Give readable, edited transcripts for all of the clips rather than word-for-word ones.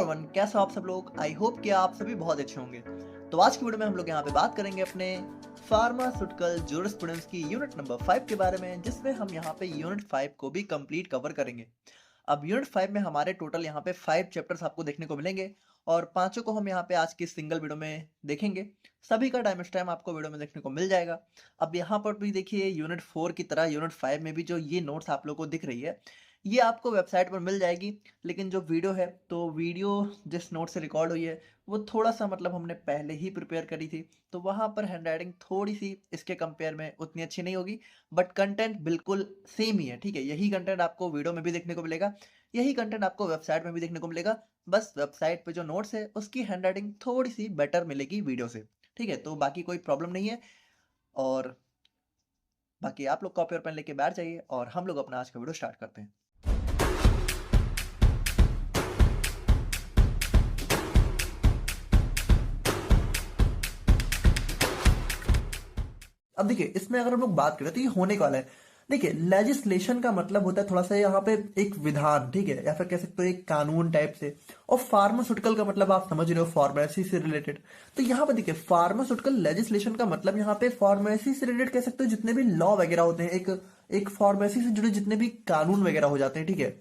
Everyone, कैसे हो आप सब लोग। आई होप कि आप सभी बहुत अच्छे होंगे। तो आज की वीडियो में हम लोग यहाँ पे बात करेंगे अपने फार्मास्यूटिकल जूरिस्प्रूडेंस की यूनिट नंबर 5 के बारे में, जिसमें हम यहाँ पे यूनिट 5 को भी कंप्लीट कवर करेंगे। अब यूनिट 5 में हमारे टोटल यहाँ पे 5 चैप्टर्स आपको देखने को मिलेंगे और पांचों को हम यहाँ पे आज की सिंगल वीडियो में देखेंगे। सभी का टाइम स्टैम्प आपको वीडियो में देखने को मिल जाएगा। अब यहाँ पर भी देखिए, यूनिट 4 की तरह यूनिट 5 में भी जो ये नोट्स आप लोग को दिख रही है, ये आपको वेबसाइट पर मिल जाएगी। लेकिन जो वीडियो है, तो वीडियो जिस नोट से रिकॉर्ड हुई है वो थोड़ा सा मतलब हमने पहले ही प्रिपेयर करी थी, तो वहाँ पर हैंड राइटिंग थोड़ी सी इसके कंपेयर में उतनी अच्छी नहीं होगी। बट कंटेंट बिल्कुल सेम ही है, ठीक है। यही कंटेंट आपको वीडियो में भी देखने को मिलेगा, यही कंटेंट आपको वेबसाइट में भी देखने को मिलेगा। बस वेबसाइट पे जो नोट्स है उसकी हैंड राइटिंग थोड़ी सी बेटर मिलेगी वीडियो से, ठीक है। तो बाकी कोई प्रॉब्लम नहीं है। और बाकी आप लोग कॉपी और पेन लेके बैठ जाइए और हम लोग अपना आज का वीडियो स्टार्ट करते हैं। अब देखिए, इसमें अगर हम लोग बात करें तो ये होने वाला है। देखिए, लेजिस्लेशन का मतलब होता है थोड़ा सा यहाँ पे एक विधान, ठीक है, या फिर कह सकते हो एक कानून टाइप से। और फार्मास्यूटिकल का मतलब आप समझ रहे हो, फार्मेसी से रिलेटेड। तो यहाँ पे देखिए, फार्मास्यूटिकल लेजिस्लेशन का मतलब यहाँ पे फार्मेसी से रिलेटेड कह सकते हो जितने भी लॉ वगैरह होते हैं, एक फार्मेसी से जुड़े जितने भी कानून वगैरह हो जाते हैं, ठीक है,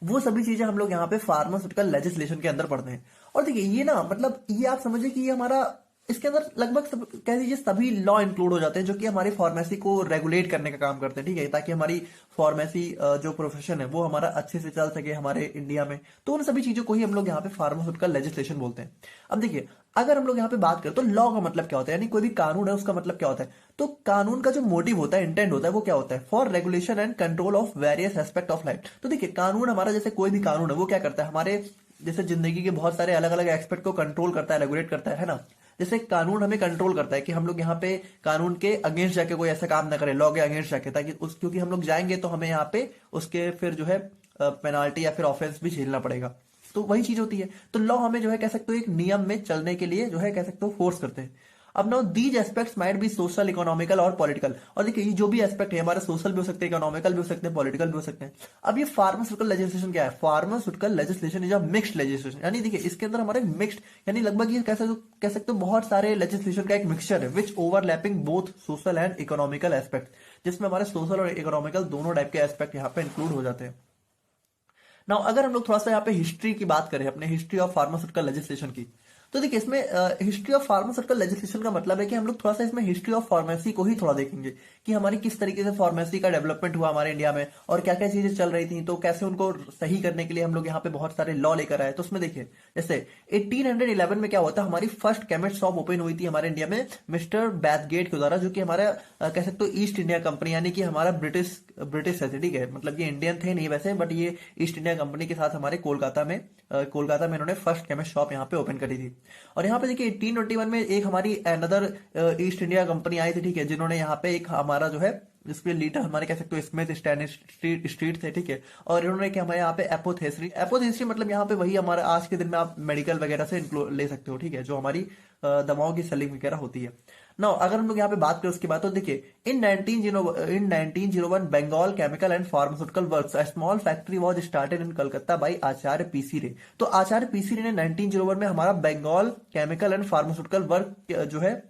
वो सभी चीजें हम लोग यहाँ पे फार्मास्यूटिकल लेजिस्लेशन के अंदर पढ़ते हैं। और देखिए, ये ना मतलब ये आप समझिए कि ये हमारा इसके अंदर लगभग सब कह दीजिए सभी लॉ इंक्लूड हो जाते हैं जो कि हमारी फार्मेसी को रेगुलेट करने का काम करते हैं, ठीक है, ताकि हमारी फार्मेसी जो प्रोफेशन है वो हमारा अच्छे से चल सके हमारे इंडिया में। तो उन सभी चीजों को ही हम लोग यहाँ पे फार्मास्यूटिकल लेजिस्लेशन बोलते हैं। अब देखिए, अगर हम लोग यहाँ पे बात करें तो लॉ का मतलब क्या होता है, यानी कोई भी कानून है उसका मतलब क्या होता है। तो कानून का जो मोटिव होता है, इंटेंट होता है, वो क्या होता है, for regulation and control of various aspect of life. तो देखिए, कानून हमारा, जैसे कोई भी कानून है वो क्या करता है, हमारे जैसे जिंदगी के बहुत सारे अलग अलग एस्पेक्ट को कंट्रोल करता है, रेगुलेट करता है ना। जैसे कानून हमें कंट्रोल करता है कि हम लोग यहाँ पे कानून के अगेंस्ट जाके कोई ऐसा काम ना करें, लॉ के अगेंस्ट जाके, ताकि उस क्योंकि हम लोग जाएंगे तो हमें यहाँ पे उसके फिर जो है पेनाल्टी या फिर ऑफेंस भी झेलना पड़ेगा। तो वही चीज होती है। तो लॉ हमें जो है कह सकते हो एक नियम में चलने के लिए जो है कह सकते हो फोर्स करते हैं। अब now these aspects might be social, economical और पॉलिटिकल। और देखिए, ये जो भी एस्पेक्ट है हमारे सोशल भी हो सकते हैं, इकोनॉमिकल भी हो सकते हैं, पॉलिटिकल भी हो सकते हैं। अब ये फार्मास्यूटिकल लेजिस्लेशन क्या है, pharmaceutical legislation is a mixed legislation. यानी देखिए, इसके अंदर हमारे मिक्स्ड, यानी लगभग ये कह सकते हो बहुत सारे लेजिस्लेशन का एक मिक्सचर है, which overlapping both social and economical aspect, जिसमें हमारे सोशल और इकोनॉमिकल दोनों टाइप के एस्पेक्ट यहाँ पे इंक्लूड हो जाते हैं। नाउ अगर हम लोग थोड़ा सा यहाँ पे हिस्ट्री की बात करें, अपने हिस्ट्री ऑफ फार्मास्यूटिकल लेजिस्लेशन की, तो देखिए, इसमें हिस्ट्री ऑफ फार्मास्यूटिकल लेजिस्लेशन का मतलब है कि हम लोग थोड़ा सा इसमें हिस्ट्री ऑफ फार्मेसी को ही थोड़ा देखेंगे कि हमारी किस तरीके से फार्मेसी का डेवलपमेंट हुआ हमारे इंडिया में और क्या क्या चीजें चल रही थी, तो कैसे उनको सही करने के लिए हम लोग यहाँ पे बहुत सारे लॉ लेकर आए। तो उसमें देखिए, जैसे 1811 में क्या हुआ था, हमारी फर्स्ट केमिस्ट शॉप ओपन हुई थी हमारे इंडिया में मिस्टर बैथगेट के द्वारा, जो कि हमारा कह सकते हो ईस्ट इंडिया कंपनी, यानी कि हमारा ब्रिटिश है, ठीक है, मतलब ये इंडियन थे नहीं वैसे, बट ये ईस्ट इंडिया कंपनी के साथ हमारे कोलकाता में इन्होंने फर्स्ट केमिस्ट शॉप यहाँ पे ओपन करी थी। और यहाँ पे देखिए, 1821 में एक हमारी अनदर ईस्ट इंडिया कंपनी आई थी, ठीक है, जिन्होंने यहाँ पे एक हमारा जो है जिसके लीडर हमारे कह सकते हो स्मिथ स्ट्रीट थे, ठीक है। और इन्होंने कि हमारे यहाँ पे एपोथेस्ट्री मतलब यहाँ पे वही हमारा आज के दिन में आप मेडिकल वगैरह से ले सकते हो, ठीक है, जो हमारी दवाओं की सेलिंग वगैरह होती है। नाउ अगर हम लोग यहाँ पे बात करें उसके बाद, तो देखिए, in 1901 Bengal chemical and pharmaceutical works a small factory was started in Calcutta by Acharya PC Ray. तो आचार्य पीसी रे ने 1901 में हमारा Bengal chemical and pharmaceutical work जो है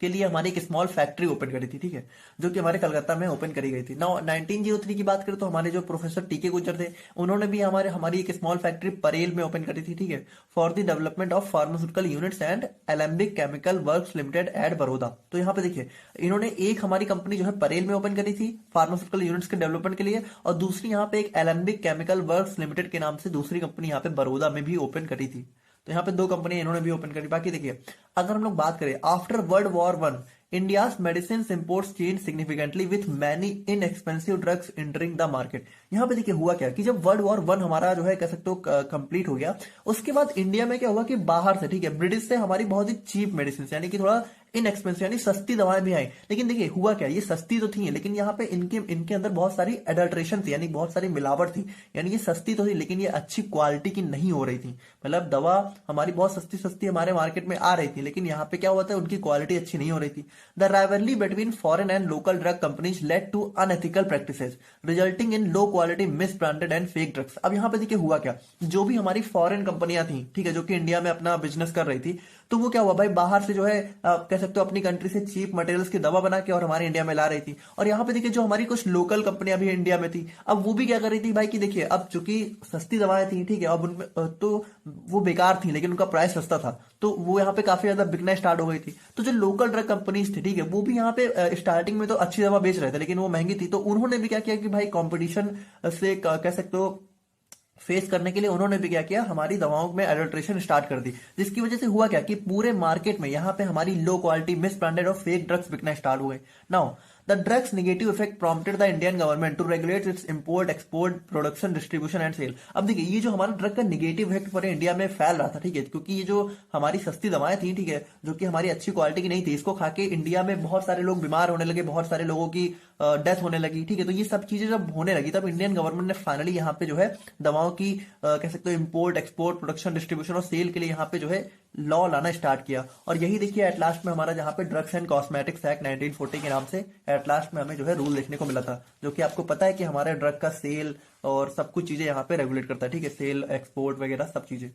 के लिए हमारी एक स्मॉल फैक्ट्री ओपन करी थी, ठीक है, जो कि हमारे कलकत्ता में ओपन करी गई थी। नाउ 1903 की बात करें तो हमारे जो प्रोफेसर टीके गुजर थे, उन्होंने भी हमारी एक स्मॉल फैक्ट्री परेल में ओपन करी थी, ठीक है, for the development of pharmaceutical units and Alembic chemical works limited at Baroda. तो यहाँ पे देखिए, इन्होंने एक हमारी कंपनी जो है परेल में ओपन करी थी फार्मास्यूटिकल यूनिट्स के डेवलपमेंट के लिए, और दूसरी यहाँ पे एक एलेम्बिक केमिकल वर्क्स लिमिटेड के नाम से दूसरी कंपनी यहाँ पे बड़ौदा में भी ओपन करी थी। तो यहाँ पे दो कंपनी इन्होंने भी ओपन करी। बाकी देखिए, अगर हम लोग बात करें after world war one, India's medicine imports change significantly with many inexpensive drugs entering the market. यहाँ पे देखिए हुआ क्या कि जब वर्ल्ड वॉर वन हमारा जो है कह सकते हो कंप्लीट हो गया, उसके बाद इंडिया में क्या हुआ कि बाहर से, ठीक है, ब्रिटिश से हमारी बहुत ही चीप मेडिसिन, यानी कि थोड़ा इनएक्सपेंसिव यानी सस्ती दवाएं भी आई। लेकिन देखिए हुआ क्या, ये सस्ती तो थी लेकिन यहाँ पे इनके इनके अंदर बहुत सारी एडल्ट्रेशन थी, यानी बहुत सारी मिलावट थी। यानी ये सस्ती तो थी लेकिन ये अच्छी क्वालिटी की नहीं हो रही थी। मतलब दवा हमारी बहुत सस्ती सस्ती हमारे मार्केट में आ रही थी लेकिन यहाँ पे क्या हुआ था, उनकी क्वालिटी अच्छी नहीं हो रही थी। The rivalry between foreign and local drug companies led to unethical practices resulting in low quality misbranded and fake drugs. अब यहाँ पे देखिए हुआ क्या, जो भी हमारी फॉरेन कंपनियां थी, ठीक है, जो कि इंडिया में अपना बिजनेस कर रही थी, तो वो क्या हुआ भाई, बाहर से जो है कह सकते हो अपनी कंट्री से चीप मटेरियल्स की दवा बना के और हमारे इंडिया में ला रही थी। और यहाँ पे देखिए जो हमारी कुछ लोकल कंपनियां भी इंडिया में थी, अब वो भी क्या कर रही थी भाई कि देखिए अब चूंकि सस्ती दवाएं थी, ठीक है, अब उनमें तो वो बेकार थी लेकिन उनका प्राइस सस्ता था, तो वो यहाँ पे काफी ज्यादा बिकना स्टार्ट हो गई थी। तो जो लोकल ड्रग कंपनीज थी, ठीक है, वो भी यहाँ पे स्टार्टिंग में तो अच्छी दवा बेच रहे थे लेकिन वो महंगी थी, तो उन्होंने भी क्या किया कि भाई कॉम्पिटिशन से कह सकते हो फेस करने के लिए उन्होंने भी क्या किया, हमारी दवाओं में एडल्ट्रेशन स्टार्ट कर दी। जिसकी वजह से हुआ क्या कि पूरे मार्केट में यहाँ पे हमारी लो क्वालिटी मिस ब्रांडेड और फेक ड्रग्स बिकना स्टार्ट हुए। Now the drugs negative effect prompted the Indian government to regulate its import export production distribution and sale. अब देखिए ये जो हमारा ड्रग का नेगेटिव इफेक्ट पूरे इंडिया में फैल रहा था, ठीक है, क्योंकि ये जो हमारी सस्ती दवाएं थी, ठीक है, जो कि हमारी अच्छी क्वालिटी की नहीं थी, इसको खा के इंडिया में बहुत सारे लोग बीमार होने लगे, बहुत सारे लोगों की डेथ होने लगी, ठीक है। तो ये सब चीजें जब होने लगी तब इंडियन गवर्नमेंट ने फाइनली यहाँ पे जो है दवाओं की कह सकते हो इंपोर्ट एक्सपोर्ट प्रोडक्शन डिस्ट्रीब्यूशन और सेल के लिए यहाँ पे जो है लॉ लाना स्टार्ट किया। और यही देखिए एट लास्ट में हमारा जहाँ पे ड्रग्स एंड कॉस्मेटिक्स एक्ट 1940 के नाम से एट लास्ट में हमें जो है रूल देखने को मिला था, जो कि आपको पता है कि हमारे ड्रग का सेल और सब कुछ चीजें यहाँ पे रेगुलेट करता है, ठीक है, सेल एक्सपोर्ट वगैरह सब चीजें।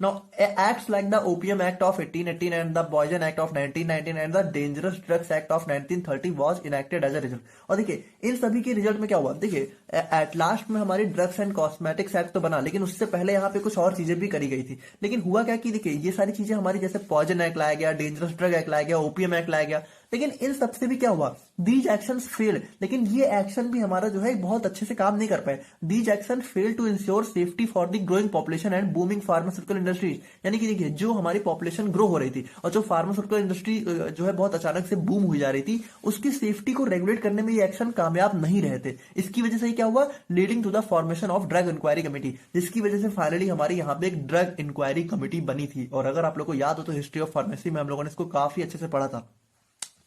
Now, acts like the Opium Act of 1818 and the Poison Act of 1919 and the Dangerous Drugs Act of 1930 was enacted as a result। और देखिए इन सभी के रिजल्ट में क्या हुआ, देखिए एट लास्ट में हमारी ड्रग्स एंड कॉस्मेटिक्स एक्ट तो बना, लेकिन उससे पहले यहाँ पे कुछ और चीजें भी करी गई थी। लेकिन हुआ क्या कि देखिए ये सारी चीजें हमारी जैसे पॉइजन एक्ट लाया गया, डेंजरस ड्रग एक्ट लाया गया, ओपीएम एक्ट लाया गया, लेकिन इन सबसे भी क्या हुआ, दीज एक्शन फेल। लेकिन ये एक्शन भी हमारा जो है बहुत अच्छे से काम नहीं कर पाए। These action fail to ensure safety for the growing population and booming pharmaceutical industries. यानी कि देखिए जो हमारी पॉपुलेशन ग्रो हो रही थी और जो फार्मास्यूटिकल इंडस्ट्री जो है बहुत अचानक से बूम हुई जा रही थी, उसकी सेफ्टी को रेगुलेट करने में ये एक्शन कामयाब नहीं रहे थे। इसकी वजह से क्या हुआ, leading to the formation of drug inquiry committee, जिसकी वजह से फाइनली हमारी यहाँ पे एक ड्रग इंक्वायरी कमेटी बनी थी। और अगर आप लोग को याद हो तो हिस्ट्री ऑफ फार्मेसी में हम लोगों ने इसको काफी अच्छे से पढ़ा था।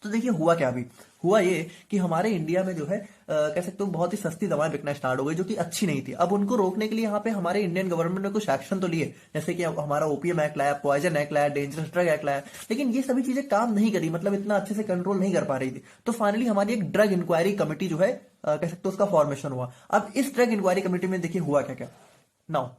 तो देखिए हुआ क्या, अभी हुआ ये कि हमारे इंडिया में जो है कह सकते हो बहुत ही सस्ती दवाएं बिकना स्टार्ट हो गई, जो कि अच्छी नहीं थी। अब उनको रोकने के लिए यहाँ पे हमारे इंडियन गवर्नमेंट ने कुछ एक्शन तो लिए, जैसे कि हमारा ओपीएम एक्ट लाया, पॉइजन एक्ट लाया, डेंजरस ड्रग एक्ट लाया, लेकिन ये सभी चीजें काम नहीं करी, मतलब इतना अच्छे से कंट्रोल नहीं कर पा रही थी। तो फाइनली हमारी एक ड्रग इंक्वायरी कमेटी जो है कह सकते हो उसका फॉर्मेशन हुआ। अब इस ड्रग इंक्वायरी कमेटी में देखिए हुआ क्या क्या। नाउ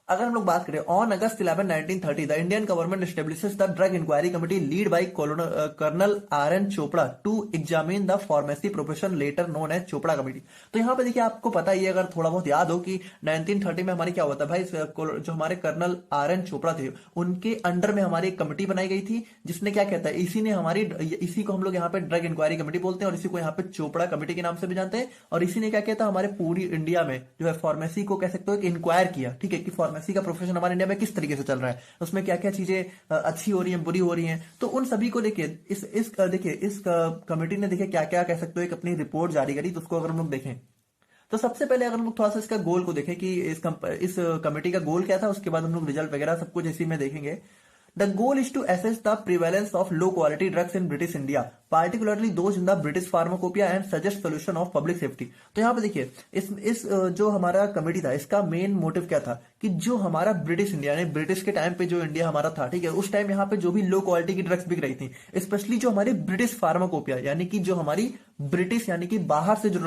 अगर हम लोग बात करें, on August 11 1930 the Indian government establishes the drug inquiry committee lead by colonel R N Chopra to examine the pharmacy profession later known as Chopra committee. तो यहाँ पे देखिए आपको पता ही है, अगर थोड़ा बहुत याद हो कि 1930 में हमारी क्या हुआ था भाई, जो हमारे कर्नल आर एन चोपड़ा थे उनके अंडर में हमारी एक कमेटी बनाई गई थी, जिसने क्या कहता है, इसी ने हमारी इसी को हम लोग यहाँ पे ड्रग इंक्वायरी कमेटी बोलते हैं और इसी को यहाँ पे चोपड़ा कमेटी के नाम से भी जानते हैं। और इसी ने क्या कहता है, हमारे पूरी इंडिया में जो है फार्मेसी को कह सकते हो इंक्वायर किया, ठीक है, कि फार्मेसी का प्रोफेशन हमारे इंडिया में किस तरीके से चल रहा है, उसमें क्या क्या चीजें अच्छी हो रही हैं, बुरी हो रही हैं। तो उन सभी को देखिए इस कमेटी ने देखिए क्या क्या कह सकते हो एक अपनी रिपोर्ट जारी करी। तो उसको अगर हम लोग देखें तो सबसे पहले अगर हम लोग थोड़ा सा इसका गोल को देखें कि इस कमेटी का गोल क्या था, उसके बाद हम लोग रिजल्ट वगैरह सब कुछ इसी में देखेंगे। The goal is to assess the prevalence of low quality drugs in British India, particularly those in the British pharmacopoeia and suggest solution of public safety। तो यहाँ पे देखिए इस जो हमारा कमेटी था, इसका मेन मोटिव क्या था कि जो हमारा ब्रिटिश इंडिया यानी ब्रिटिश के टाइम पे जो इंडिया हमारा था, ठीक है, उस टाइम यहाँ पे जो भी लो क्वालिटी की ड्रग्स बिक रही थी, स्पेशली जो हमारी ब्रिटिश फार्माकोपिया यानी कि जो हमारी ब्रिटिश यानी कि बाहर से जो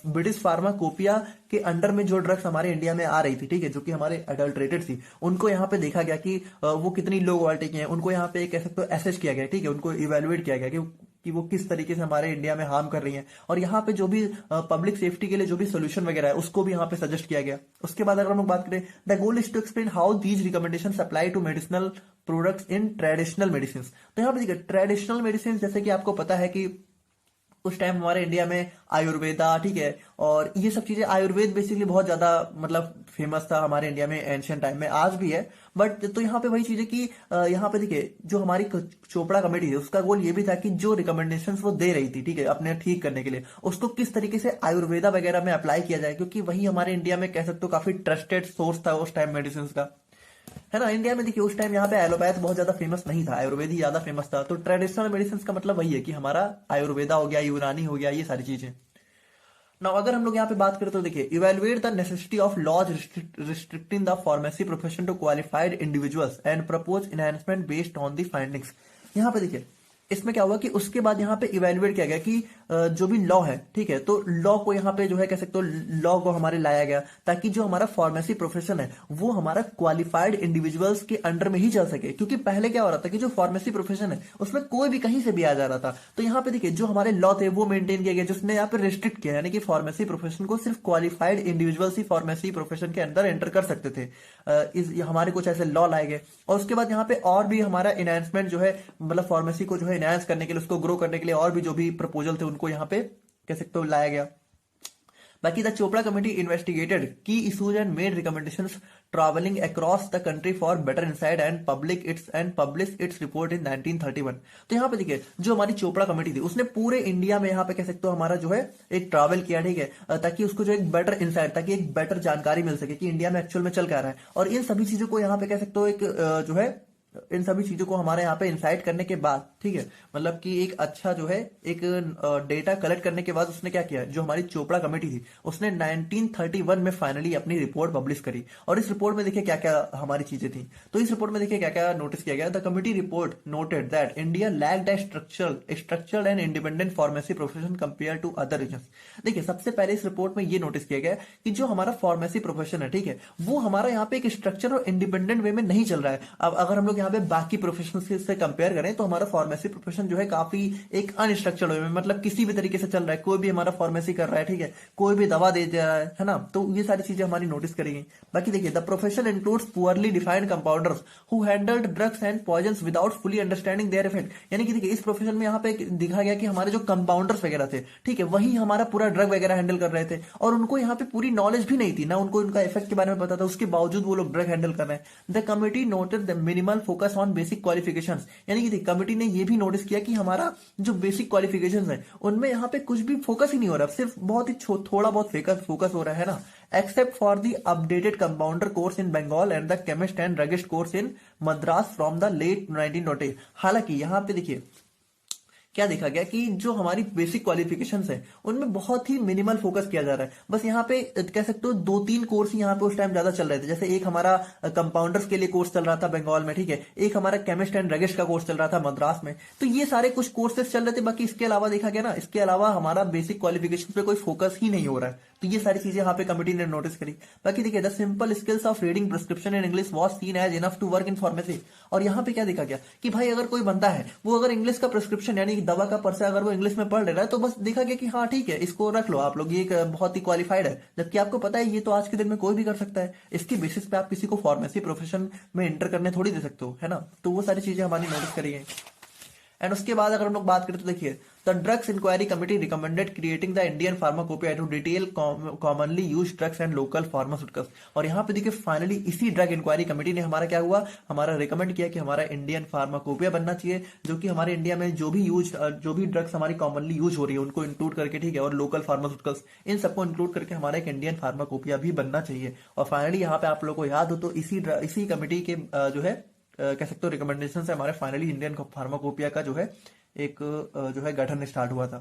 ब्रिटिश फार्माकोपिया के अंडर में जो ड्रग्स हमारे इंडिया में आ रही थी, ठीक है, जो कि हमारे अडल्ट्रेटेड थी, उनको यहाँ पे देखा गया कि वो कितनी लो क्वालिटी की है। उनको यहाँ पे कह सकते हो एसेस किया गया, ठीक है, उनको इवेल्युएट किया गया कि वो किस तरीके से हमारे इंडिया में हार्म कर रही हैं। और यहाँ पे जो भी पब्लिक सेफ्टी के लिए जो भी सोल्यूशन वगैरह है उसको भी यहाँ पे सजेस्ट किया गया। उसके बाद अगर हम लोग बात करें, the goal is to explain how these recommendations apply to medicinal products in traditional medicine. तो यहाँ पे देखिए ट्रेडिशनल मेडिसिन जैसे कि आपको पता है कि उस टाइम हमारे इंडिया में आयुर्वेदा, ठीक है, और ये सब चीजें, आयुर्वेद बेसिकली बहुत ज्यादा मतलब फेमस था हमारे इंडिया में एंशियंट टाइम में, आज भी है। बट तो यहाँ पे वही चीज है कि यहाँ पे देखिए जो हमारी चोपड़ा कमेटी है उसका गोल ये भी था कि जो रिकमेंडेशंस वो दे रही थी, ठीक है, अपने ठीक करने के लिए, उसको किस तरीके से आयुर्वेदा वगैरह में अप्लाई किया जाए, क्योंकि वही हमारे इंडिया में कह सकते हो काफी ट्रस्टेड सोर्स था उस टाइम मेडिसिन का। है ना। इंडिया में देखिए उस टाइम यहाँ पे एलोपैथ बहुत ज्यादा फेमस नहीं था, आयुर्वेद ही ज्यादा फेमस था। तो ट्रेडिशनल मेडिसिन का मतलब वही है कि हमारा आयुर्वेदा हो गया, यूनानी हो गया, ये सारी चीजें। ना अगर हम लोग यहाँ पे बात करें तो देखिए, evaluate the necessity of laws restricting the pharmacy profession to qualified individuals and propose enhancement based on the findings. यहाँ पे देखिए इसमें क्या हुआ कि उसके बाद यहाँ पे इवेलुएट किया गया कि जो भी लॉ है, ठीक है, तो लॉ को यहाँ पे जो है कह सकते हो लॉ को हमारे लाया गया ताकि जो हमारा फार्मेसी प्रोफेशन है वो हमारा क्वालिफाइड इंडिविजुअल्स के अंडर में ही चल सके। क्योंकि पहले क्या हो रहा था कि जो फार्मेसी प्रोफेशन है उसमें कोई भी कहीं से भी आ जा रहा था। तो यहाँ पे देखिए जो हमारे लॉ थे वो मेंटेन किया गया, जिसने यहाँ पे रिस्ट्रिक्ट किया, यानी कि फार्मेसी प्रोफेशन को सिर्फ क्वालिफाइड इंडिविजुअल्स ही फार्मेसी प्रोफेशन के अंदर एंटर कर सकते थे। हमारे कुछ ऐसे लॉ लाए गए। और उसके बाद यहाँ पे और भी हमारा इनहेंसमेंट जो है, मतलब फार्मेसी को जो है इनहेंस करने के लिए, उसको ग्रो करने के लिए और भी जो भी प्रपोजल थे उनको यहाँ पे कह सकते हो लाया गया। बाकी द चोपड़ा कमेटी इन्वेस्टिगेटेड की issues and made recommendations travelling across the country for better insight and publish its report इन 1931। तो यहाँ पे देखिए जो हमारी चोपड़ा कमेटी थी उसने पूरे इंडिया में यहाँ पे कह सकते हो हमारा जो है एक ट्रैवल किया, ठीक है, ताकि उसको जो एक बेटर इंसाइट, ताकि एक बेटर जानकारी मिल सके कि इंडिया में एक्चुअल में चल क्या रहा है। और इन सभी चीजों को यहाँ पे कह सकते हो एक जो है इन सभी चीजों को हमारे यहाँ पे इंसाइट करने के बाद, ठीक है, मतलब कि एक अच्छा जो है एक डेटा कलेक्ट करने के बाद उसने क्या किया, जो हमारी चोपड़ा कमेटी थी उसने 1931 में फाइनली अपनी रिपोर्ट पब्लिश करी। और इस रिपोर्ट में देखिए क्या क्या हमारी चीजें थी। तो इस रिपोर्ट में देखिए क्या क्या नोटिस किया गया। The committee report noted that India lacked a structured and independent pharmacy profession compare to other region. देखिए सबसे पहले इस रिपोर्ट में ये नोटिस किया गया कि जो हमारा फार्मेसी प्रोफेशन है, ठीक है, वो हमारा यहाँ पे एक स्ट्रक्चर और इंडिपेंडेंट वे में नहीं चल रहा है। अब अगर हम लोग यहाँ पे बाकी प्रोफेशन से कंपेयर करें तो हमारा फार्मेसी प्रोफेशन जो है काफी एक अनस्ट्रक्चर्ड वे में, मतलब किसी भी तरीके से चल रहा है, कोई भी हमारा फार्मेसी कर रहा है, ठीक है, कोई भी दवा दे रहा है ना। तो ये सारी चीजें हमारी नोटिस करी गई। बाकी देखिए the profession includes poorly defined compounders who handled drugs and poisons without fully understanding their effect. यानी कि देखिए इस प्रोफेशन में यहाँ पे दिखा गया कि हमारे जो कंपाउंडर्स वगैरह थे, ठीक है, वही हमारा पूरा ड्रग वगैरह हैंडल कर रहे थे और उनको यहाँ पे पूरी नॉलेज भी नहीं थी, ना उनको इनका इफेक्ट के बारे में पता था, उसके बावजूद वो लोग ड्रग हैंडल कर रहे हैं। The committee noted the minimal focus on basic qualifications. यानी कि कमिटी ने ये भी नोटिस किया कि हमारा जो बेसिक क्वालिफिकेशंस है उनमें यहाँ पे कुछ भी फोकस ही नहीं हो रहा, सिर्फ बहुत ही थोड़ा बहुत फोकस हो रहा है ना, except for the updated compounder course in Bengal and the chemist and druggist course in Madras from the late 1920। हालांकि यहाँ पे देखिए क्या देखा गया कि जो हमारी बेसिक क्वालिफिकेशंस है उनमें बहुत ही मिनिमल फोकस किया जा रहा है। बस यहाँ पे कह सकते हो 2-3 कोर्स ही यहाँ पे उस टाइम ज्यादा चल रहे थे। जैसे एक हमारा कंपाउंडर्स के लिए कोर्स चल रहा था बंगाल में, ठीक है, एक हमारा केमिस्ट एंड ड्रगिस्ट का कोर्स चल रहा था मद्रास में। तो ये सारे कुछ कोर्सेज चल रहे थे। बाकी इसके अलावा देखा गया ना, इसके अलावा हमारा बेसिक क्वालिफिकेशन पे कोई फोकस ही नहीं हो रहा है। तो ये सारी चीजें यहाँ पे कमिटी ने नोटिस करी। बाकी देखिए the simple skills of reading prescription in English was seen as enough to work in pharmacy. और यहाँ पे क्या देखा गया कि भाई अगर कोई बंदा है वो अगर इंग्लिश का प्रिस्क्रिप्शन यानी दवा का पर्चा अगर वो इंग्लिश में पढ़ रहा है तो बस देखा गया कि हाँ ठीक है इसको रख लो आप लोग, ये एक बहुत ही क्वालिफाइड है। जबकि आपको पता है ये तो आज के दिन में कोई भी कर सकता है। इसकी बेसिस पे आप किसी को फार्मेसी प्रोफेशन में एंटर करने थोड़ी दे सकते हो, है ना। तो वो सारी चीजें हमारी नोटिस करी गई। एंड उसके बाद अगर हम लोग बात करें तो देखिए the drugs inquiry committee recommended creating the Indian pharmacopoeia to detail commonly use drugs and local pharmaceuticals. और यहाँ पे देखिए फाइनली इसी ड्रग इंक्वायरी कमेटी ने हमारा क्या हुआ, हमारा रिकमेंड किया कि हमारा इंडियन फार्माकोपिया बनना चाहिए, जो कि हमारे इंडिया में जो भी ड्रग्स हमारी कॉमनली यूज हो रही है उनको इंक्लूड करके, ठीक है, और लोकल फार्मास्यूटिकल्स इन सबको इंक्लूड करके हमारा एक इंडियन फार्माकोपिया भी बनना चाहिए। और फाइनली यहाँ पे आप लोग को याद हो तो इसी कमेटी के जो है कह सकते हो रिकमेंडेशन से हमारे फाइनली इंडियन फार्माकोपिया का जो है एक जो है गठन स्टार्ट हुआ था।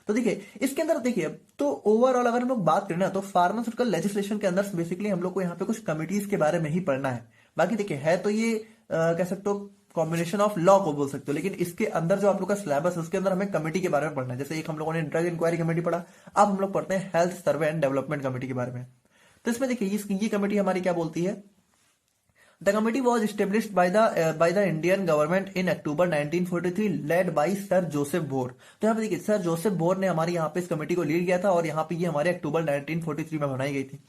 तो देखिए इसके अंदर देखिए तो ओवरऑल अगर हम लोग बात करें ना तो फार्मास्यूटिकल लेजिस्लेशन के अंदर बेसिकली हम लोग को यहाँ पे कुछ कमिटीज के बारे में ही पढ़ना है। बाकी देखिए है तो ये कह सकते हो कॉम्बिनेशन ऑफ लॉ को बोल सकते हो, लेकिन इसके अंदर जो आप लोग का सिलेबस है उसके अंदर हमें कमेटी के बारे में पढ़ना है। जैसे एक हम लोगों ने ड्रग इंक्वायरी कमेटी पढ़ा, अब हम लोग पढ़ते हैं health survey and development committee के बारे में। तो इसमें देखिए ये कमेटी हमारी क्या बोलती है। The committee was established by the Indian government in October 1943, led by Sir Joseph Bohr। तो यहाँ पे देखिए सर जोसेफ बोर ने हमारी यहाँ पे इस कमेटी को लीड किया था और यहाँ पे ये हमारे अक्टूबर 1943 में बनाई गई थी।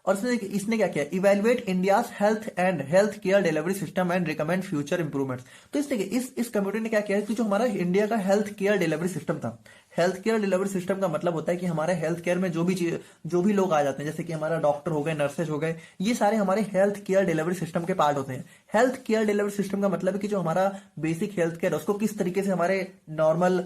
और इसने क्या किया, evaluate India's health care delivery system and recommend future improvement. तो इस कमेटी ने क्या किया कि जो हमारा इंडिया का हेल्थ केयर डिलीवरी सिस्टम था, हेल्थ केयर डिलीवरी सिस्टम का मतलब होता है कि हमारे हेल्थ केयर में जो भी लोग आ जाते हैं, जैसे कि हमारा डॉक्टर हो गए, नर्सेज हो गए, ये सारे हमारे हेल्थ केयर डिलीवरी सिस्टम के पार्ट होते हैं। हेल्थ केयर डिलीवरी सिस्टम का मतलब है कि जो हमारा बेसिक हेल्थ केयर है उसको किस तरीके से हमारे नॉर्मल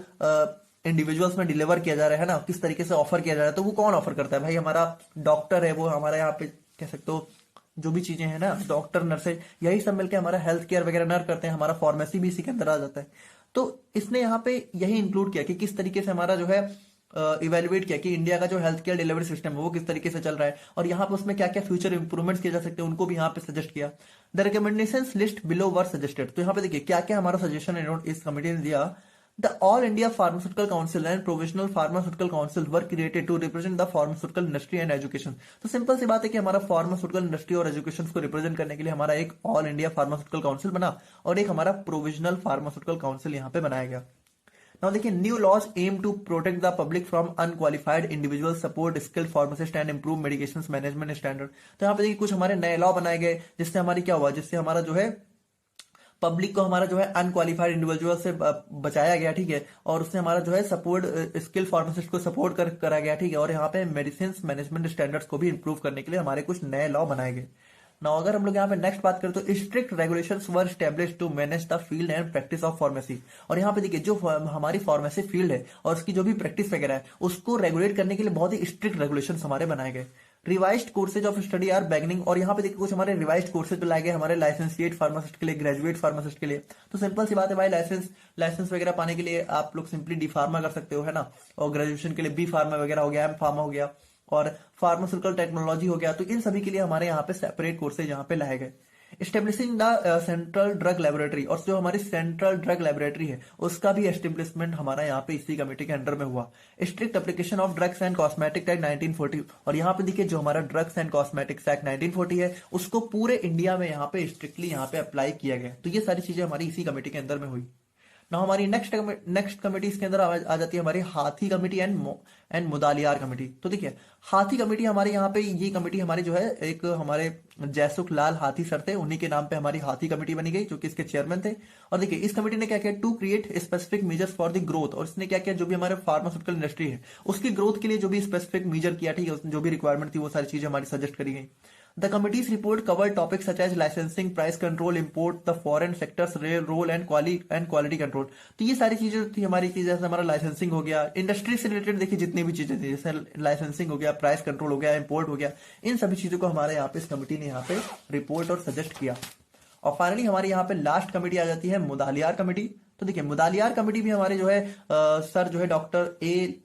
इंडिविजुअल्स में डिलीवर किया जा रहा है ना, किस तरीके से ऑफर किया जा रहा है। तो वो कौन ऑफर करता है भाई, हमारा डॉक्टर है, वो हमारा यहाँ पे कह सकते हो जो भी चीजें हैं ना, डॉक्टर नर्सेज यही सब मिलकर हमारा हेल्थ केयर वगैरह नर करते हैं, हमारा फार्मेसी भी इसी के अंदर आ जाता है। तो इसने यहाँ पे यही इंक्लूड किया कि किस तरीके से हमारा जो है इवेल्युएट किया कि इंडिया का जो हेल्थ केयर डिलीवरी सिस्टम है वो किस तरीके से चल रहा है, और यहाँ पे उसमें क्या क्या फ्यूचर इंप्रूवमेंट्स किए जा सकते हैं उनको भी यहाँ पे सजेस्ट किया। The recommendations list below were suggested, तो यहाँ पे देखिए क्या क्या हमारा सजेशन इस कमेटी ने दिया। The all India pharmaceutical council and provisional pharmaceutical council were created to represent the pharmaceutical industry and education. तो सिंपल सी बात है कि हमारा फार्मास्यूटिकल इंडस्ट्री और एजुकेशन को रिप्रेजेंट करने के लिए हमारा एक ऑल इंडिया फार्मास्यूटिकल काउंसिल बना और एक हमारा प्रोविजनल फार्मास्यूटिकल काउंसिल यहाँ पे बनाया गया। नाउ देखिए, new laws aim to protect the public from unqualified individual, support skilled pharmacist and improve medication management standard. तो यहाँ पे देखिए कुछ हमारे नए लॉ बनाए गए जिससे हमारी क्या हुआ, जिससे हमारा जो है पब्लिक को हमारा जो है अनक्वालिफाइड इंडिविजुअल से बचाया गया, ठीक है, और उससे हमारा जो है सपोर्ट स्किल फार्मासिस्ट को सपोर्ट करा गया, ठीक है, और यहाँ पे मेडिसिन मैनेजमेंट स्टैंडर्ड्स को भी इंप्रूव करने के लिए हमारे कुछ नए लॉ बनाए गए। नाउ अगर हम लोग यहाँ पे नेक्स्ट बात करें तो strict regulations were established to manage the field and practice of pharmacy. और यहाँ पे देखिए जो हमारी फार्मेसी फील्ड है और उसकी जो भी प्रैक्टिस वगैरह है उसको रेगुलेट करने के लिए बहुत ही स्ट्रिक्ट रेगुलेशंस हमारे बनाए गए। Revised courses of study are beginning, और यहाँ पे देखिए कुछ हमारे रिवाइज्ड कोर्सेज तो लाए गए हमारे लाइसेंसिएट फार्मासिस्ट के लिए, ग्रेजुएट फार्मासिस्ट के लिए। तो सिंपल सी बात है भाई, लाइसेंस वगैरह पाने के लिए आप लोग सिंपली डी फार्मा कर सकते हो, है ना, और ग्रेजुएशन के लिए बी फार्मा वगैरह हो गया, एम फार्मा हो गया, और फार्मास्यूटिकल टेक्नोलॉजी हो गया। तो इन सभी के लिए हमारे यहाँ पे सेपरेट कोर्सेज यहाँ पे लाए गए। Establishing the central drug laboratory, और जो हमारी सेंट्रल ड्रग लेबोरेटरी है उसका भी एस्टेब्लिशमेंट हमारा यहाँ पे इसी कमेटी के अंडर में हुआ। Strict application of drugs and cosmetic act 1940, और यहाँ पे देखिए जो हमारा ड्रग्स एंड कॉस्मेटिक्स एक्ट 1940 है उसको पूरे इंडिया में यहाँ पे स्ट्रिक्टली यहाँ पे अप्लाई किया गया। तो ये सारी चीजें हमारी इसी कमेटी के अंदर में हुई ना। हमारी नेक्स्ट कमेटी इसके अंदर आ जाती है हमारी हाथी कमेटी एंड मुदालियार कमेटी। तो देखिए हाथी कमेटी हमारे यहाँ पे, ये कमेटी हमारी जो है एक हमारे जयसुख लाल हाथी सर थे, उन्हीं के नाम पे हमारी हाथी कमेटी बनी गई जो कि इसके चेयरमैन थे। और देखिए इस कमेटी ने क्या किया, to create specific measures for the growth, और इसने क्या किया जो भी हमारे फार्मास्यूटिकल इंडस्ट्री है उसकी ग्रोथ के लिए जो भी स्पेसिफिक मेजर किया, ठीक है, जो भी रिक्वायरमेंट थी वो सारी चीजें हमारी सजेस्ट करी गई। The committee's report covered topics such as licensing, price control, import, the foreign sectors role and quality control। तो ये सारी चीजें थी हमारी की, जैसे हमारा लाइसेंसिंग हो गया, इंडस्ट्री से रिलेटेड देखिए जितनी भी चीजें थी, जैसे लाइसेंसिंग हो गया, प्राइस कंट्रोल हो गया, इंपोर्ट हो गया, इन सभी चीजों को हमारे यहाँ पे इस कमेटी ने यहाँ पे रिपोर्ट और सजेस्ट किया। और फाइनली हमारी यहाँ पे लास्ट कमेटी आ जाती है मुदालियार कमेटी। तो देखिए मुदालियार कमेटी भी हमारे जो है सर जो है डॉक्टर ए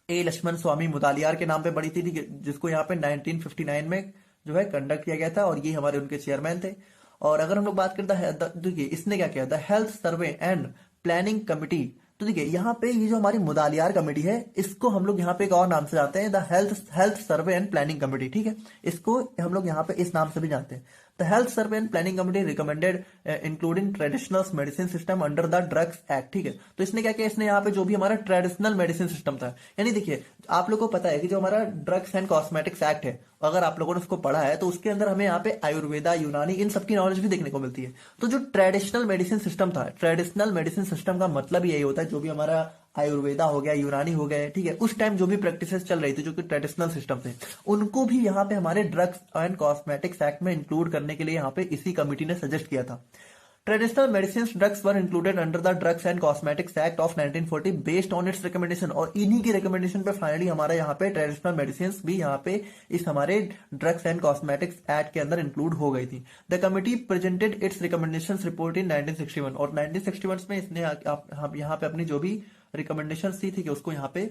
लक्ष्मण स्वामी मुदालियार के नाम पे बड़ी थी, जिसको यहाँ पे 1959 में जो है कंडक्ट किया गया था, और ये हमारे उनके चेयरमैन थे। और अगर हम लोग बात करते देखिए इसने क्या किया, the health survey and planning committee. तो देखिए यहाँ पे ये जो हमारी मुदालियार कमेटी है इसको हम लोग यहाँ पे एक और नाम से जानते हैं, the health survey and planning committee, ठीक है, इसको हम लोग यहाँ पे इस नाम से भी जानते हैं। The health survey and planning committee recommended including traditional medicine system under the drugs act, ठीक है। तो इसने क्या किया, इसने यहाँ पे जो भी हमारा ट्रेडिशनल मेडिसिन सिस्टम था, यानी देखिए आप लोगों को पता है कि जो हमारा ड्रग्स एंड कॉस्मेटिक्स एक्ट है, अगर आप लोगों ने उसको पढ़ा है तो उसके अंदर हमें यहाँ पे आयुर्वेदा, यूनानी, इन सबकी नॉलेज भी देखने को मिलती है। तो जो ट्रेडिशनल मेडिसिन सिस्टम था, ट्रेडिशनल मेडिसिन सिस्टम का मतलब यही होता है जो भी हमारा आयुर्वेदा हो गया, यूनानी हो गए, ठीक है, उस टाइम जो भी प्रैक्टिसेस चल रही थी जो कि ट्रेडिशनल सिस्टम थे, उनको भी यहाँ पे हमारे ड्रग्स एंड कॉस्मेटिक्स एक्ट में इंक्लूड करने के लिए यहाँ पे इसी कमेटी ने सजेस्ट किया था। Traditional medicine drugs were included under the drugs and cosmetics act of 1940 based on it's recommendation, और इन्हीं की रिकमेंडेशन पे फाइनली हमारा यहाँ पे ट्रेडिशनल मेडिसिन भी यहाँ पे इस हमारे ड्रग्स एंड कॉस्मेटिक्स एक्ट के अंदर इंक्लूड हो गई थी। The committee presented it's recommendation report इन 1961, और 1961 में इसने यहाँ पे अपनी जो भी रिकमेंडेशन थी कि उसको यहाँ पे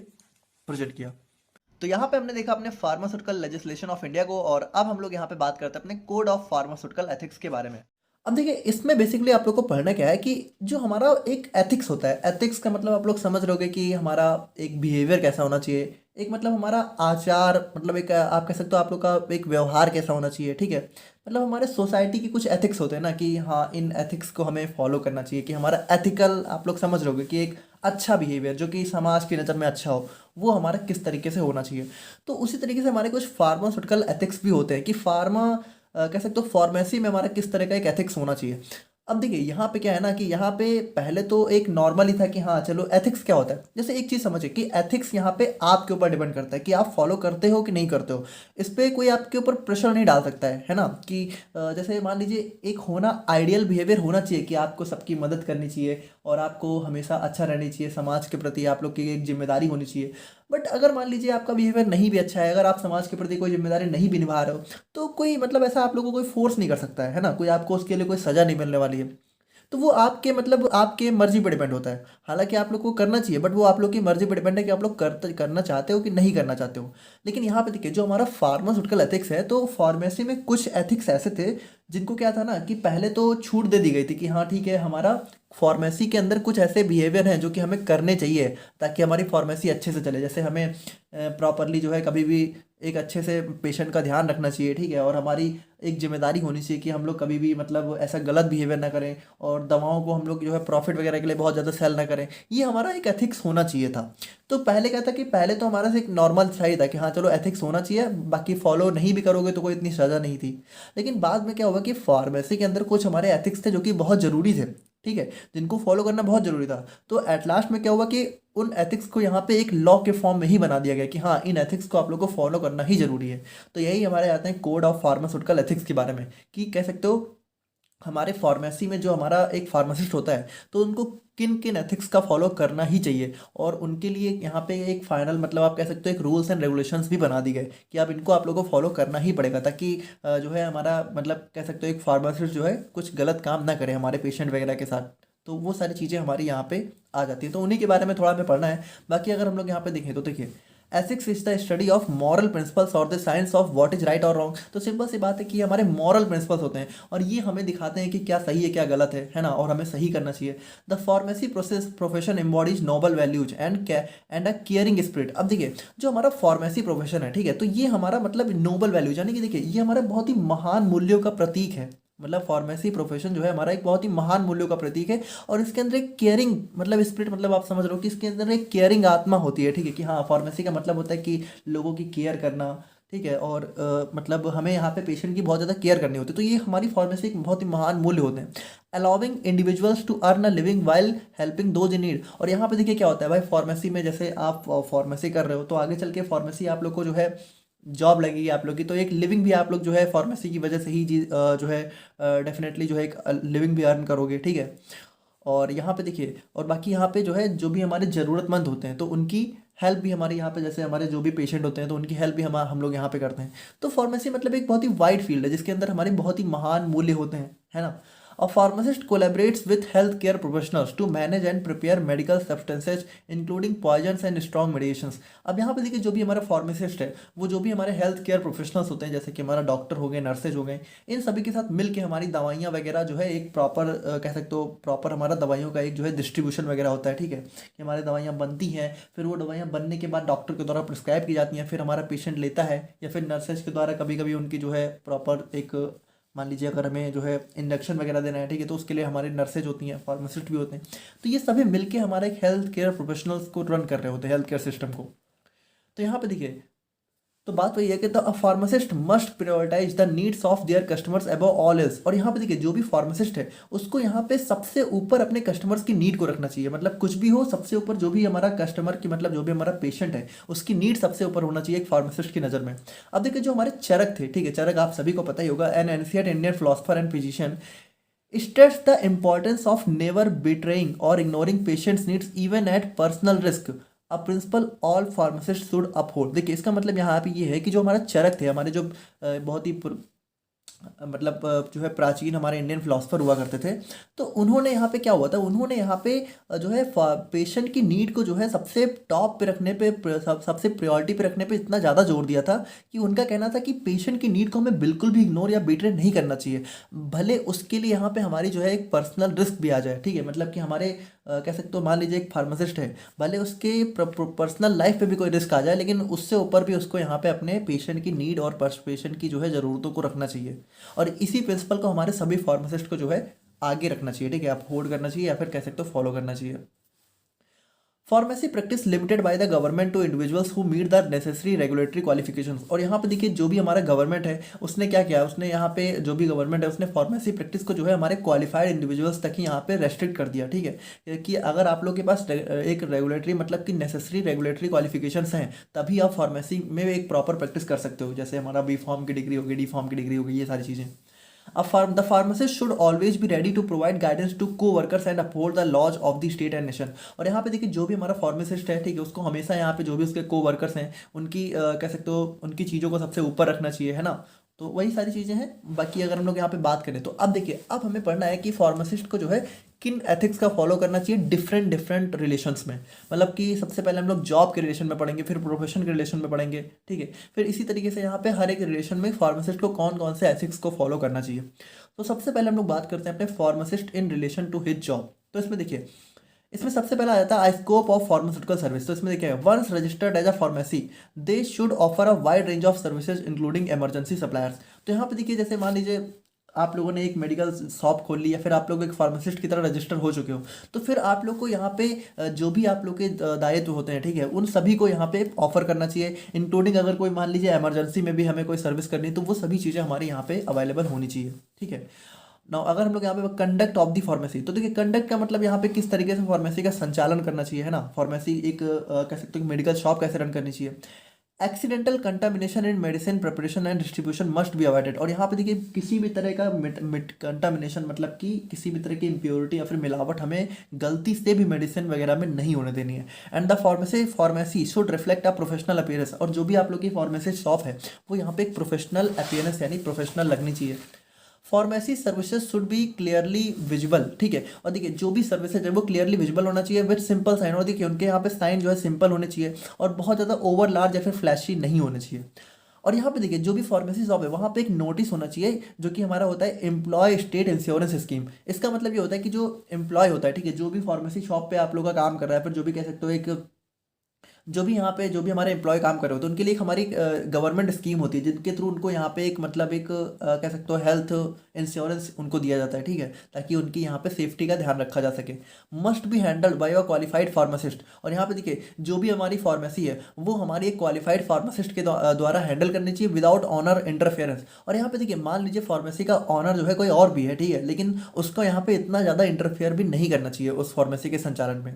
प्रेजेंट किया। तो यहाँ पे हमने देखा अपने फार्मास्यूटिकल लेजिस्लेशन ऑफ इंडिया को, और अब हम लोग यहाँ पे बात करते हैं अपने कोड ऑफ फार्मास्यूटिकल एथिक्स के बारे में। अब देखिए इसमें बेसिकली आप लोग को पढ़ना क्या है कि जो हमारा एक एथिक्स होता है, एथिक्स का मतलब आप लोग समझ रहोगे कि हमारा एक बिहेवियर कैसा होना चाहिए, एक मतलब हमारा आचार, मतलब एक आप कह सकते हो आप लोग का एक व्यवहार कैसा होना चाहिए, ठीक है, मतलब हमारे सोसाइटी की कुछ एथिक्स होते हैं ना कि हाँ इन एथिक्स को हमें फॉलो करना चाहिए, कि हमारा एथिकल आप लोग समझ रहोगे कि एक अच्छा बिहेवियर जो कि समाज की नज़र में अच्छा हो वो हमारा किस तरीके से होना चाहिए। तो उसी तरीके से हमारे कुछ फार्मास्यूटिकल एथिक्स भी होते हैं कि कह सकते हो फार्मेसी में हमारा किस तरह का एक एथिक्स होना चाहिए। अब देखिए यहाँ पे क्या है ना कि यहाँ पे पहले तो एक नॉर्मल ही था कि हाँ चलो एथिक्स क्या होता है, जैसे एक चीज़ समझिए कि एथिक्स यहाँ पे आपके ऊपर डिपेंड करता है कि आप फॉलो करते हो कि नहीं करते हो। इस पर कोई आपके ऊपर प्रेशर नहीं डाल सकता है ना, कि जैसे मान लीजिए एक होना आइडियल बिहेवियर होना चाहिए कि आपको सबकी मदद करनी चाहिए, और आपको हमेशा अच्छा रहनी चाहिए, समाज के प्रति आप लोग की एक जिम्मेदारी होनी चाहिए। बट अगर मान लीजिए आपका बिहेवियर नहीं भी अच्छा है, अगर आप समाज के प्रति कोई जिम्मेदारी नहीं भी निभा रहे हो, तो कोई मतलब ऐसा आप लोगों को कोई फोर्स नहीं कर सकता है ना, कोई आपको उसके लिए कोई सज़ा नहीं मिलने वाली है। तो वो आपके मतलब आपके मर्जी पे डिपेंड होता है। हालांकि आप लोग को करना चाहिए, बट वो आप लोग की मर्जी पे डिपेंड है कि आप लोग करना चाहते हो कि नहीं करना चाहते हो। लेकिन यहाँ पे देखिए, जो हमारा फार्मास्यूटिकल एथिक्स है, तो फार्मेसी में कुछ एथिक्स ऐसे थे जिनको क्या था ना कि पहले तो छूट दे दी गई थी कि हाँ ठीक है, हमारा फार्मेसी के अंदर कुछ ऐसे बिहेवियर हैं जो कि हमें करने चाहिए ताकि हमारी फार्मेसी अच्छे से चले। जैसे हमें प्रॉपरली जो है कभी भी एक अच्छे से पेशेंट का ध्यान रखना चाहिए, ठीक है, और हमारी एक जिम्मेदारी होनी चाहिए कि हम लोग कभी भी मतलब ऐसा गलत बिहेवियर ना करें, और दवाओं को हम लोग जो है प्रॉफिट वगैरह के लिए बहुत ज़्यादा सेल ना करें। ये हमारा एक एथिक्स होना चाहिए था। तो पहले क्या था कि पहले तो हमारा से एक नॉर्मल सही था कि हाँ चलो एथिक्स होना चाहिए, बाकी फॉलो नहीं भी करोगे तो कोई इतनी सज़ा नहीं थी। लेकिन बाद में क्या हुआ कि फार्मेसी के अंदर कुछ हमारे एथिक्स थे जो कि बहुत ज़रूरी थे, ठीक है, जिनको फॉलो करना बहुत ज़रूरी था। तो एट लास्ट में क्या हुआ कि उन एथिक्स को यहाँ पे एक लॉ के फॉर्म में ही बना दिया गया कि हाँ इन एथिक्स को आप लोग को फॉलो करना ही जरूरी है। तो यही हमारे आते हैं कोड ऑफ फार्मास्यूटिकल एथिक्स के बारे में, कि कह सकते हो हमारे फार्मेसी में जो हमारा एक फार्मासिस्ट होता है, तो उनको किन किन एथिक्स का फॉलो करना ही चाहिए, और उनके लिए यहाँ पे एक फाइनल मतलब आप कह सकते हो एक रूल्स एंड रेगुलेशंस भी बना दी गए कि अब इनको आप लोगों को फॉलो करना ही पड़ेगा, ताकि जो है हमारा मतलब कह सकते हो एक फार्मासिस्ट जो है कुछ गलत काम ना करे हमारे पेशेंट वगैरह के साथ। तो वो सारी चीज़ें हमारी यहाँ पे आ जाती हैं, तो उन्हीं के बारे में थोड़ा हमें पढ़ना है। बाकी अगर हम लोग यहाँ पे देखें तो देखिए, ethics is the study of moral principles और the science of what is right और रॉन्ग। तो सिंपल सी बात है कि हमारे मॉरल प्रिंसिपल्स होते हैं और ये हमें दिखाते हैं कि क्या सही है क्या गलत है ना, और हमें सही करना चाहिए। The pharmacy process profession embodies noble values and a caring spirit. अब देखिए, जो हमारा फार्मेसी प्रोफेशन है, ठीक है, तो ये हमारा मतलब नोबल वैल्यूज, यानी कि देखिए ये हमारा बहुत ही महान मूल्यों का प्रतीक है। मतलब फार्मेसी प्रोफेशन जो है हमारा एक बहुत ही महान मूल्यों का प्रतीक है, और इसके अंदर एक केयरिंग मतलब स्पिरिट, मतलब आप समझ रहे हो कि इसके अंदर एक केयरिंग आत्मा होती है, ठीक है, कि हाँ फार्मेसी का मतलब होता है कि लोगों की केयर करना, ठीक है, और मतलब हमें यहाँ पे पेशेंट की बहुत ज़्यादा केयर करनी होती है। तो ये हमारी फार्मेसी एक बहुत ही महान मूल्य होते हैं। Allowing individuals to earn a living while helping those in need. और यहाँ पे देखिए क्या होता है भाई, फार्मेसी में जैसे आप फार्मेसी कर रहे हो तो आगे चल के फार्मेसी आप लोग को जो है जॉब लगेगी आप लोग की, तो एक लिविंग भी आप लोग जो है फार्मेसी की वजह से ही जो है डेफिनेटली जो है एक लिविंग भी अर्न करोगे, ठीक है। और यहाँ पे देखिए, और बाकी यहाँ पे जो है जो भी हमारे ज़रूरतमंद होते हैं तो उनकी हेल्प भी हमारे यहाँ पे, जैसे हमारे जो भी पेशेंट होते हैं तो उनकी हेल्प भी हम लोग यहाँ पे करते हैं। तो फार्मेसी मतलब एक बहुत ही वाइड फील्ड है जिसके अंदर हमारे बहुत ही महान मूल्य होते हैं, है ना। A pharmacist collaborates with healthcare professionals to manage and prepare medical substances including poisons and strong medications। अब यहाँ पे देखिए, जो भी हमारा फार्मासिस्ट है वो जो भी हमारे हेल्थ केयर प्रोफेशनल्स होते हैं, जैसे कि हमारा डॉक्टर हो गए, नर्सेज हो गए, इन सभी के साथ मिल के हमारी दवाइयाँ वगैरह जो है एक प्रॉपर कह सकते हो प्रॉपर हमारा दवाइयों का एक जो है डिस्ट्रीब्यूशन वगैरह होता है, ठीक है, कि हमारी दवाइयाँ बनती हैं, फिर वो दवाइयाँ बनने के बाद डॉक्टर के द्वारा प्रिस्क्राइब की जाती हैं, फिर हमारा पेशेंट लेता है, या फिर नर्सेज के द्वारा कभी कभी उनकी जो है प्रॉपर एक, मान लीजिए अगर हमें जो है इंजेक्शन वगैरह देना है, ठीक है, तो उसके लिए हमारे नर्सेज होती हैं, फार्मासिस्ट भी होते हैं। तो ये सभी मिलके हमारे एक हेल्थ केयर प्रोफेशनल्स को रन कर रहे होते हैं हेल्थ केयर सिस्टम को। तो यहाँ पे देखिए, तो बात वही है कि the pharmacist must prioritise the needs of their customers above all else. और यहाँ पे देखिए, जो भी फार्मासिस्ट है उसको यहाँ पे सबसे ऊपर अपने कस्टमर्स की नीड को रखना चाहिए। मतलब कुछ भी हो, सबसे ऊपर जो भी हमारा कस्टमर की मतलब जो भी हमारा पेशेंट है उसकी नीड सबसे ऊपर होना चाहिए एक फार्मासिस्ट की नज़र में। अब देखिए, जो हमारे चरक थे, ठीक है, चरक आप सभी को पता ही होगा, N ancient Indian philosopher and physician, states the importance of never betraying or ignoring patients' needs even at personal risk, a principle all pharmacists should uphold। देखिए, इसका मतलब यहाँ पे ये है कि जो हमारा चरक थे, हमारे जो बहुत ही मतलब जो है प्राचीन हमारे इंडियन फिलोसफर हुआ करते थे, तो उन्होंने यहाँ पे क्या हुआ था, उन्होंने यहाँ पे जो है पेशेंट की नीड को जो है सबसे टॉप पे रखने पे, सबसे प्रायोरिटी पे रखने पे इतना ज़्यादा जोर दिया था कि उनका कहना था कि पेशेंट की नीड को हमें बिल्कुल भी इग्नोर या बिट्रे नहीं करना चाहिए, भले उसके लिए यहाँ पे हमारी जो है एक पर्सनल रिस्क भी आ जाए, ठीक है। मतलब कि हमारे कह सकते हो, मान लीजिए एक फार्मासिस्ट है, भले उसके पर्सनल लाइफ पे भी कोई रिस्क आ जाए, लेकिन उससे ऊपर भी उसको यहाँ पे अपने पेशेंट की नीड और पेशेंट की जो है ज़रूरतों को रखना चाहिए। और इसी प्रिंसिपल को हमारे सभी फार्मासिस्ट को जो है आगे रखना चाहिए, ठीक है, आप होल्ड करना चाहिए या फिर कह सकते हो फॉलो करना चाहिए। Pharmacy practice limited by the government to individuals who meet the necessary regulatory qualifications. और यहाँ पे देखिए, जो भी हमारा गवर्नमेंट है उसने क्या किया, उसने यहाँ पे जो भी गवर्नमेंट है उसने फार्मेसी प्रैक्टिस को जो है हमारे क्वालिफाइड इंडिविजुअल्स तक ही यहाँ पे रेस्ट्रिक्ट कर दिया, ठीक है, कि अगर आप लोग के पास एक रेगुलेटरी मतलब कि नेसेसरी रेगुलेटरी क्वालिफिकेशंस हैं तभी आप फार्मेसी में एक प्रॉपर प्रैक्टिस कर सकते हो। जैसे हमारा बी फॉर्म की डिग्री होगी, डी फॉर्म की डिग्री होगी, ये सारी चीज़ें। The pharmacist should always be ready to provide guidance to coworkers and uphold the laws of the state and nation. और यहाँ पे देखिए जो भी हमारा फार्मासिस्ट है, ठीक है, उसको हमेशा यहाँ पे जो भी उसके को वर्कर्स हैं उनकी कह सकते हो उनकी चीज़ों को सबसे ऊपर रखना चाहिए, है ना। तो वही सारी चीज़ें हैं। बाकी अगर हम लोग यहाँ पे बात करें तो अब देखिए, अब हमें पढ़ना है कि फार्मासिस्ट को जो है किन एथिक्स का फॉलो करना चाहिए डिफरेंट डिफरेंट रिलेशंस में। मतलब कि सबसे पहले हम लोग जॉब के रिलेशन में पढ़ेंगे, फिर प्रोफेशन के रिलेशन में पढ़ेंगे, ठीक है। फिर इसी तरीके से यहाँ पे हर एक रिलेशन में फार्मासिस्ट को कौन कौन से एथिक्स को फॉलो करना चाहिए। तो सबसे पहले हम लोग बात करते हैं अपने pharmacist in relation to his job. तो इसमें देखिए, इसमें सबसे पहला आ जाता है स्कोप ऑफ फार्मास्यूटिकल सर्विस। तो इसमें देखिए, once registered as a pharmacy they should offer a wide range of services including emergency suppliers. तो यहाँ पे देखिए, जैसे मान लीजिए आप लोगों ने एक मेडिकल शॉप खोल ली या फिर आप लोग एक फार्मासिस्ट की तरह रजिस्टर हो चुके हो, तो फिर आप लोग को यहाँ पे जो भी आप लोग के दायित्व होते हैं, ठीक है, उन सभी को यहाँ पे ऑफर करना चाहिए, इंक्लूडिंग अगर कोई मान लीजिए इमरजेंसी में भी हमें कोई सर्विस करनी है तो वो सभी चीज़ें हमारे यहाँ पे अवेलेबल होनी चाहिए, ठीक है। नाउ अगर हम लोग यहाँ पे कंडक्ट ऑफ द फार्मेसी, तो देखिए कंडक्ट का मतलब यहाँ पे किस तरीके से फार्मेसी का संचालन करना चाहिए, है ना। फार्मेसी एक कह सकते हो मेडिकल शॉप कैसे रन करनी चाहिए। Accidental contamination in medicine preparation and distribution must be avoided. और यहाँ पे देखिए किसी भी तरह का कंटामिनेशन मतलब कि किसी भी तरह की इम्प्योरिटी या फिर मिलावट हमें गलती से भी मेडिसिन वगैरह में नहीं होने देनी है। And the pharmacy should reflect a professional appearance. और जो भी आप लोग की फार्मेसी शॉप है वो यहाँ पे एक प्रोफेशनल अपीयरेंस यानी प्रोफेशनल लगनी चाहिए। Pharmacy services should be clearly visible, ठीक है। और देखिए जो भी सर्विसेज है वो क्लियरली विजिबल होना चाहिए विद सिंपल साइन। और देखिए उनके यहाँ पे साइन जो है सिंपल होने चाहिए और बहुत ज़्यादा ओवर लार्ज या फिर फ्लैशी नहीं होने चाहिए। और यहाँ पे देखिए जो भी फार्मेसी शॉप है वहाँ पे एक नोटिस होना चाहिए जो कि हमारा होता है एम्प्लॉय स्टेट इंश्योरेंस स्कीम। इसका मतलब ये होता है कि जो एम्प्लॉय होता है, ठीक है, जो भी फार्मेसी शॉप पे आप लोग का काम कर रहा है, फिर जो भी कह सकते हो एक जो भी यहाँ पे जो भी हमारे एम्प्लॉय काम कर रहे होते हैं उनके लिए एक हमारी गवर्नमेंट स्कीम होती है जिनके थ्रू उनको यहाँ पे एक मतलब एक कह सकते हो हेल्थ इंश्योरेंस उनको दिया जाता है, ठीक है, ताकि उनकी यहाँ पे सेफ्टी का ध्यान रखा जा सके। Must be handled by a qualified pharmacist. और यहाँ पे देखिए जो भी हमारी फार्मेसी है वो हमारी एक क्वालिफाइड फार्मासिस्ट के द्वारा हैंडल करनी चाहिए विदाउट ऑनर इंटरफेरेंस। और यहाँ पे देखिए मान लीजिए फार्मेसी का ऑनर जो है कोई और भी है, ठीक है, लेकिन उसको यहाँ पे इतना ज़्यादा इंटरफेयर भी नहीं करना चाहिए उस फार्मेसी के संचालन में।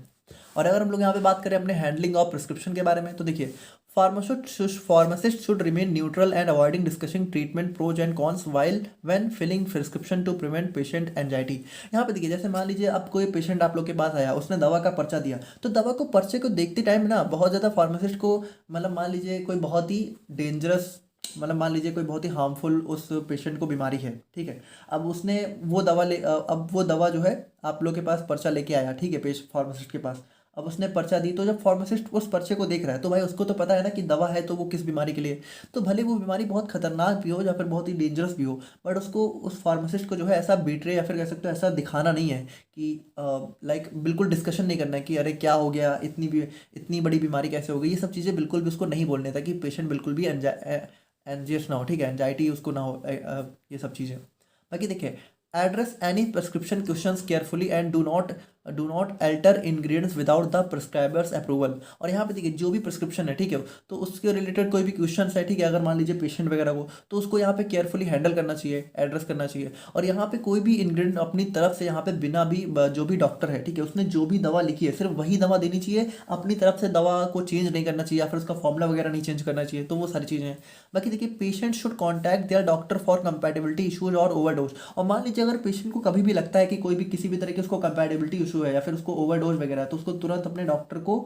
और अगर हम लोग यहाँ पे बात करें अपने हैंडलिंग ऑफ प्रिस्क्रिप्शन के बारे में, तो देखिए pharmacist should remain neutral and avoiding discussing treatment pros and cons while when filling prescription to prevent patient anxiety. यहाँ पे देखिए जैसे मान लीजिए अब कोई पेशेंट आप लोग के पास आया, उसने दवा का पर्चा दिया, तो दवा को पर्चे को देखते टाइम ना बहुत ज़्यादा फार्मासिस्ट को मतलब मान लीजिए कोई बहुत ही डेंजरस मतलब मान लीजिए कोई बहुत ही हार्मफुल उस पेशेंट को बीमारी है, ठीक है। अब उसने वो दवा अब वो दवा जो है आप लोग के पास पर्चा लेके आया, ठीक है, फार्मासिस्ट के पास। अब उसने पर्चा दी तो जब फार्मासिस्ट उस पर्चे को देख रहा है तो भाई उसको तो पता है ना कि दवा है तो वो किस बीमारी के लिए। तो भले वो बीमारी बहुत खतरनाक भी हो या फिर बहुत ही डेंजरस भी हो, बट उसको उस फार्मासिस्ट को जो है ऐसा बीट्रे या फिर कह सकते हो ऐसा दिखाना नहीं है कि लाइक बिल्कुल डिस्कशन नहीं करना है कि अरे क्या हो गया, इतनी बड़ी बीमारी कैसे हो गई। ये सब चीज़ें बिल्कुल भी उसको नहीं बोलने ताकि पेशेंट बिल्कुल भी एंजियस ना हो, ठीक है, एंजाइटी उसको ना हो, ये सब चीज़ें। बाकी देखिए address any prescription questions carefully and do not alter ingredients without the prescriber's approval. और यहाँ पे देखिए जो भी प्रिस्क्रिप्शन है, ठीक है, तो उसके रिलेटेड कोई भी क्वेश्चन है, ठीक है, अगर मान लीजिए पेशेंट वगैरह को, तो उसको यहाँ पे केयरफुली हैंडल करना चाहिए, एड्रेस करना चाहिए। और यहाँ पे कोई भी इंग्रेडिएंट अपनी तरफ से यहाँ पे बिना भी जो भी डॉक्टर है, ठीक है, उसने जो भी दवा लिखी है सिर्फ वही दवा देनी चाहिए, अपनी तरफ से दवा को चेंज नहीं करना चाहिए या फिर उसका फॉर्मूला वगैरह नहीं चेंज करना चाहिए। तो वो सारी चीज़ें हैं। बाकी देखिए patient should contact their doctor for compatibility issues और ओवरडोज। और मान लीजिए अगर पेशेंट को कभी भी लगता है कि कोई भी किसी भी तरह के उसको कंपैटिबिलिटी इशू है या फिर उसको ओवरडोज वगैरह है, तो उसको तुरंत अपने डॉक्टर को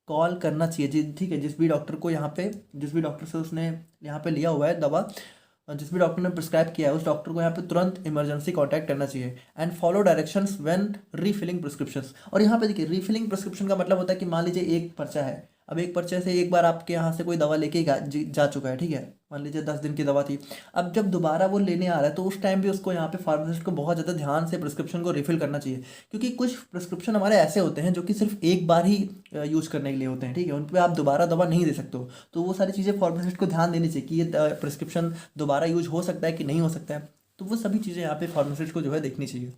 कॉल करना चाहिए जी, ठीक है, जिस भी डॉक्टर को यहाँ पे जिस भी डॉक्टर से उसने यहाँ पे लिया हुआ है दवा, जिस भी डॉक्टर ने प्रिस्क्राइब किया है उस डॉक्टर को यहाँ पे तुरंत इमरजेंसी कांटेक्ट करना चाहिए। And follow directions when refilling prescriptions. और यहाँ पे देखिए रीफिलिंग प्रिस्क्रिप्शन का मतलब होता है कि मान लीजिए एक पर्चा है, अब एक पर्चे से एक बार आपके यहाँ से कोई दवा लेके जा चुका है, ठीक है, मान लीजिए 10 दिन की दवा थी, अब जब दोबारा वो लेने आ रहा है तो उस टाइम भी उसको यहाँ पे फार्मासिस्ट को बहुत ज़्यादा ध्यान से प्रिस्क्रिप्शन को रिफिल करना चाहिए। क्योंकि कुछ प्रिस्क्रिप्शन हमारे ऐसे होते हैं जो कि सिर्फ एक बार ही यूज़ करने के लिए होते हैं, ठीक है, उन पर आप दोबारा दवा नहीं दे सकते हो। तो वो सारी चीज़ें फार्मासिस्ट को ध्यान देनी चाहिए कि ये प्रिस्क्रिप्शन दोबारा यूज हो सकता है कि नहीं हो सकता है। तो वो सभी चीज़ें यहाँ पे फार्मासिस्ट को जो है देखनी चाहिए।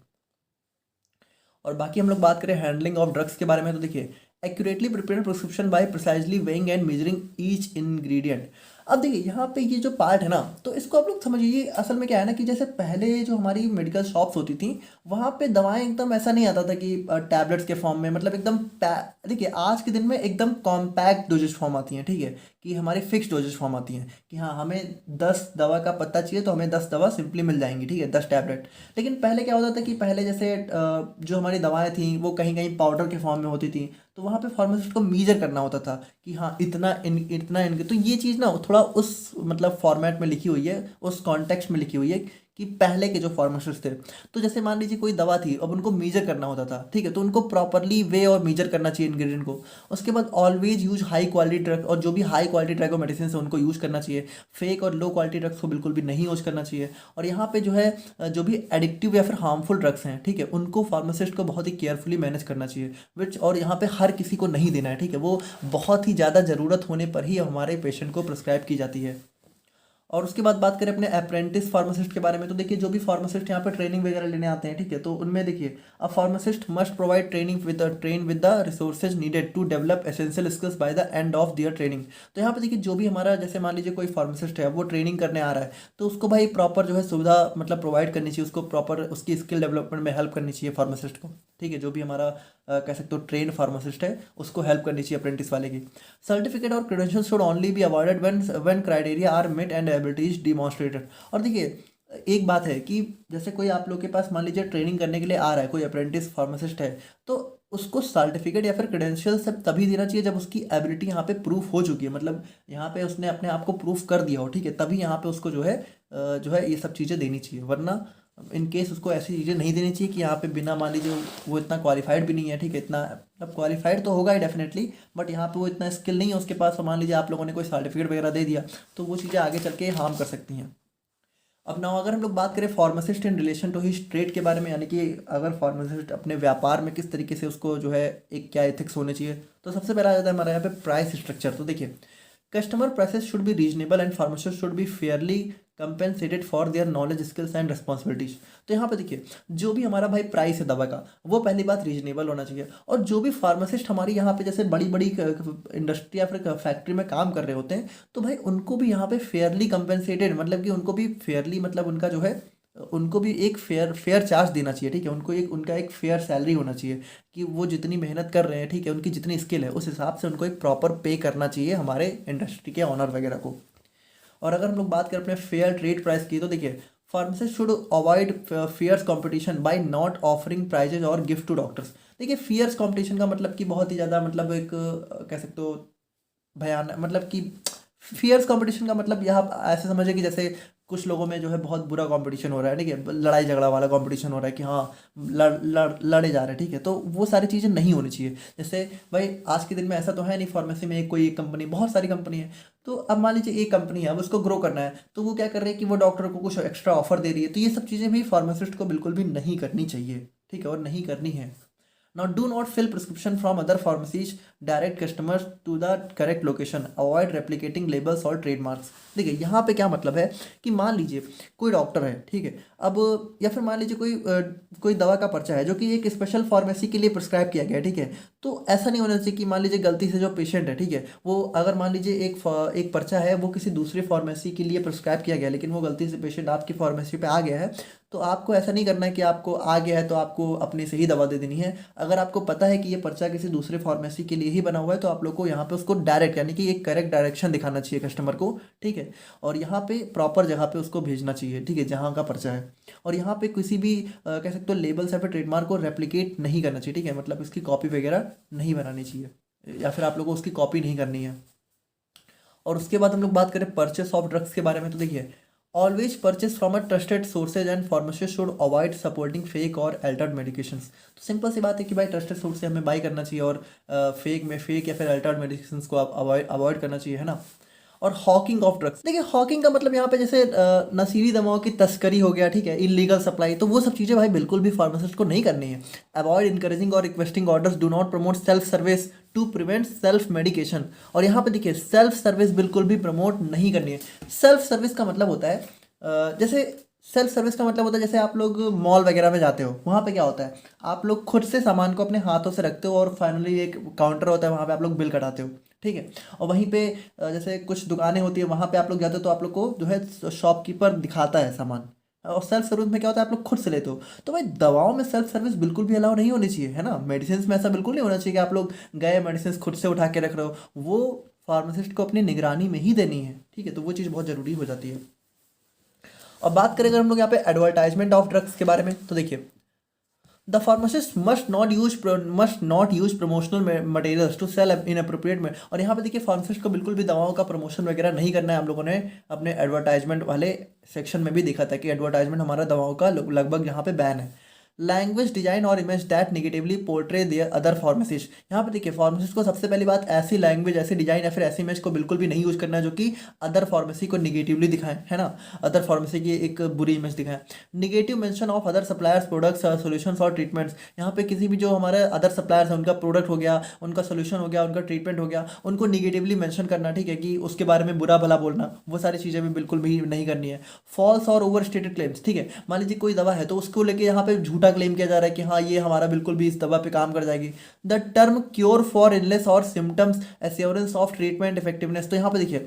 और बाकी हम लोग बात करें हैंडलिंग ऑफ ड्रग्स के बारे में, तो देखिए accurately prepare prescription by precisely weighing and measuring each ingredient. अब देखिए यहाँ पे ये जो पार्ट है ना, तो इसको आप लोग समझिए, ये असल में क्या है ना कि जैसे पहले जो हमारी मेडिकल शॉप्स होती थी वहाँ पे दवाएं एकदम ऐसा नहीं आता था कि टैबलेट्स के फॉर्म में, मतलब एकदम देखिए आज के दिन में एकदम कॉम्पैक्ट डोजेज फॉर्म आती हैं, ठीक है, कि हमारी फिक्स डोजेज फॉर्म आती हैं कि हाँ हमें 10 दवा का पत्ता चाहिए तो हमें 10 दवा सिंपली मिल जाएंगी, ठीक है, 10 टैबलेट। लेकिन पहले क्या होता था कि पहले जैसे जो हमारी दवाएं थी वो कहीं कहीं पाउडर के फॉर्म में होती थी, तो वहाँ पे फार्मासिस्ट को मीजर करना होता था कि हाँ इतना इनके, तो ये चीज़ ना थोड़ा उस मतलब फॉर्मेट में लिखी हुई है, उस कॉन्टेक्स्ट में लिखी हुई है कि पहले के जो फार्मासिस्ट थे, तो जैसे मान लीजिए कोई दवा थी, अब उनको मीजर करना होता था, ठीक है, तो उनको प्रॉपरली वे और मीजर करना चाहिए इंग्रेडिएंट को। उसके बाद always use high quality drug, और जो भी हाई क्वालिटी ड्रग और मेडिसिन है उनको यूज करना चाहिए। फेक और लो क्वालिटी ड्रग्स को बिल्कुल भी नहीं यूज करना चाहिए। और यहाँ पे जो है जो भी एडिक्टिव या फिर हार्मफुल ड्रग्स हैं, ठीक है, उनको फार्मासिस्ट को बहुत ही केयरफुली मैनेज करना चाहिए, विच और यहाँ पे हर किसी को नहीं देना है, ठीक है, वो बहुत ही ज़्यादा ज़रूरत होने पर ही हमारे पेशेंट को प्रिस्क्राइब की जाती है। और उसके बाद बात करें अपने अप्रेंटिस फार्मासिस्ट के बारे में, तो देखिए जो भी फार्मासिस्ट यहाँ पे ट्रेनिंग वगैरह लेने आते हैं, ठीक है, तो उनमें देखिए a pharmacist must provide train with the resources needed to develop essential skills by the end of their training. तो यहाँ पे देखिए जो भी हमारा जैसे मान लीजिए कोई फार्मासिस्ट है वो ट्रेनिंग करने आ रहा है, तो उसको भाई प्रॉपर जो है सुविधा मतलब प्रोवाइड करनी चाहिए, उसको प्रॉपर उसकी स्किल डेवलपमेंट में हेल्प करनी चाहिए फार्मासिस्ट को, ठीक है, जो भी हमारा कह सकते हो ट्रेन फार्मासिस्ट है उसको हेल्प करनी चाहिए अप्रेंटिस वाले की। सर्टिफिकेट और credential should only be avoided when criteria are met and abilities demonstrated. और देखिए एक बात है कि जैसे कोई आप लोग के पास मान लीजिए ट्रेनिंग करने के लिए आ रहा है, कोई अप्रेंटिस फार्मासिस्ट है, तो उसको सर्टिफिकेट या फिर क्रेडेंशियल सब तभी देना चाहिए जब उसकी एबिलिटी यहाँ पे प्रूफ हो चुकी है, मतलब यहाँ पे उसने अपने आप को प्रूफ कर दिया हो, ठीक है, तभी यहाँ पे उसको जो है ये सब चीज़ें देनी चाहिए। वरना इन केस उसको ऐसी चीज़ें नहीं देनी चाहिए कि यहाँ पे बिना मान लीजिए वो इतना क्वालिफाइड भी नहीं है, ठीक है, इतना मतलब क्वालिफाइड तो होगा ही डेफिनेटली, बट यहाँ पे वो इतना स्किल नहीं है उसके पास, और मान लीजिए आप लोगों ने कोई सर्टिफिकेट वगैरह दे दिया तो वो चीज़ें आगे चल के हार्म कर सकती हैं। अब ना अगर हम लोग बात करें pharmacist in relation to his trade के बारे में, यानी कि अगर फार्मासिस्ट अपने व्यापार में किस तरीके से उसको जो है एक क्या एथिक्स होने चाहिए, तो सबसे पहला आ जाता है हमारे यहाँ पे प्राइस स्ट्रक्चर। तो देखिए customer prices should be reasonable and pharmacist should be Fairlie compensated for their knowledge skills and responsibilities. तो यहाँ पे देखिए जो भी हमारा भाई प्राइस है दवा का, वो पहली बात रीजनेबल होना चाहिए, और जो भी फार्मासिस्ट हमारी यहाँ पे जैसे बड़ी बड़ी इंडस्ट्री या फिर फैक्ट्री में काम कर रहे होते हैं, तो भाई उनको भी यहाँ पे फेयरली कंपेंसेटेड, मतलब कि उनको भी फेयरली मतलब उनका जो है उनको भी एक फेयर फेयर चार्ज देना चाहिए, ठीक है, उनको एक उनका एक फेयर सैलरी होना चाहिए कि वो जितनी मेहनत कर रहे हैं, ठीक है, उनकी जितनी स्किल है उस हिसाब से उनको एक प्रॉपर पे करना चाहिए हमारे इंडस्ट्री के ऑनर वगैरह को। और अगर हम लोग बात करें अपने फेयर ट्रेड प्राइस की, तो देखिए pharmacist should avoid fierce competition by not offering prizes और गिफ्ट टू डॉक्टर्स। देखिए फियर्स कंपटीशन का मतलब कि बहुत ही ज़्यादा मतलब एक कह सकते हो भयानक, मतलब कि फियर्स कंपटीशन का मतलब यह आप ऐसे समझिए कि जैसे कुछ लोगों में जो है बहुत बुरा कंपटीशन हो रहा है, ठीक है, लड़ाई झगड़ा वाला कंपटीशन हो रहा है कि हाँ लड़े जा रहे हैं, ठीक है, तो वो सारी चीज़ें नहीं होनी चाहिए। जैसे भाई आज के दिन में ऐसा तो है नहीं फार्मेसी में एक कोई एक कंपनी, बहुत सारी कंपनी है, तो अब मान लीजिए एक कंपनी है, अब उसको ग्रो करना है, तो वो क्या कर रही है कि वो डॉक्टर को कुछ एक्स्ट्रा ऑफर दे रही है, तो ये सब चीज़ें भी फार्मासिस्ट को बिल्कुल भी नहीं करनी चाहिए, ठीक है, और नहीं करनी है। Now, do not fill prescription from other pharmacies. Direct customers to the correct location. Avoid replicating labels or trademarks. देखिए यहाँ पे क्या मतलब है कि मान लीजिए कोई डॉक्टर है, ठीक है, अब या फिर मान लीजिए कोई दवा का पर्चा है जो कि एक स्पेशल फार्मेसी के लिए प्रिस्क्राइब किया गया है, ठीक है, तो ऐसा नहीं होना चाहिए कि मान लीजिए गलती से जो पेशेंट है, ठीक है, वो अगर मान लीजिए एक पर्चा है वो किसी दूसरी फार्मेसी के लिए प्रिस्क्राइब किया गया, लेकिन वो गलती से पेशेंट आपकी फार्मेसी पे आ गया है, तो आपको ऐसा नहीं करना है कि आपको आ गया है तो आपको अपनी से ही दवा दे देनी है। अगर आपको पता है कि ये पर्चा किसी दूसरे फार्मेसी के लिए ही बना हुआ है, तो आप लोग को यहाँ पे उसको डायरेक्ट यानी कि एक करेक्ट डायरेक्शन दिखाना चाहिए कस्टमर को, ठीक है, और यहाँ पे प्रॉपर जगह पे उसको भेजना चाहिए, ठीक है, जहाँ का पर्चा है। और यहाँ पे किसी भी कह सकते हो लेबल्स या फिर ट्रेडमार्क को रेप्लिकेट नहीं करना चाहिए, ठीक है, मतलब इसकी कॉपी वगैरह नहीं बनानी चाहिए या फिर आप लोगों को उसकी कॉपी नहीं करनी है। और उसके बाद हम लोग बात करें परचेस ऑफ ड्रग्स के बारे में, तो देखिए always purchase from a trusted sources and pharmacist should avoid supporting fake और अल्टर्ड मेडिकेशंस। तो सिंपल सी बात है कि भाई ट्रस्टेड सोर्स से हमें बाई करना चाहिए, और फेक या फिर अल्टर्ड मेडिकेशंस को अवॉइड करना चाहिए, है ना। और हॉकिंग ऑफ ड्रग्स, देखिए हॉकिंग का मतलब यहाँ पे जैसे नशीली दवाओं की तस्करी हो गया, ठीक है, इलीगल सप्लाई, तो वो सब चीज़ें भाई बिल्कुल भी फार्मासिस्ट को नहीं करनी है। अवॉइड इनकरेजिंग और requesting orders, do not promote self service to prevent self medication. और यहाँ पे देखिए सेल्फ सर्विस बिल्कुल भी प्रमोट नहीं करनी है। सेल्फ सर्विस का मतलब होता है जैसे सेल्फ सर्विस का मतलब होता है जैसे आप लोग मॉल वगैरह में जाते हो, वहाँ पे क्या होता है आप लोग खुद से सामान को अपने हाथों से रखते हो, और फाइनली एक काउंटर होता है वहाँ पे आप लोग बिल कटाते हो, ठीक है, और वहीं पे जैसे कुछ दुकानें होती है वहाँ पे आप लोग जाते हो तो आप लोग को जो है शॉपकीपर दिखाता है सामान, और सेल्फ सर्विस में क्या होता है आप लोग खुद से लेते हो। तो भाई दवाओं में सेल्फ सर्विस बिल्कुल भी अलाउ नहीं होनी चाहिए, है ना। मेडिसिन में ऐसा बिल्कुल नहीं होना चाहिए कि आप लोग गए मेडिसिन खुद से उठा के रख रहे हो, वो फार्मासिस्ट को अपनी निगरानी में ही देनी है, ठीक है, तो वो चीज़ बहुत ज़रूरी हो जाती है। और बात करें अगर हम लोग यहाँ पे एडवर्टाइजमेंट ऑफ ड्रग्स के बारे में, तो देखिए the pharmacist must not use promotional materials to sell inappropriate में। और यहाँ पे देखिए फार्मासिस्ट को बिल्कुल भी दवाओं का प्रमोशन वगैरह नहीं करना है। हम लोगों ने अपने एडवर्टाइजमेंट वाले सेक्शन में भी देखा था कि एडवर्टाइजमेंट हमारा दवाओं का लगभग यहाँ पे बैन है। लैंग्वेज डिजाइन और image that negatively portray their other pharmacist. यहाँ पे देखिए फार्मासिस्ट को सबसे पहली बात ऐसी लैंग्वेज, ऐसी डिजाइन या फिर ऐसी इमेज को बिल्कुल भी नहीं यूज करना है जो कि अदर फार्मेसी को निगेटिवली दिखाएं, है ना, अदर फार्मेसी की एक बुरी इमेज दिखाएं। Negative mention of other suppliers products solutions और ट्रीटमेंट्स। यहाँ पे किसी भी जो हमारे अदर सप्लायर्स हैं उनका प्रोडक्ट हो गया, उनका सोल्यूशन हो गया, उनका ट्रीटमेंट हो गया, उनको निगेटिवली मेंशन करना, ठीक है, कि उसके बारे में बुरा भला बोलना, वो सारी चीज़ें भी बिल्कुल भी नहीं करनी है। फॉल्स और ओवर स्टेटेड क्लेम्स, ठीक है, मान लीजिए कोई दवा है तो उसको लेके यहाँ पे झूठा क्लेम किया जा रहा है कि हाँ ये हमारा बिल्कुल भी इस दवा पे काम कर जाएगी। The term cure for illness और symptoms assurance of treatment effectiveness. तो यहाँ पे देखिए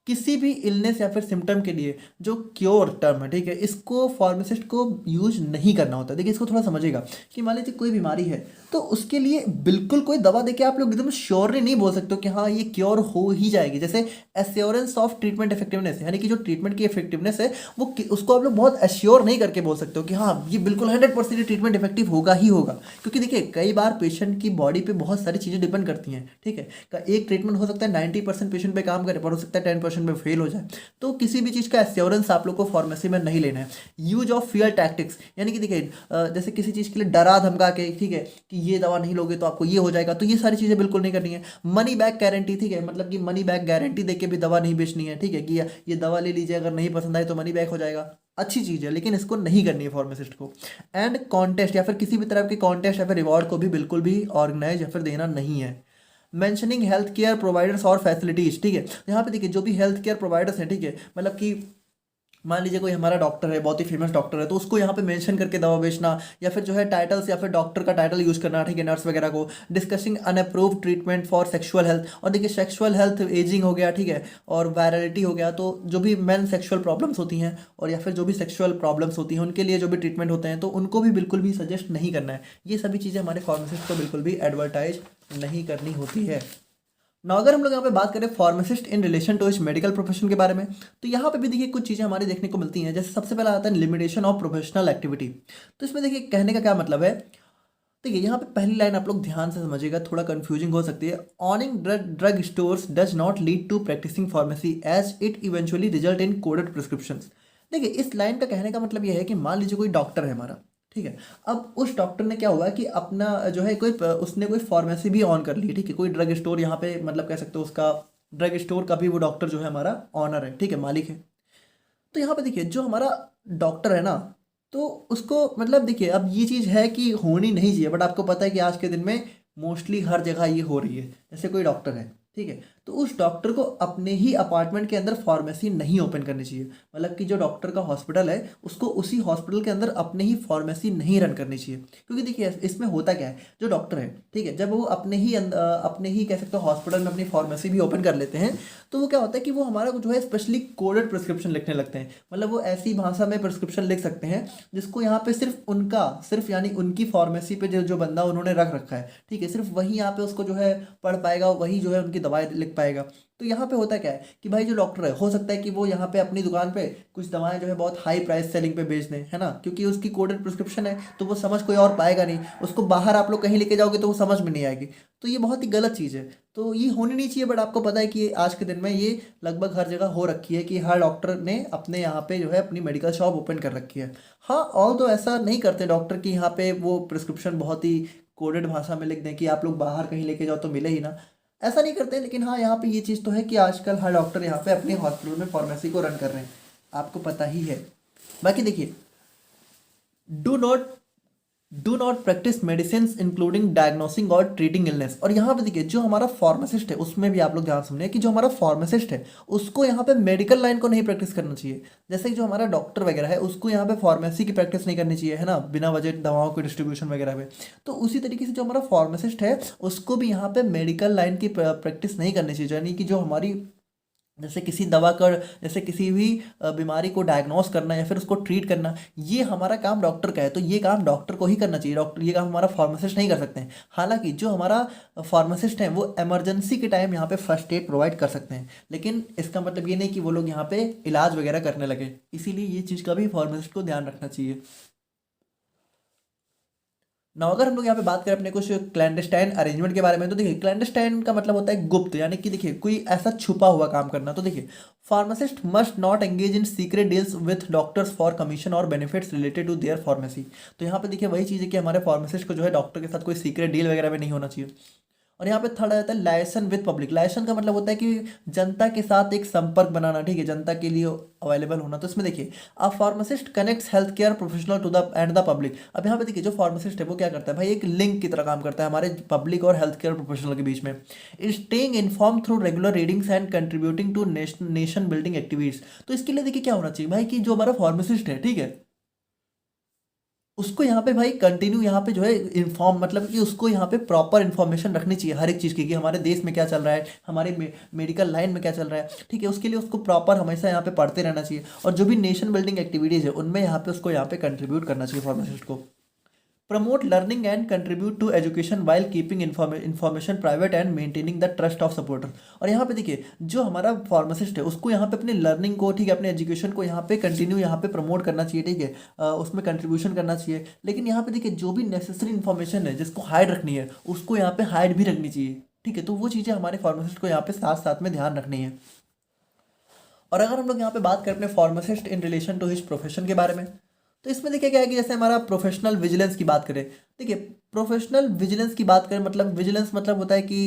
किसी भी इलनेस या फिर सिम्टम के लिए जो क्योर टर्म है, ठीक है, इसको फार्मासिस्ट को यूज नहीं करना होता। देखिए इसको थोड़ा समझिएगा कि मान लीजिए कोई बीमारी है तो उसके लिए बिल्कुल कोई दवा देके आप लोग एकदम श्योरली नहीं बोल सकते हो कि हाँ ये क्योर हो ही जाएगी। जैसे एश्योरेंस ऑफ ट्रीटमेंट इफेक्टिवनेस, यानी कि जो ट्रीटमेंट की इफेक्टिवनेस है वो उसको आप लोग बहुत एश्योर नहीं करके बोल सकते हो कि हाँ ये बिल्कुल 100% ट्रीटमेंट इफेक्टिव होगा ही होगा। क्योंकि देखिए कई बार पेशेंट की बॉडी पे बहुत सारी चीज़ें डिपेंड करती हैं, ठीक है, एक ट्रीटमेंट हो सकता है 90% पेशेंट पे काम करे पर हो सकता है 10% में फेल हो जाए। तो किसी भी चीज़ का एश्योरेंस आप लोग को फार्मेसी में नहीं लेना है। यूज ऑफ फियर टैक्टिक्स, यानी कि देखिए जैसे किसी चीज़ के लिए डरा धमका के, ठीक है, कि ये दवा नहीं लोगे तो आपको ये हो जाएगा, तो ये सारी चीज़ें बिल्कुल नहीं करनी है। मनी बैक गारंटी, ठीक है, मतलब कि मनी बैक गारंटी देके भी दवा नहीं बेचनी है, ठीक है, कि ये दवा ले लीजिए अगर नहीं पसंद आए तो मनी बैक हो जाएगा, अच्छी चीज़ है, लेकिन इसको नहीं करनी है फार्मासिस्ट को। एंड कॉन्टेस्ट या फिर किसी भी तरह के कॉन्टेस्ट या फिर रिवॉर्ड को भी बिल्कुल भी ऑर्गेनाइज या फिर देना नहीं है। मेंशनिंग हेल्थ केयर प्रोवाइडर्स और फैसिलिटीज, ठीक है, यहाँ पे देखिए जो भी हेल्थ केयर प्रोवाइडर्स हैं, ठीक है, मतलब कि मान लीजिए कोई हमारा डॉक्टर है, बहुत ही फेमस डॉक्टर है, तो उसको यहाँ पे मेंशन करके दवा बेचना या फिर जो है टाइटल्स या फिर डॉक्टर का टाइटल यूज करना, ठीक है, नर्स वगैरह को। Discussing unapproved treatment for sexual health, और देखिए सेक्सुअल हेल्थ एजिंग हो गया, ठीक है, और वायरलिटी हो गया, तो जो भी मेन सेक्सुअल प्रॉब्लम्स होती हैं और या फिर जो भी सेक्सुअल प्रॉब्लम्स होती हैं उनके लिए जो भी ट्रीटमेंट होते हैं तो उनको भी बिल्कुल भी सजेस्ट नहीं करना है। ये सभी चीज़ें हमारे फार्मासिस्ट को बिल्कुल भी एडवर्टाइज नहीं करनी होती है ना। अगर हम लोग यहाँ पे बात करें फार्मासिस्ट इन रिलेशन टू इस मेडिकल प्रोफेशन के बारे में, तो यहाँ पे भी देखिए कुछ चीज़ें हमारी देखने को मिलती हैं। जैसे सबसे पहला आता है लिमिटेशन ऑफ प्रोफेशनल एक्टिविटी। तो इसमें देखिए कहने का क्या मतलब है, देखिए यहाँ पे पहली लाइन आप लोग ध्यान से समझिएगा, थोड़ा कंफ्यूजिंग हो सकती है। Owning drug stores does not lead to practising pharmacy as it eventually result in coded prescriptions. देखिए इस लाइन का कहने का मतलब यह है कि मान लीजिए कोई डॉक्टर है हमारा, ठीक है, अब उस डॉक्टर ने क्या हुआ कि अपना जो है उसने कोई फार्मेसी भी ऑन कर ली, ठीक है, कोई ड्रग स्टोर यहाँ पे मतलब कह सकते हो उसका ड्रग स्टोर का भी वो डॉक्टर जो है हमारा ऑनर है, ठीक है, मालिक है। तो यहाँ पे देखिए जो हमारा डॉक्टर है ना, तो उसको मतलब देखिए अब ये चीज़ है कि होनी नहीं चाहिए, बट आपको पता है कि आज के दिन में मोस्टली हर जगह ये हो रही है। जैसे कोई डॉक्टर है, ठीक है, तो उस डॉक्टर को अपने ही अपार्टमेंट के अंदर फार्मेसी नहीं ओपन करनी चाहिए। मतलब कि जो डॉक्टर का हॉस्पिटल है उसको उसी हॉस्पिटल के अंदर अपने ही फार्मेसी नहीं रन करनी चाहिए। क्योंकि देखिए इसमें होता क्या है, जो डॉक्टर है, ठीक है, जब वो अपने ही कह सकते हो हॉस्पिटल में अपनी फार्मेसी भी ओपन कर लेते हैं तो वो क्या होता है कि वो हमारा जो है स्पेशली कोडेड प्रिस्क्रिप्शन लिखने लगते हैं। मतलब वो ऐसी भाषा में प्रिस्क्रिप्शन लिख सकते हैं जिसको यहाँ पे सिर्फ यानी उनकी फार्मेसी पे जो बंदा उन्होंने रख रखा है, ठीक है, सिर्फ वही यहाँ पे उसको जो है पढ़ पाएगा, वही जो है उनकी दवाएं लिख पाएगा। तो यहाँ पे होता क्या है कि भाई जो डॉक्टर है हो सकता है कि वो यहाँ पे अपनी दुकान पे कुछ दवाएं जो है बहुत हाई प्राइस सेलिंग पे बेच दें, है ना, क्योंकि उसकी कोडेड प्रिस्क्रिप्शन है तो वो समझ कोई और पाएगा नहीं। उसको बाहर आप लोग कहीं लेके जाओगे तो वो समझ में नहीं आएगी। तो ये बहुत ही गलत चीज़ है, तो ये होनी नहीं चाहिए। बट आपको पता है कि आज के दिन में ये लगभग हर जगह हो रखी है कि हर डॉक्टर ने अपने यहाँ पे जो है अपनी मेडिकल शॉप ओपन कर रखी है। हाँ, और तो ऐसा नहीं करते डॉक्टर की यहाँ पे वो प्रिस्क्रिप्शन बहुत ही कोडेड भाषा में लिख दें कि आप लोग बाहर कहीं लेके जाओ तो मिले ही ना, ऐसा नहीं करते। लेकिन हाँ यहाँ पे ये चीज़ तो है कि आजकल हर डॉक्टर यहाँ पे अपने हॉस्पिटल में फार्मेसी को रन कर रहे हैं, आपको पता ही है। बाकी देखिए do not practice medicine including diagnosing और ट्रीटिंग इलनेस। और यहाँ पे देखिए जो हमारा फार्मासिस्ट है उसमें भी आप लोग ध्यान सुनिए कि जो हमारा फार्मासिस्ट है उसको यहाँ पे मेडिकल लाइन को नहीं प्रैक्टिस करना चाहिए। जैसे कि जो हमारा डॉक्टर वगैरह है उसको यहाँ पे फार्मेसी की प्रैक्टिस नहीं करनी चाहिए, है ना, बिना वजह दवाओं की डिस्ट्रीब्यूशन वगैरह में। तो उसी तरीके से जो हमारा फार्मासिस्ट है उसको भी यहाँ पे मेडिकल लाइन की प्रैक्टिस नहीं करनी चाहिए। यानी कि जो हमारी जैसे किसी दवा का, जैसे किसी भी बीमारी को डायग्नोस करना या फिर उसको ट्रीट करना, ये हमारा काम डॉक्टर का है, तो ये काम डॉक्टर को ही करना चाहिए। डॉक्टर, ये काम हमारा फार्मासिस्ट नहीं कर सकते हैं। हालांकि जो हमारा फार्मासिस्ट है वो इमरजेंसी के टाइम यहाँ पे फर्स्ट एड प्रोवाइड कर सकते हैं, लेकिन इसका मतलब ये नहीं कि वो लोग यहाँ पे इलाज वगैरह करने लगे। इसीलिए ये चीज़ का भी फार्मासिस्ट को ध्यान रखना चाहिए। ना अगर हम लोग यहाँ पे बात करें अपने कुछ क्लैंडस्टाइन अरेंजमेंट के बारे में, तो देखिए क्लैंडस्टाइन का मतलब होता है गुप्त, यानी कि देखिए कोई ऐसा छुपा हुआ काम करना। तो देखिए pharmacist must not engage in secret deals with doctors for commission और benefits related to their pharmacy. तो यहाँ पे देखिए वही चीज़ है कि हमारे फार्मासिस्ट को जो है डॉक्टर के साथ कोई सीक्रेट डील वगैरह में नहीं होना चाहिए। और यहाँ पे थर्ड आ जाता है लाइसन विद पब्लिक। लाइसन का मतलब होता है कि जनता के साथ एक संपर्क बनाना, ठीक है, जनता के लिए अवेलेबल होना। तो इसमें देखिए a pharmacist connects health care professional to the end the public. अब यहाँ पे देखिए जो फार्मासिस्ट है वो क्या करता है भाई, एक लिंक की तरह काम करता है हमारे पब्लिक और हेल्थ केयर प्रोफेशनल के बीच में। Staying inform through regular readings and contributing to nation building activities. तो इसके लिए देखिए क्या होना चाहिए भाई, कि जो हमारा फार्मासिस्ट है, ठीक है, उसको यहाँ पे भाई कंटिन्यू यहाँ पे जो है इन्फॉर्म, मतलब कि उसको यहाँ पे प्रॉपर इन्फॉर्मेशन रखनी चाहिए हर एक चीज़ की, कि हमारे देश में क्या चल रहा है, हमारे मेडिकल लाइन में क्या चल रहा है, ठीक है। उसके लिए उसको प्रॉपर हमेशा यहाँ पे पढ़ते रहना चाहिए, और जो भी नेशन बिल्डिंग एक्टिविटीज़ है उनमें यहाँ पे उसको यहाँ पे कंट्रीब्यूट करना चाहिए फार्मासिस्ट को। Promote learning and contribute to education while keeping information private and maintaining the trust of supporter. और यहाँ पे देखिए जो हमारा फार्मासिस्ट है उसको यहाँ पे अपने लर्निंग को, ठीक है, अपने एजुकेशन को यहाँ पे कंटिन्यू यहाँ पे प्रमोट करना चाहिए, ठीक है, उसमें कंट्रीब्यूशन करना चाहिए। लेकिन यहाँ पे देखिए जो भी नेसेसरी इन्फॉर्मेशन है जिसको हाइड रखनी है उसको यहाँ पे हाइड भी रखनी चाहिए, ठीक है। तो वो चीज़ें हमारे फार्मासिस्ट को यहाँ पे साथ साथ में ध्यान रखनी है। और अगर हम लोग यहाँ पे बात करें अपने pharmacist in relation to his profession के बारे में, तो इसमें देखिए क्या है कि जैसे हमारा प्रोफेशनल विजिलेंस की बात करें, देखिए प्रोफेशनल विजिलेंस की बात करें, मतलब विजिलेंस मतलब होता है कि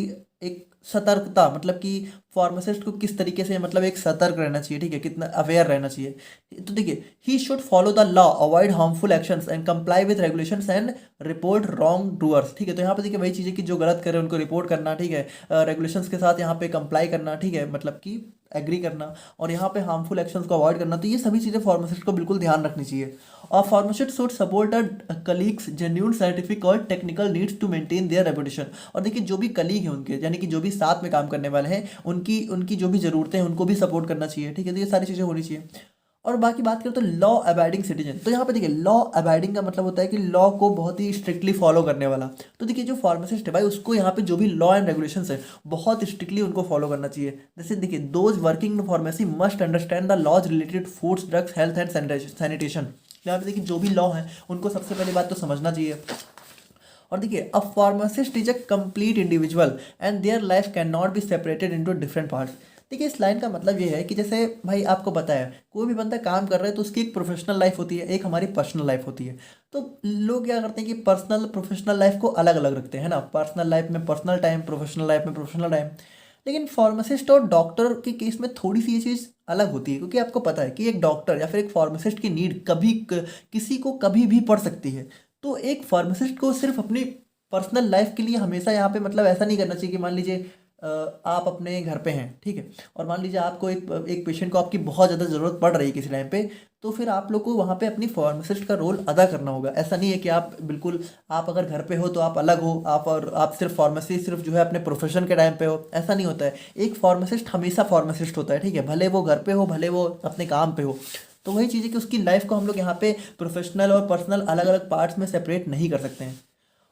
एक सतर्कता, मतलब कि फार्मासिस्ट को किस तरीके से, मतलब एक सतर्क रहना चाहिए, ठीक है, कितना अवेयर रहना चाहिए। तो देखिए he should follow the law, avoid harmful actions and comply with regulations and report wrongdoers, ठीक है। तो यहाँ पे देखिए वही चीज़ है कि जो गलत करे उनको रिपोर्ट करना, ठीक है, रेगुलेशंस के साथ यहाँ पे कंप्लाई करना, ठीक है, मतलब कि एग्री करना, और यहाँ पे हार्मफुल एक्शंस को अवॉइड करना। तो ये सभी चीज़ें फार्मासिस्ट को बिल्कुल ध्यान रखनी चाहिए। और pharmacist should support a colleagues genuine scientific और technical needs to maintain their reputation. और देखिए जो भी कलीग हैं उनके, यानी कि जो भी साथ में काम करने वाले हैं, उनकी उनकी जो भी ज़रूरतें हैं उनको भी सपोर्ट करना चाहिए, ठीक है। तो ये सारी चीज़ें होनी चाहिए। और बाकी बात करें तो लॉ अबाइडिंग सिटीजन, तो यहाँ पे देखिए लॉ अबाइडिंग का मतलब होता है कि लॉ को बहुत ही स्ट्रिक्टली फॉलो करने वाला। तो देखिए जो फार्मासिस्ट है भाई उसको यहाँ पे जो भी लॉ एंड रेगुलेशंस है बहुत स्ट्रिक्टली उनको फॉलो करना चाहिए। जैसे देखिए those working in pharmacy must understand the laws related foods drugs health and sanitation. यहाँ पे देखिए जो भी लॉ है उनको सबसे पहली बात तो समझना चाहिए। और देखिए a pharmacist is a complete individual and their life can not be separated into different parts. देखिए इस लाइन का मतलब ये है कि जैसे भाई आपको पता है कोई भी बंदा काम कर रहा है तो उसकी एक प्रोफेशनल लाइफ होती है, एक हमारी पर्सनल लाइफ होती है। तो लोग क्या करते हैं कि पर्सनल प्रोफेशनल लाइफ को अलग अलग रखते हैं, है ना, पर्सनल लाइफ में पर्सनल टाइम, प्रोफेशनल लाइफ में प्रोफेशनल टाइम। लेकिन फार्मासिस्ट और डॉक्टर के केस में थोड़ी सी ये चीज़ अलग होती है, क्योंकि आपको पता है कि एक डॉक्टर या फिर एक फार्मासिस्ट की नीड किसी को कभी भी पड़ सकती है। तो एक फार्मासिस्ट को सिर्फ अपनी पर्सनल लाइफ के लिए हमेशा यहाँ पे, मतलब ऐसा नहीं करना चाहिए कि मान लीजिए आप अपने घर पे हैं, ठीक है, और मान लीजिए आपको एक पेशेंट को आपकी बहुत ज़्यादा ज़रूरत पड़ रही है किसी टाइम पे, तो फिर आप लोग को वहाँ पे अपनी फार्मासिस्ट का रोल अदा करना होगा। ऐसा नहीं है कि आप बिल्कुल, आप अगर घर पे हो तो आप अलग हो, आप और आप सिर्फ फार्मेसी सिर्फ जो है अपने प्रोफेशन के टाइम पे हो, ऐसा नहीं होता है। एक फार्मासिस्ट हमेशा फार्मासिस्ट होता है, ठीक है, भले वो घर पे हो भले वो अपने काम पे हो। तो वही चीज़ है कि उसकी लाइफ को हम लोग यहाँ पे प्रोफेशनल और पर्सनल अलग अलग पार्ट्स में सेपरेट नहीं कर सकते हैं।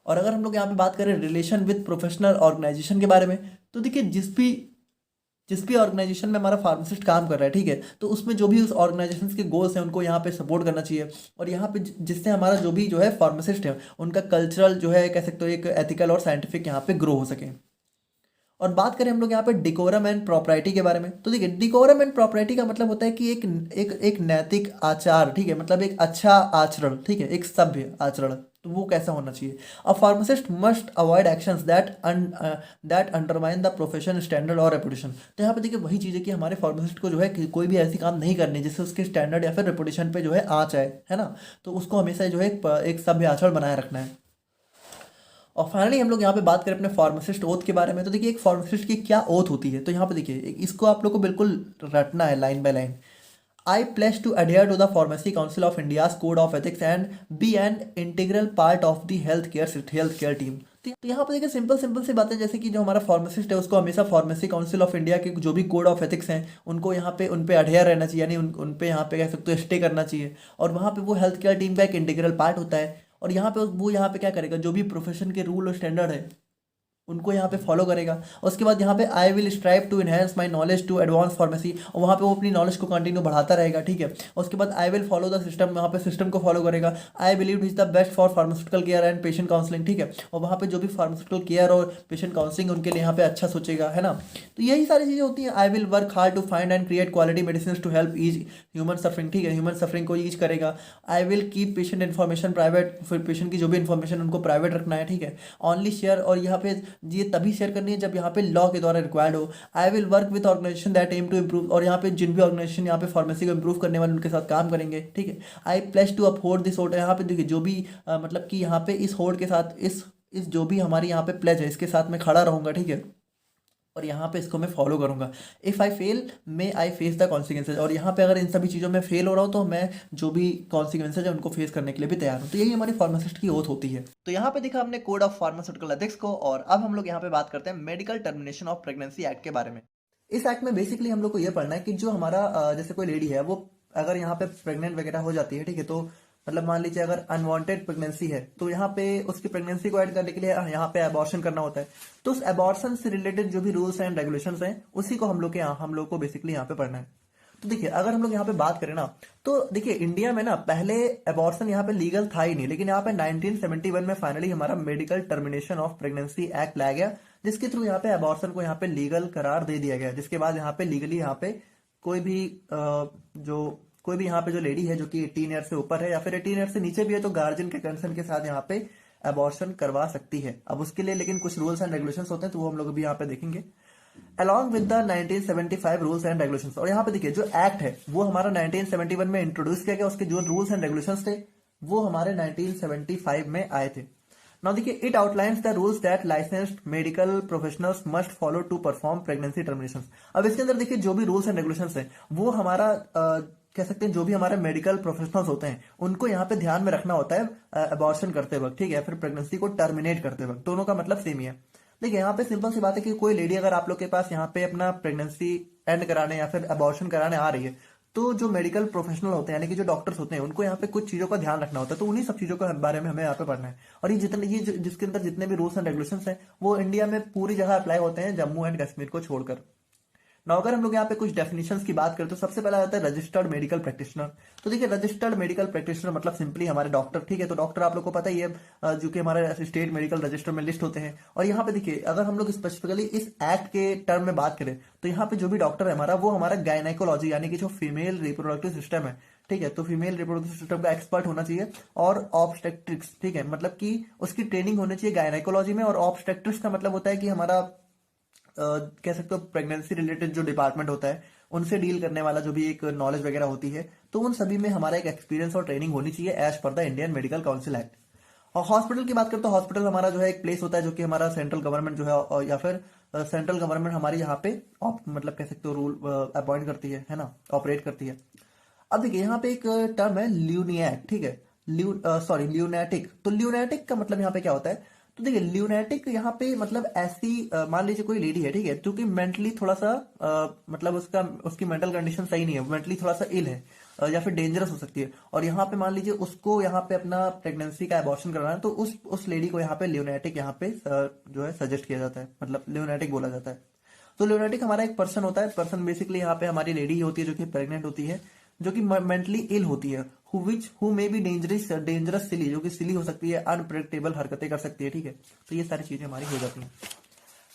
और अगर हम लोग यहाँ पे बात करें रिलेशन विद प्रोफेशनल ऑर्गेनाइजेशन के बारे में, तो देखिए जिस भी ऑर्गेनाइजेशन में हमारा फार्मासिस्ट काम कर रहा है, ठीक है, तो उसमें जो भी उस ऑर्गेनाइजेशन के गोल्स हैं उनको यहाँ पे सपोर्ट करना चाहिए। और यहाँ पे जिससे हमारा जो है फार्मासिस्ट है उनका कल्चरल जो है कह सकते हो एक एथिकल और साइंटिफिक यहाँ पे ग्रो हो सके। और बात करें हम लोग यहाँ पे डिकोरम एंड प्रॉपर्टी के बारे में, तो देखिए डिकोरम एंड प्रॉपर्टी का मतलब होता है कि एक नैतिक आचार, ठीक है, मतलब एक अच्छा आचरण, ठीक है, एक सभ्य आचरण। तो वो कैसा होना चाहिए। अ pharmacist must avoid actions that undermine the profession standard और रेपुटेशन। तो यहाँ पे देखिए वही चीज़ है कि हमारे फार्मासिस्ट को जो है कि कोई भी ऐसी काम नहीं करनी जिससे उसके स्टैंडर्ड या फिर रेपुटेशन पे जो है आँच आए, है ना। तो उसको हमेशा जो है एक सभ्य आचरण बनाए रखना है। और फाइनली हम लोग यहाँ पे बात करें अपने फार्मासिस्ट ओथ के बारे में, तो देखिए एक फार्मासिस्ट की क्या ओथ होती है। तो यहाँ पे देखिए इसको आप लोग को बिल्कुल रटना है line by line. I pledge to adhere to the Pharmacy Council of India's Code of Ethics and be an integral part of the healthcare team। तो यहाँ पर देखिए सिंपल सिंपल सी बातें, जैसे कि जो हमारा फार्मासिस्ट है उसको हमेशा फार्मेसी काउंसिल ऑफ इंडिया के जो भी कोड ऑफ एथिक्स हैं उनको यहाँ पे उन पे अडेयर रहना चाहिए, यानी उन पे यहाँ पे कह सकते हो स्टे करना चाहिए। और वहाँ पे वो हेल्थ केयर टीम का एक इंटीग्रल पार्ट होता है। और यहाँ पे वो यहाँ पे क्या करेगा, जो भी प्रोफेशन के रूल और स्टैंडर्ड है उनको यहाँ पे फॉलो करेगा। और उसके बाद यहाँ पे I will strive to enhance my knowledge to advance pharmacy, और वहाँ पे वो अपनी नॉलेज को कंटिन्यू बढ़ाता रहेगा, ठीक है। और उसके बाद I will follow the system, वहाँ पे सिस्टम को फॉलो करेगा। I believe is the best for pharmaceutical care and patient counselling, ठीक है। और वहाँ पे जो भी फार्मास्यूटिकल केयर और पेशेंट काउंसलिंग उनके लिए यहाँ पे अच्छा सोचेगा, है ना। तो यही सारी चीज़ें होती हैं। I will work hard to find and create quality medicine to help ease human suffering, ठीक है, ह्यूमन सफरिंग को ईज करेगा। I will keep patient information private, फिर पेशेंट की जो भी इन्फॉर्मेशन उनको प्राइवेट रखना है, ठीक है। ऑनली शेयर, और यहाँ पे ये तभी शेयर करनी है जब यहाँ पे लॉ के द्वारा रिक्वायर्ड हो। I will work with organisation that aim to improve, और यहाँ पे जिन भी ऑर्गेनाइजेशन यहाँ पे फार्मेसी को इम्प्रूव करने वाले उनके साथ काम करेंगे, ठीक है। I place to uphold this hold, यहाँ पे देखिए जो भी मतलब कि यहाँ पे इस होल्ड के साथ इस जो भी हमारी यहाँ पे प्लेज है इसके साथ मैं खड़ा रहूंगा, ठीक है। और यहाँ पे इसको मैं फॉलो करूंगा। If I fail may I face the consequences, और यहाँ पे अगर इन सभी चीज़ों में फेल हो रहा हूँ तो मैं जो भी कॉन्सिक्वेंसेज है उनको फेस करने के लिए भी तैयार हूँ। तो यही हमारी फार्मासिस्ट की ओथ होती है। तो यहाँ पे देखा हमने कोड ऑफ फार्मास्यूटिकल एथिक्स को, और अब हम लोग यहाँ पे बात करते हैं medical termination of pregnancy act के बारे में। इस एक्ट में बेसिकली हम लोग को ये पढ़ना है कि जो हमारा जैसे कोई लेडी है वो अगर यहाँ पे प्रेग्नेंट वगैरह हो जाती है, ठीक है, तो मतलब मान लीजिए अगर अनवांटेड प्रेगनेंसी है तो यहाँ पे उसकी प्रेगनेंसी को ऐड करने के लिए यहाँ पे अबॉर्शन करना होता है। तो उस अबॉर्शन से रिलेटेड जो भी रूल्स एंड रेगुलेशंस हैं उसी को हम लोग को बेसिकली यहाँ पे पढ़ना है। तो देखिए अगर हम लोग यहाँ पे बात करें ना, तो देखिए इंडिया में ना पहले अबॉर्शन यहाँ पे लीगल था ही नहीं, लेकिन यहाँ पे 1971 में फाइनली हमारा medical termination of pregnancy act लाया गया, जिसके थ्रू यहाँ पे अबॉर्शन को यहाँ पे लीगल करार दे दिया गया। जिसके बाद यहाँ पे लीगली यहाँ पे कोई भी कोई भी यहाँ पे जो लेडी है जो कि 18 ईयर से ऊपर है या फिर 18 ईयर से नीचे भी है तो गार्जियन के कंसर्न के साथ यहाँ पे अबॉर्शन करवा सकती है। अब उसके लिए लेकिन कुछ रूल्स एंड रेगुलेशंस होते हैं, तो वो हम लोग अभी यहाँ पे देखेंगे along with the 1975 rules and regulations. और यहाँ पे देखिए जो एक्ट है वो हमारा 1971 में इंट्रोड्यूस किया गया, उसके जो रूल्स एंड रेगुलेशंस थे वो हमारे 1975 में आए थे। नाउ देखिए it outlines the rules that licensed medical professionals must follow to perform pregnancy termination. अब इसके अंदर देखिए जो भी रूल्स एंड रेगुलेशंस हैं वो हमारा कह सकते हैं जो भी हमारे मेडिकल प्रोफेशनल्स होते हैं उनको यहाँ पे ध्यान में रखना होता है अबॉर्शन करते वक्त, ठीक है, फिर प्रेगनेंसी को टर्मिनेट करते वक्त, दोनों का मतलब सेम ही है। देखिए यहाँ पे सिंपल सी बात है कि कोई लेडी अगर आप लोग के पास यहाँ पे अपना प्रेगनेंसी एंड कराने या फिर अबॉर्शन कराने आ रही है, तो जो मेडिकल प्रोफेशनल होते हैं यानी कि जो डॉक्टर्स होते हैं उनको यहाँ पे कुछ चीजों का ध्यान रखना होता है। तो उन्हीं सब चीजों के बारे में हमें यहाँ पे पढ़ना है। और जिसके अंदर जितने भी रूल्स एंड रेगुलेशंस हैं वो इंडिया में पूरी जगह अप्लाई होते हैं, जम्मू एंड कश्मीर को छोड़कर। ना अगर हम लोग यहाँ पे कुछ डेफिनेशंस की बात करें तो सबसे पहला आता है रजिस्टर्ड मेडिकल प्रैक्टिशनर। तो देखिए रजिस्टर्ड मेडिकल प्रैक्टिशनर मतलब सिंपली हमारे डॉक्टर, ठीक है। तो डॉक्टर आप लोग को पता ही है जो कि हमारे स्टेट मेडिकल रजिस्टर में लिस्ट होते हैं। और यहाँ पे देखिए अगर हम लोग स्पेसिफिकली इस एक्ट के टर्म में बात करें तो यहाँ पे जो भी डॉक्टर है हमारा वो हमारा गायनेकोलॉजी यानी कि जो फीमेल रिप्रोडक्टिव सिस्टम है, ठीक है, तो फीमेल रिप्रोडक्टिव सिस्टम का एक्सपर्ट होना चाहिए। और ऑब्स्टेट्रिक्स, ठीक है, मतलब कि उसकी ट्रेनिंग होनी चाहिए गायनेकोलॉजी में। और ऑब्स्टेट्रिक्स का मतलब होता है कि हमारा कह सकते हो प्रेगनेंसी रिलेटेड जो डिपार्टमेंट होता है उनसे डील करने वाला जो भी एक नॉलेज वगैरह होती है, तो उन सभी में हमारा एक एक्सपीरियंस और ट्रेनिंग होनी चाहिए as per the Indian Medical Council Act. और हॉस्पिटल की बात करें तो हॉस्पिटल हमारा जो है एक प्लेस होता है जो कि हमारा सेंट्रल गवर्नमेंट जो है या फिर सेंट्रल गवर्नमेंट हमारे यहाँ पे मतलब कह सकते हो रूल अपॉइंट करती है ना, ऑपरेट करती है। अब देखिए यहाँ पे एक टर्म है ल्यूनियट, ठीक है, ल्यूनेटिक। तो ल्यूनेटिक का मतलब यहाँ पे क्या होता है, तो देखिए ल्यूनेटिक यहाँ पे मतलब ऐसी मान लीजिए कोई लेडी है, ठीक है, जो कि मेंटली थोड़ा सा मतलब उसकी मेंटल कंडीशन सही नहीं है, मेंटली थोड़ा सा इल है या फिर डेंजरस हो सकती है। और यहाँ पे मान लीजिए उसको यहाँ पे अपना प्रेगनेंसी का अबॉर्शन करवाना है, तो उस लेडी को यहाँ पे ल्यूनेटिक यहाँ पे जो है सजेस्ट किया जाता है, मतलब ल्यूनेटिक बोला जाता है। तो ल्यूनेटिक हमारा एक पर्सन होता है। पर्सन बेसिकली यहाँ पे हमारी लेडी ही होती है जो कि प्रेग्नेंट होती है, जो कि मेंटली इल होती है, हु मे बी डेंजरस सिली, जो कि सिली हो सकती है, अनप्रेडिक्टेबल हरकतें कर सकती है, ठीक है। तो ये सारी चीजें हमारी हो जाती हैं।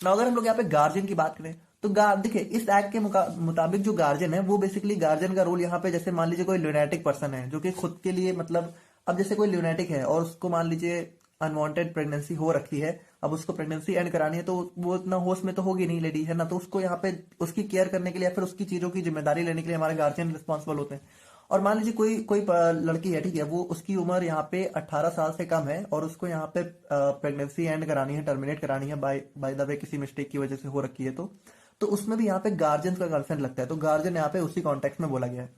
ना अगर हम लोग यहाँ पे गार्जियन की बात करें तो देखिए इस एक्ट के मुताबिक जो गार्जियन है वो बेसिकली गार्जियन का रोल यहाँ पे, जैसे मान लीजिए कोई ल्यूनेटिक पर्सन है जो कि खुद के लिए मतलब अब जैसे कोई ल्यूनेटिक है और उसको मान लीजिए अनवांटेड प्रेगनेंसी हो रखी है, अब उसको प्रेगनेंसी एंड करानी है, तो वो इतना होश में तो होगी नहीं लेडी, है ना। तो उसको यहाँ पे उसकी केयर करने के लिए या फिर उसकी चीजों की जिम्मेदारी लेने के लिए हमारे गार्जियन रिस्पॉन्सिबल होते हैं। और मान लीजिए कोई कोई लड़की है, ठीक है, वो उसकी उम्र यहाँ पे 18 साल से कम है और उसको यहाँ पे प्रेगनेंसी एंड करानी है, टर्मिनेट करानी है बाय द वे किसी मिस्टेक की वजह से हो रखी है, तो उसमें भी यहाँ पे गार्जियन का कंसेंट लगता है। तो गार्जियन यहाँ पे उसी कॉन्टेक्स्ट में बोला गया है।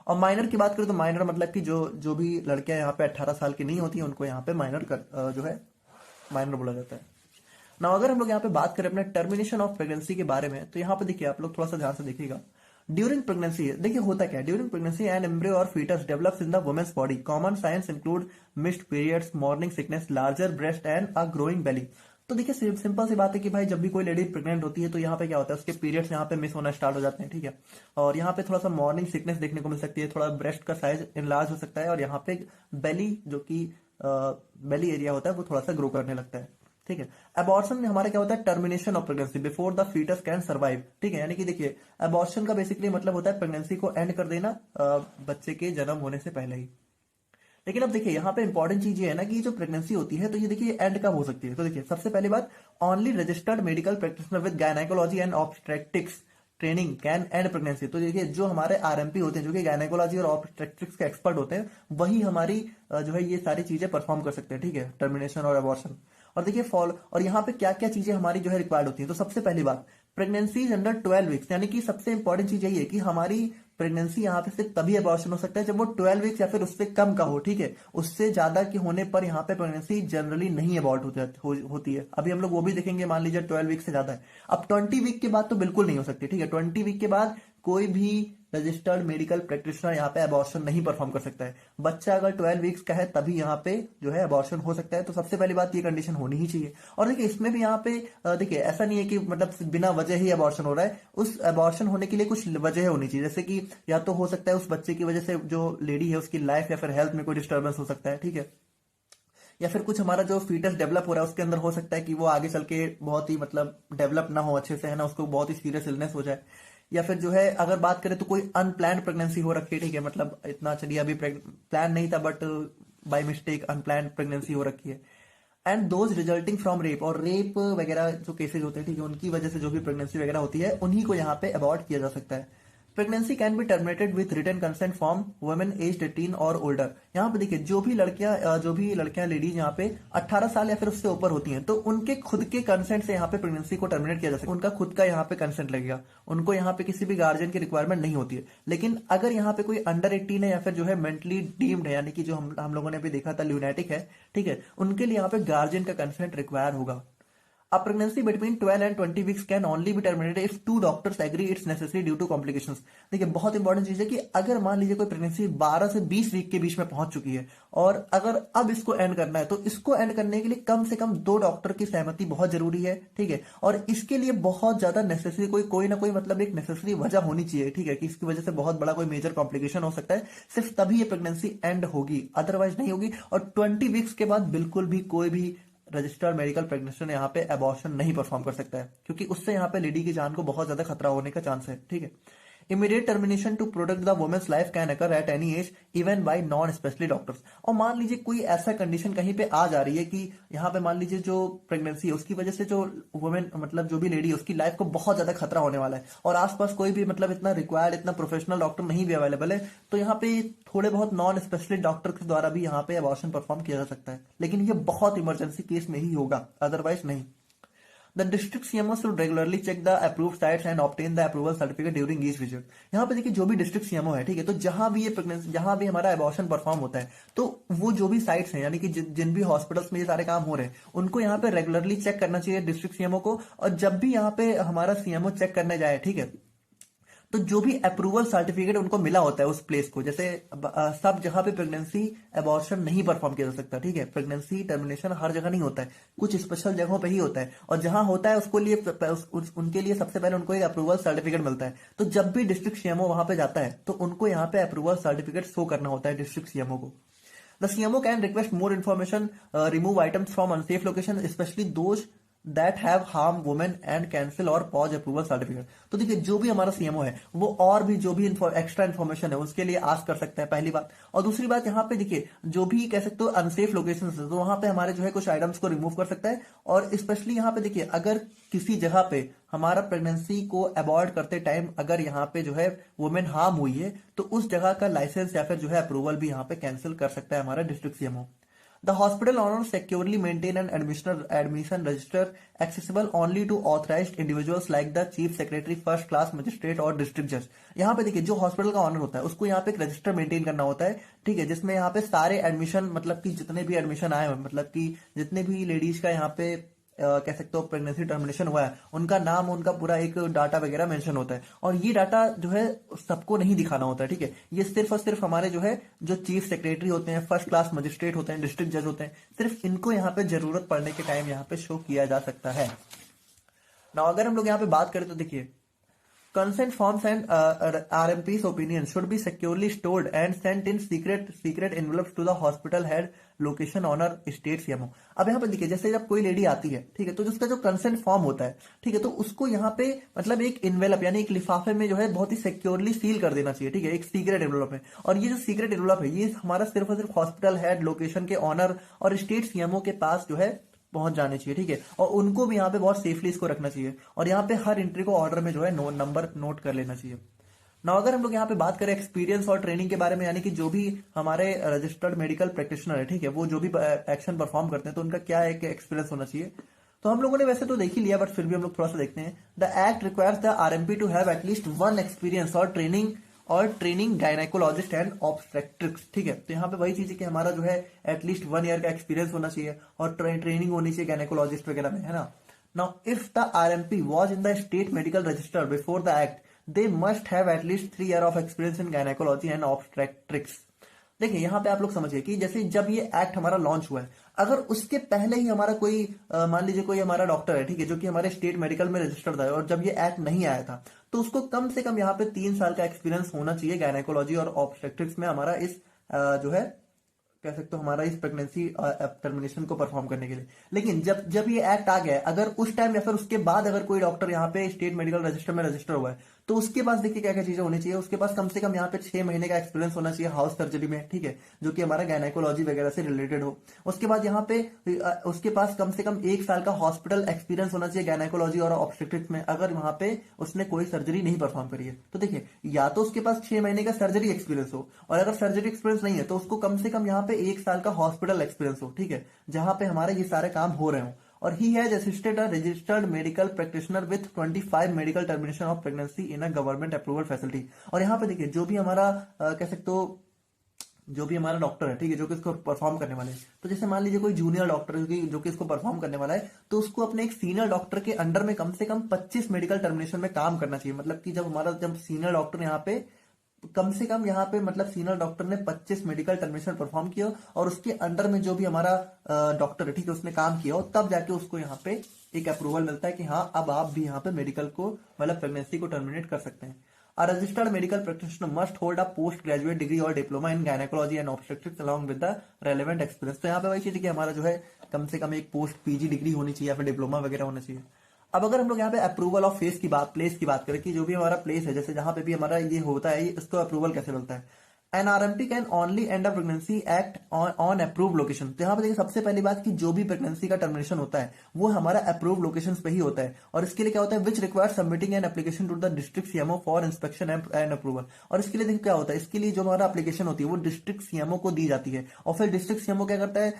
और माइनर की बात करें तो माइनर मतलब कि जो भी लड़कियां यहाँ पे 18 साल की नहीं होती उनको यहाँ पे माइनर जो है माइनर बोला जाता है ना। अगर हम लोग यहाँ पे बात करें अपने टर्मिनेशन ऑफ प्रेगनेंसी के बारे में, तो यहाँ पे देखिए आप लोग थोड़ा सा ध्यान से देखिएगा। ड्यूरिंग प्रेगनेंसी देखिए होता क्या है, ड्यूरिंग प्रेगनेंसी एंड एम्ब्रियो और foetus develops in the women's body. Common signs include missed periods, morning sickness, larger breast and a growing belly. तो देखिए सिंपल सी बात है कि भाई जब भी कोई लेडी प्रेग्नेंट होती है तो यहाँ पे क्या होता है, उसके पीरियड्स यहाँ पे मिस होना स्टार्ट हो जाते हैं, ठीक है। और यहाँ पे थोड़ा सा मॉर्निंग सिकनेस देखने को मिल सकती है, थोड़ा ब्रेस्ट का साइज इनलार्ज हो सकता है, और यहाँ पे बेली जो कि बेली एरिया होता है वो थोड़ा सा ग्रो करने लगता है, ठीक है। अबॉर्शन में हमारा क्या होता है, termination of pregnancy before the foetus can survive, ठीक है। यानी कि देखिए अबॉर्शन का बेसिकली मतलब होता है प्रेगनेंसी को एंड कर देना बच्चे के जन्म होने से पहले ही। लेकिन अब देखिए यहाँ पे इंपॉर्टेंट चीज ये है ना कि जो प्रेगनेंसी होती है तो ये देखिए एंड कब हो सकती है। तो देखिए सबसे पहली बात, only registered medical practitioner with gynaecology and obstetrics training can end pregnancy. तो देखिए जो हमारे आरएमपी होते हैं, जो कि गायनेकोलॉजी और ऑब्स्ट्रेटिक्स के एक्सपर्ट होते हैं, वही हमारी जो है ये सारी चीजें परफॉर्म कर सकते हैं, ठीक है, टर्मिनेशन और अबॉर्शन। और देखिए फॉलो, और यहाँ पे क्या क्या चीजें हमारी जो है रिक्वायर्ड होती है। तो सबसे पहली बात, प्रेगनेंसी इज अंडर 12 वीक्स, यानी कि सबसे इंपॉर्टेंट चीज यही है कि हमारी प्रेगनेंसी यहाँ पे सिर्फ तभी अबॉर्शन हो सकता है जब वो 12 वीक्स या फिर उससे कम का हो, ठीक है। उससे ज्यादा के होने पर यहाँ पे प्रेगनेंसी जनरली नहीं अबॉर्ट होती है। अभी हम लोग वो भी देखेंगे, मान लीजिए 12 वीक से ज्यादा है। अब 20 वीक के बाद तो बिल्कुल नहीं हो सकती, ठीक है। 20 वीक के बाद कोई भी रजिस्टर्ड मेडिकल प्रैक्टिशनर यहाँ पे अबॉर्शन नहीं परफॉर्म कर सकता है। बच्चा अगर 12 वीक्स का है तभी यहाँ पे जो है अबॉर्शन हो सकता है। तो सबसे पहली बात ये कंडीशन होनी ही चाहिए। और देखिए इसमें भी यहाँ पे देखिए ऐसा नहीं है कि मतलब बिना वजह ही अबॉर्शन हो रहा है। उस अबॉर्शन होने के लिए कुछ वजह होनी चाहिए, जैसे कि या तो हो सकता है उस बच्चे की वजह से जो लेडी है उसकी लाइफ या फिर हेल्थ में कोई डिस्टर्बेंस हो सकता है, ठीक है। या फिर कुछ हमारा जो फीटस डेवलप हो रहा है उसके अंदर हो सकता है कि वो आगे चल के बहुत ही मतलब डेवलप ना हो अच्छे से, है ना, उसको बहुत ही सीरियस इलनेस हो जाए। या फिर जो है अगर बात करें तो कोई अनप्लान्ड प्रेगनेंसी हो रखी है, ठीक है, मतलब इतना चलिए अभी प्लान नहीं था but by mistake unplanned pregnancy हो रखी है। And those resulting from rape, और रेप वगैरह जो केसेज होते हैं, ठीक है, उनकी वजह से जो भी प्रेगनेंसी वगैरह होती है उन्हीं को यहाँ पे अबॉर्ट किया जा सकता है। Pregnancy can be terminated with written consent from women age 18 और ओल्डर। यहाँ पे देखिए जो भी लड़कियां लेडीज यहाँ पे 18 साल या फिर उससे ऊपर होती हैं तो उनके खुद के कंसेंट से यहाँ पे प्रेगनेंसी को टर्मिनेट किया जा सकता है। उनका खुद का यहाँ पे कंसेंट लगेगा, उनको यहाँ पे किसी भी गार्जियन की रिक्वायरमेंट नहीं होती है। लेकिन अगर यहाँ पे कोई अंडर 18 है या फिर जो है मेंटली डीम्ड है, यानी कि जो हम लोगों ने भी देखा था ल्यूनेटिक है, ठीक है, उनके लिए यहाँ पे गार्जियन का कंसेंट रिक्वायर होगा। A pregnancy between 12 and 20 weeks can only be terminated if two doctors agree it's necessary due to complications। देखिए बहुत इंपॉर्टेंट चीज है कि अगर मान लीजिए कोई प्रेगनेंसी 12 से 20 वीक के बीच में पहुंच चुकी है और अगर अब इसको एंड करना है तो इसको एंड करने के लिए कम से कम 2 डॉक्टर की सहमति बहुत जरूरी है, ठीक है। और इसके लिए बहुत ज्यादा नेसेसरी कोई ना कोई मतलब एक नेसेसरी वजह होनी चाहिए, ठीक है, कि इसकी वजह से बहुत बड़ा कोई मेजर कॉम्प्लिकेशन हो सकता है, सिर्फ तभी ये प्रेगनेंसी एंड होगी, अदरवाइज नहीं होगी। और 20 वीक्स के बाद बिल्कुल भी कोई भी रजिस्टर्ड मेडिकल प्रेगनेंसी यहाँ पे अबॉर्शन नहीं परफॉर्म कर सकता है, क्योंकि उससे यहाँ पे लेडी की जान को बहुत ज्यादा खतरा होने का चांस है, ठीक है। Immediate termination to protect the women's life can occur at any age even by non specially doctors. और मान लीजिए कोई ऐसा कंडीशन कहीं पे आ जा रही है कि यहाँ पे मान लीजिए जो प्रेगनेंसी है उसकी वजह से जो वुमेन मतलब जो भी लेडी है उसकी लाइफ को बहुत ज्यादा खतरा होने वाला है और आसपास कोई भी मतलब इतना रिक्वायर्ड इतना प्रोफेशनल डॉक्टर नहीं भी अवेलेबल है, तो यहाँ पे थोड़े बहुत नॉन स्पेशलिस्ट डॉक्टर के द्वारा भी यहाँ पे अबॉर्शन परफॉर्म किया जा सकता है, लेकिन ये बहुत इमरजेंसी केस में ही होगा, अदरवाइज नहीं। The district CMO should regularly check the approved sites and obtain the approval certificate during each visit। यहाँ पे देखिए जो भी डिस्ट्रिक्ट सीएमओ है, ठीक है, तो जहां भी ये प्रेगनेंसी जहां भी हमारा अबॉर्शन परफॉर्म होता है तो वो जो भी साइट्स हैं यानी कि जिन भी हॉस्पिटल्स में ये सारे काम हो रहे हैं उनको यहाँ पे रेगुलरली चेक करना चाहिए डिस्ट्रिक्ट सीएमओ को। और जब भी यहाँ पे हमारा सीएमओ चेक करने जाए, ठीक है, तो जो भी अप्रूवल सर्टिफिकेट उनको मिला होता है उस प्लेस को, जैसे सब जहां पे प्रेगनेंसी अबॉर्शन नहीं परफॉर्म किया जा सकता, ठीक है, प्रेगनेंसी टर्मिनेशन हर जगह नहीं होता है, कुछ स्पेशल जगहों पे ही होता है, और जहां होता है उसको लिए उनके लिए सबसे पहले उनको एक अप्रूवल सर्टिफिकेट मिलता है। तो जब भी डिस्ट्रिक्ट सीएमओ वहां पे जाता है तो उनको यहाँ पे अप्रूवल सर्टिफिकेट शो करना होता है डिस्ट्रिक्ट सीएमओ को। The CMO can request more information, remove items from unsafe location specially those that have harm women and cancel और पॉज अप्रूवल सर्टिफिकेट। तो देखिए जो भी हमारा सीएमओ है वो और भी जो भी एक्स्ट्रा इन्फॉर्मेशन है उसके लिए आस्क कर सकता है, पहली बात। और दूसरी बात यहाँ पे देखिए जो भी कह सकते हो अनसेफ लोकेशन है तो वहां पे हमारे जो है कुछ आइटम्स को रिमूव कर सकता है। और स्पेशली यहाँ पे देखिए अगर किसी जगह पे हमारा प्रेगनेंसी को अबॉर्ट करते टाइम अगर यहाँ पे जो है वुमेन हार्म हुई है तो उस जगह का लाइसेंस या फिर जो है अप्रूवल भी यहाँ पे कैंसिल कर सकता है हमारा district CMO. The hospital owner securely maintain an admission register accessible only to authorised individuals like the chief secretary, first class magistrate और डिस्ट्रिक्ट जज। यहाँ पे देखिए जो हॉस्पिटल का ऑनर होता है उसको यहाँ पे एक रजिस्टर मेंटेन करना होता है, ठीक है, जिसमें यहाँ पे सारे एडमिशन, मतलब कि जितने भी एडमिशन आए हुए, मतलब कि जितने भी लेडीज का यहाँ पे कह सकते हो प्रेगनेंसी टर्मिनेशन हुआ है, उनका नाम, उनका पूरा एक डाटा वगैरह मेंशन होता है। और ये डाटा जो है सबको नहीं दिखाना होता है, ठीक है, ये सिर्फ और सिर्फ हमारे जो है जो चीफ सेक्रेटरी होते हैं, फर्स्ट क्लास मजिस्ट्रेट होते हैं, डिस्ट्रिक्ट जज होते हैं, सिर्फ इनको यहाँ पे जरूरत पड़ने के टाइम यहाँ पे शो किया जा सकता है। ना अगर हम लोग यहाँ पे बात करें तो देखिए consent forms and RMP's opinion should be securely stored and sent in secret envelopes to the hospital head location owner state CMO। अब यहाँ पे देखिए जैसे जब कोई लेडी आती है, ठीक है, तो जिसका जो कंसेंट फॉर्म होता है, ठीक है, तो उसको यहाँ पे मतलब एक इन्वेलप यानी एक लिफाफे में जो है बहुत ही सिक्योरली सील कर देना चाहिए, ठीक है, एक सीक्रेट एनवेलप में। और ये जो सीक्रेट एनवेलप है ये हमारा सिर्फ और सिर्फ हॉस्पिटल हेड लोकेशन के ऑनर और स्टेट सीएमओ के पास जो है पहुंच जाने चाहिए, ठीक है, और उनको भी यहाँ पे बहुत सेफली इसको रखना चाहिए। और यहाँ पे हर एंट्री को ऑर्डर में जो है नंबर नोट कर लेना चाहिए। ना अगर हम लोग यहाँ पे बात करें एक्सपीरियंस और ट्रेनिंग के बारे में, यानी कि जो भी हमारे रजिस्टर्ड मेडिकल प्रैक्टिशनर है, ठीक है, वो जो भी एक्शन परफॉर्म करते हैं तो उनका क्या एक एक्सपीरियंस होना चाहिए। तो हम लोगों ने वैसे तो देख ही लिया, बट फिर भी हम लोग थोड़ा सा देखते हैं। The act requires the RMP to have at least one experience और ट्रेनिंग गायनेकोलॉजिस्ट एंड ऑब्स्टेट्रिक्स, ठीक है, तो यहाँ पे वही चीज है कि हमारा जो है एटलीस्ट 1 ईयर का एक्सपीरियंस होना चाहिए और ट्रेनिंग होनी चाहिए गायनेकोलॉजिस्ट वगैरह में, है ना। Now if the RMP was in the state medical register before the act, they must have at least 3 year of experience in gynaecology and obstetrics. देखिए यहाँ पे आप लोग समझिए कि जैसे जब ये एक्ट हमारा लॉन्च हुआ है, अगर उसके पहले ही हमारा कोई मान लीजिए कोई हमारा डॉक्टर है, ठीक है, जो कि हमारे स्टेट मेडिकल में रजिस्टर्ड था और जब ये एक्ट नहीं आया था, तो उसको कम से कम यहाँ पे 3 साल का एक्सपीरियंस होना चाहिए गायनेकोलॉजी और ऑब्स्टेट्रिक्स में हमारा इस जो है कह सकते हो हमारा इस प्रेगनेंसी टर्मिनेशन को परफॉर्म करने के लिए। लेकिन जब जब ये एक्ट आ गया है, अगर उस टाइम या फिर उसके बाद अगर कोई डॉक्टर यहाँ पे स्टेट मेडिकल रजिस्टर में रजिस्टर हुआ है, तो उसके पास देखिए क्या क्या चीजें होनी चाहिए। उसके पास कम से कम यहाँ पे 6 महीने का एक्सपीरियंस होना चाहिए हाउस सर्जरी में, ठीक है, जो कि हमारा गायनेकोलॉजी वगैरह से रिलेटेड हो। उसके बाद यहाँ पे उसके पास कम से कम 1 साल का हॉस्पिटल एक्सपीरियंस होना चाहिए गायनेकोलॉजी और ऑब्स्टेट्रिक्स में, अगर वहां पे उसने कोई सर्जरी नहीं परफॉर्म करी है। तो देखिए या तो उसके पास 6 महीने का सर्जरी एक्सपीरियंस हो, और अगर सर्जरी एक्सपीरियंस नहीं है तो उसको कम से कम यहाँ पे 1 साल का हॉस्पिटल एक्सपीरियंस हो, ठीक है, जहां पे हमारे ये सारे काम हो रहे हो। और he has assisted a registered medical practitioner with 25 medical termination of pregnancy in a government approval facility. और यहाँ पे देखिए जो भी हमारा कह सकते हो जो भी हमारा डॉक्टर है, ठीक है, जो कि इसको परफॉर्म करने वाले हैं, तो जैसे मान लीजिए कोई जूनियर डॉक्टर जो कि इसको परफॉर्म करने वाला है, तो उसको अपने एक सीनियर डॉक्टर के अंडर में कम से कम 25 मेडिकल टर्मिनेशन में काम करना चाहिए। मतलब कि जब सीनियर डॉक्टर यहाँ पे कम से कम यहाँ पे मतलब सीनियर डॉक्टर ने 25 मेडिकल टर्मिनेशन परफॉर्म किया और उसके अंडर में जो भी हमारा डॉक्टर है, ठीक है, उसने काम किया और तब जाके उसको यहाँ पे एक अप्रूवल मिलता है कि हाँ अब आप भी यहाँ पे मेडिकल को मतलब प्रेगनेंसी को टर्मिनेट कर सकते हैं। A registered medical practitioner must hold a postgraduate degree or diploma in gynecology and obstetrics along with the relevant experience। तो यहाँ पे वही चीज है कि हमारा जो है कम से कम एक पोस्ट पीजी डिग्री होनी चाहिए या फिर डिप्लोमा वगैरह होना चाहिए। अब अगर हम लोग यहाँ पे अप्रूवल ऑफ प्लेस की बात करें कि जो भी हमारा प्लेस है, जैसे जहां पे भी हमारा ये होता है, इसको अप्रूवल कैसे मिलता है। An RMP can only end a pregnancy act on approve location. तो यहाँ पे देखिए सबसे पहली बात कि जो भी प्रेगनेंसी का टर्मिनेशन होता है वो हमारा अप्रूव लोकेशन पे ही होता है। और इसके लिए क्या होता है, which require submitting an application to the district CMO for inspection and approval. और इसके लिए देखिए क्या होता है, इसके लिए जो हमारा एप्लीकेशन होती है वो डिस्ट्रिक्ट सीएमओ को दी जाती है और फिर डिस्ट्रिक्ट सीएमओ क्या करता है,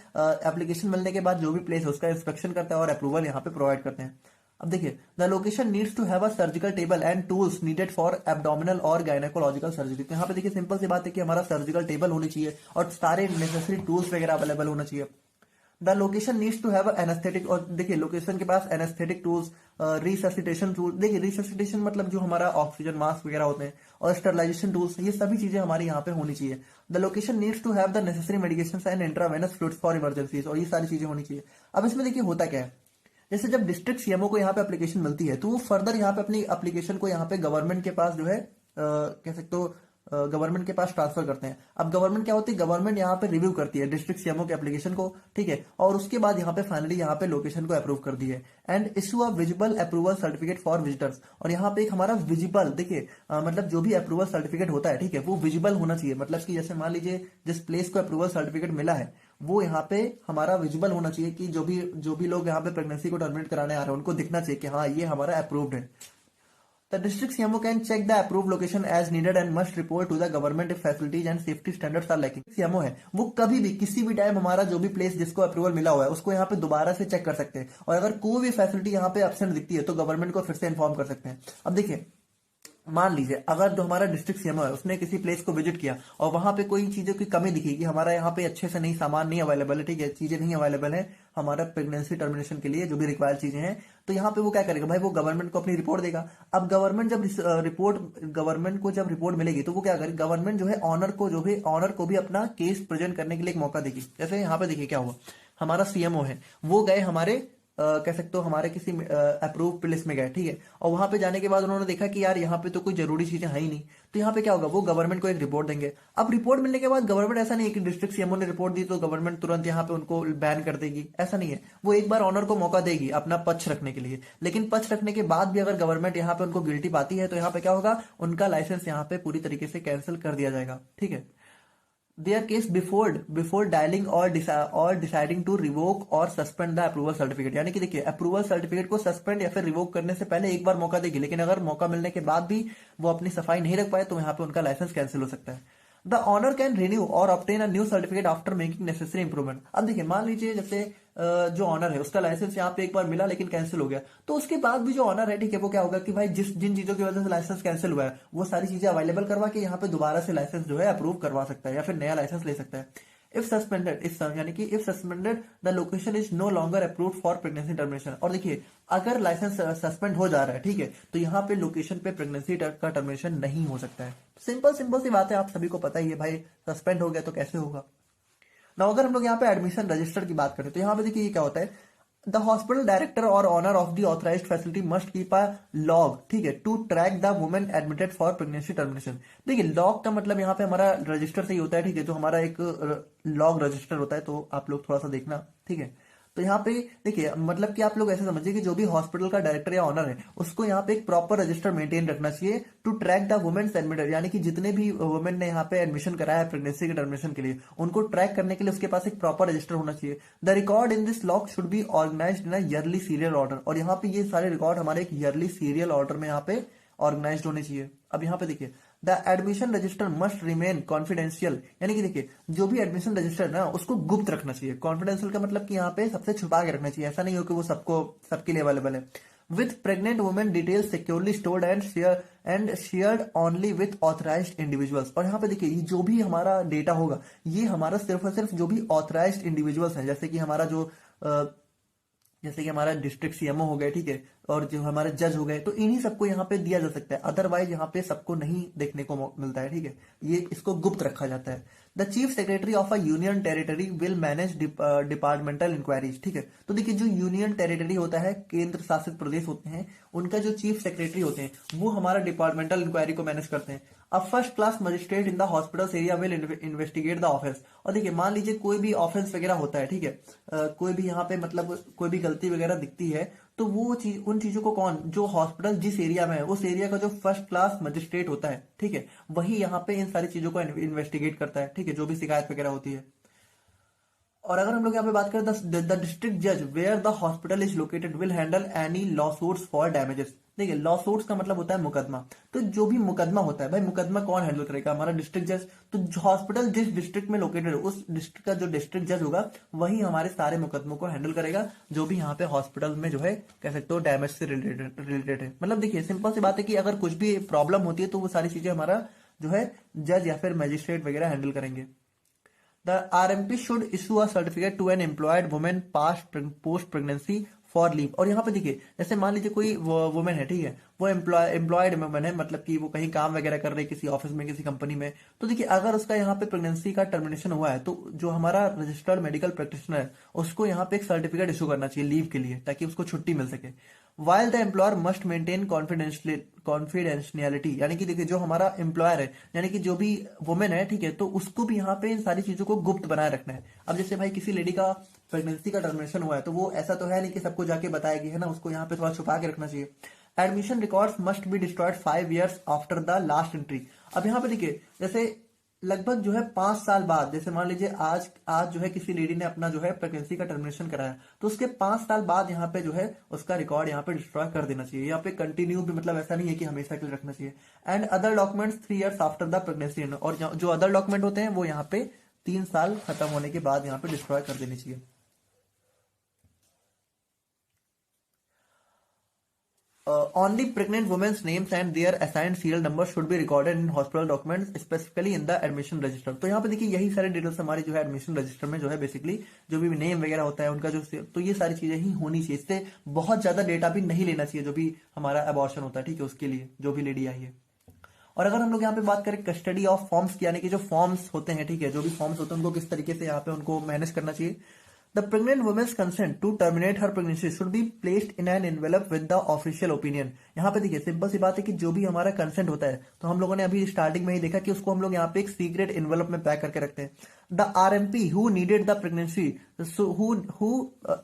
एप्लीकेशन मिलने के बाद जो भी प्लेस है उसका इंस्पेक्शन करता है और अप्रूवल यहाँ पे प्रोवाइड करते हैं। अब देखिए the location needs to have a surgical table and tools needed for abdominal और गायनेकोलॉजिकल सर्जरी। तो यहाँ पे देखिए सिंपल सी बात है कि हमारा सर्जिकल टेबल होनी चाहिए और सारे नेसेसरी टूल्स वगैरह अवेलेबल होना चाहिए। The location needs to have anaesthetic, और देखिए लोकेशन के पास एनेस्थेटिक टूल्स, रिससिटेशन टूल्स, देखिए रिससिटेशन मतलब जो हमारा ऑक्सीजन मास्क वगैरह होते हैं, और स्टरलाइजेशन टूल्स, ये सभी चीजें हमारी यहाँ पे होनी चाहिए। The location needs to have the necessary medications and intravenous fluids for emergencies, और ये सारी चीजें होनी चाहिए। अब इसमें देखिए होता क्या है, जैसे जब डिस्ट्रिक्ट सीएमओ को यहाँ पे एप्लीकेशन मिलती है तो वो फर्दर यहाँ पे अपनी एप्लीकेशन को यहाँ पे गवर्नमेंट के पास जो है कह सकते हो गवर्नमेंट के पास ट्रांसफर करते हैं। अब गवर्नमेंट क्या होती है, गवर्नमेंट यहाँ पे रिव्यू करती है डिस्ट्रिक्ट सीएमओ के एप्लीकेशन को, ठीक है, और उसके बाद यहाँ पे फाइनली यहाँ पे लोकेशन को अप्रूव कर दी है and issue a visible approval certificate for visitors. और यहाँ पे एक हमारा विजिबल देखिए मतलब जो भी अप्रूवल सर्टिफिकेट होता है, ठीक है, वो विजिबल होना चाहिए। मतलब कि जैसे मान लीजिए जिस प्लेस को अप्रूवल सर्टिफिकेट मिला है वो यहाँ पे हमारा विजिबल होना चाहिए कि जो भी लोग यहाँ पे प्रेगनेंसी को टर्मिनेट कराने आ रहे हैं उनको दिखना चाहिए कि हाँ ये हमारा अप्रूव्ड है। The district CMO can check the approved location as needed and must report to the government if facilities and safety standards are lacking. CMO है वो कभी भी किसी भी टाइम हमारा जो भी प्लेस जिसको अप्रूवल मिला हुआ है उसको यहाँ पे दोबारा से चेक कर सकते हैं, और अगर कोई भी फैसिलिटी यहाँ पे एब्सेंट दिखती है तो गवर्नमेंट को फिर से इन्फॉर्म कर सकते हैं। अब देखिए, मान लीजिए अगर जो हमारा डिस्ट्रिक्ट सीएमओ है उसने किसी प्लेस को विजिट किया और वहां पे कोई चीजों की कमी दिखी कि हमारा यहाँ पे अच्छे से नहीं, सामान नहीं अवेलेबल है, ठीक है, चीजें नहीं अवेलेबल है हमारा प्रेगनेंसी टर्मिनेशन के लिए जो भी रिक्वायर्ड चीजें हैं, तो यहाँ पे वो क्या करेगा भाई, वो गवर्नमेंट को अपनी रिपोर्ट देगा। अब गवर्नमेंट को जब रिपोर्ट मिलेगी तो वो क्या करेगी, गवर्नमेंट जो है ऑनर को भी अपना केस प्रेजेंट करने के लिए एक मौका देगी। जैसे यहाँ पे देखिए क्या हुआ, हमारा सीएमओ है वो गए हमारे कह सकते हो हमारे किसी अप्रूव प्लेस में गए, ठीक है, और वहां पे जाने के बाद उन्होंने देखा कि यार यहाँ पे तो कोई जरूरी चीजें है ही नहीं, तो यहाँ पे क्या होगा, वो गवर्नमेंट को एक रिपोर्ट देंगे। अब रिपोर्ट मिलने के बाद गवर्नमेंट ऐसा नहीं है कि डिस्ट्रिक्ट सीएमओ ने रिपोर्ट दी तो गवर्नमेंट तुरंत यहाँ पे उनको बैन कर देगी, ऐसा नहीं है। वो एक बार ऑनर को मौका देगी अपना पक्ष रखने के लिए, लेकिन पक्ष रखने के बाद भी अगर गवर्नमेंट यहाँ पे उनको गिल्टी पाती है तो यहाँ पे क्या होगा, उनका लाइसेंस यहाँ पे पूरी तरीके से कैंसिल कर दिया जाएगा, ठीक है। their case before dialing or deciding to revoke or suspend the approval certificate। यानी कि देखिए अप्रूवल सर्टिफिकेट को सस्पेंड या फिर रिवोक करने से पहले एक बार मौका देगी, लेकिन अगर मौका मिलने के बाद भी वो अपनी सफाई नहीं रख पाए तो यहाँ पे उनका लाइसेंस कैंसिल हो सकता है। द ऑनर कैन रिन्यू और obtain a new certificate after making necessary improvement. अब देखिए मान लीजिए जैसे जो ऑनर है उसका लाइसेंस यहाँ पे एक बार मिला लेकिन कैंसिल हो गया, तो उसके बाद भी जो ऑनर है, ठीक है, वो क्या होगा कि भाई जिन चीजों की वजह से लाइसेंस कैंसिल हुआ है वो सारी चीजें अवेलेबल करवा के यहाँ पे दोबारा से लाइसेंस जो है अप्रूव करवा सकता है या फिर नया लाइसेंस ले सकता है। If suspended the location is no longer approved for pregnancy termination. और देखिए अगर लाइसेंस सस्पेंड हो जा रहा है, ठीक है, तो यहाँ पे लोकेशन पे प्रेगनेंसी का टर्मिनेशन नहीं हो सकता है। सिंपल सी बात है, आप सभी को पता ही है भाई, सस्पेंड हो गया तो कैसे होगा ना। अगर हम लोग यहाँ पे एडमिशन रजिस्टर की बात करें तो यहाँ पे देखिए क्या होता है, द हॉस्पिटल डायरेक्टर और owner of the authorised facility must keep a log, ठीक है, to track the women admitted for pregnancy termination. देखिए लॉग का मतलब यहाँ पे हमारा रजिस्टर से ही होता है, ठीक है, जो हमारा एक लॉग रजिस्टर होता है, तो आप लोग थोड़ा सा देखना, ठीक है। तो यहाँ पे देखिए मतलब कि आप लोग ऐसे समझिए कि जो भी हॉस्पिटल का डायरेक्टर या ऑनर है उसको यहाँ पे एक प्रॉपर रजिस्टर मेंटेन रखना चाहिए to track the women's admitted, यानी कि जितने भी वुमेन ने यहाँ पे एडमिशन कराया है प्रेगनेंसी के टर्मिनेशन के लिए उनको ट्रैक करने के लिए उसके पास एक प्रॉपर रजिस्टर होना चाहिए। The record in this log should be organised in a yearly serial order. और यहाँ पे ये सारे रिकॉर्ड हमारे एक ईयरली सीरियल ऑर्डर में यहाँ पे ऑर्गेनाइज्ड होने चाहिए। अब यहाँ पे देखिए the admission register must remain confidential, यानी कि देखिए जो भी एडमिशन रजिस्टर है ना उसको गुप्त रखना चाहिए। कॉन्फिडेंशियल का मतलब कि यहाँ पे सबसे छुपा के रखना चाहिए, ऐसा नहीं हो कि वो सबके लिए अवेलेबल है। With pregnant women details securely stored and shared only with authorised individuals. और यहाँ पे देखिए ये जो भी हमारा डेटा होगा ये हमारा सिर्फ और सिर्फ जो भी ऑथराइज्ड इंडिविजुअल्स हैं, जैसे कि हमारा डिस्ट्रिक्ट सीएमओ हो गए, ठीक है, और जो हमारे जज हो गए, तो इन्हीं सबको यहाँ पे दिया जा सकता है। अदरवाइज यहाँ पे सबको नहीं देखने को मिलता है, ठीक है, ये इसको गुप्त रखा जाता है। The chief secretary of a union territory will manage departmental inquiries. ठीक है, तो देखिए जो यूनियन टेरिटरी होता है, केंद्र शासित प्रदेश होते हैं, उनका जो चीफ सेक्रेटरी होते हैं वो हमारा डिपार्टमेंटल इंक्वायरी को मैनेज करते हैं। अब first class magistrate in the hospital area will investigate the offence. और देखिए मान लीजिए कोई भी ऑफेंस वगैरह होता है, ठीक है, कोई भी यहाँ पे मतलब कोई भी गलती वगैरह दिखती है, तो वो चीज उन चीजों को कौन, जो हॉस्पिटल जिस एरिया में है उस एरिया का जो फर्स्ट क्लास मजिस्ट्रेट होता है, ठीक है, वही यहाँ पे इन सारी चीजों को इन्वेस्टिगेट करता है, ठीक है, जो भी शिकायत वगैरह होती है। और अगर हम लोग यहाँ पे बात करें द डिस्ट्रिक्ट जज where the hospital is located will handle any lawsuits for damages. देखिए लॉ सूट्स का मतलब होता है मुकदमा, तो जो भी मुकदमा होता है भाई, मुकदमा कौन हैंडल करेगा, हमारा डिस्ट्रिक्ट जज। तो हॉस्पिटल जिस डिस्ट्रिक्ट में लोकेटेड है उस डिस्ट्रिक्ट का जो डिस्ट्रिक्ट जज होगा वही हमारे सारे मुकदमों को हैंडल करेगा, जो भी यहाँ पे हॉस्पिटल में जो है कह सकते हो डैमेज से रिलेटेड है। मतलब देखिए सिंपल सी बात है कि अगर कुछ भी प्रॉब्लम होती है तो वो सारी चीजें हमारा जो है जज या फिर मजिस्ट्रेट वगैरह हैंडल करेंगे। The RMP should issue a certificate to an employed woman post pregnancy for leave। और यहाँ पे देखिए जैसे मान लीजिए कोई वुमेन है, ठीक है, वो एम्प्लॉयड वुमेन है, मतलब कि वो कहीं काम वगैरह कर रही है किसी ऑफिस में, किसी कंपनी में, तो देखिए अगर उसका यहाँ पे प्रेगनेंसी का टर्मिनेशन हुआ है तो जो हमारा रजिस्टर्ड मेडिकल प्रैक्टिशनर है उसको यहाँ पे एक सर्टिफिकेट इशू करना चाहिए लीव के लिए, ताकि उसको छुट्टी मिल सके। While the employer must maintain confidentiality, यानी कि देखिए जो हमारा एम्प्लॉयर है, यानी कि जो भी वुमेन है, ठीक है, तो उसको भी यहाँ पे इन सारी चीजों को गुप्त बनाए रखना है। अब जैसे भाई किसी लेडी का प्रेगनेंसी का टर्मिनेशन हुआ है तो वो ऐसा तो है नहीं कि सबको जाके बताएगी, है ना, उसको यहाँ पे थोड़ा छुपा के रखना चाहिए। Admission records must be destroyed 5 years after the last entry. अब यहाँ पे देखिए जैसे लगभग जो है 5 साल बाद, जैसे मान लीजिए आज आज जो है किसी लेडी ने अपना जो है प्रेगनेंसी का टर्मिनेशन कराया, तो उसके 5 साल बाद यहाँ पे जो है उसका रिकॉर्ड यहाँ पे डिस्ट्रॉय कर देना चाहिए। यहाँ पे कंटिन्यू भी मतलब ऐसा नहीं है कि हमेशा के लिए रखना चाहिए। And other documents 3 years after the pregnancy, और जो अदर डॉक्यूमेंट होते हैं वो यहाँ पे 3 साल खत्म होने के बाद यहाँ पे डिस्ट्रॉय कर देनी चाहिए। Only pregnant women's names and their assigned serial numbers should be recorded in hospital documents, specifically in the admission register। तो यहाँ पे देखिए यही सारे डिटेल्स हमारी जो है एडमिशन रजिस्टर में जो है बेसिकली जो भी नेम वगैरह होता है उनका जो, तो ये सारी चीजें ही होनी चाहिए। इससे बहुत ज्यादा डेटा भी नहीं लेना चाहिए जो भी हमारा अबॉर्शन होता है, ठीक है, उसके लिए जो भी लेडी आई है। और अगर हम लोग यहाँ पे बात करें कस्टडी ऑफ फॉर्म्स की, यानी कि जो फॉर्म्स होते हैं, ठीक है, जो भी फॉर्म्स होते हैं उनको किस तरीके से यहाँ पे उनको मैनेज करना चाहिए। The pregnant women's consent to terminate her pregnancy should be placed in an envelope with the official opinion. यहाँ पे देखिए सिंपल सी बात है कि जो भी हमारा कंसेंट होता है, तो हम लोगों ने अभी स्टार्टिंग में ही देखा कि उसको हम लोग यहाँ पे एक सीक्रेट एनवेलप में पैक करके रखते हैं। The RMP who needed the pregnancy, who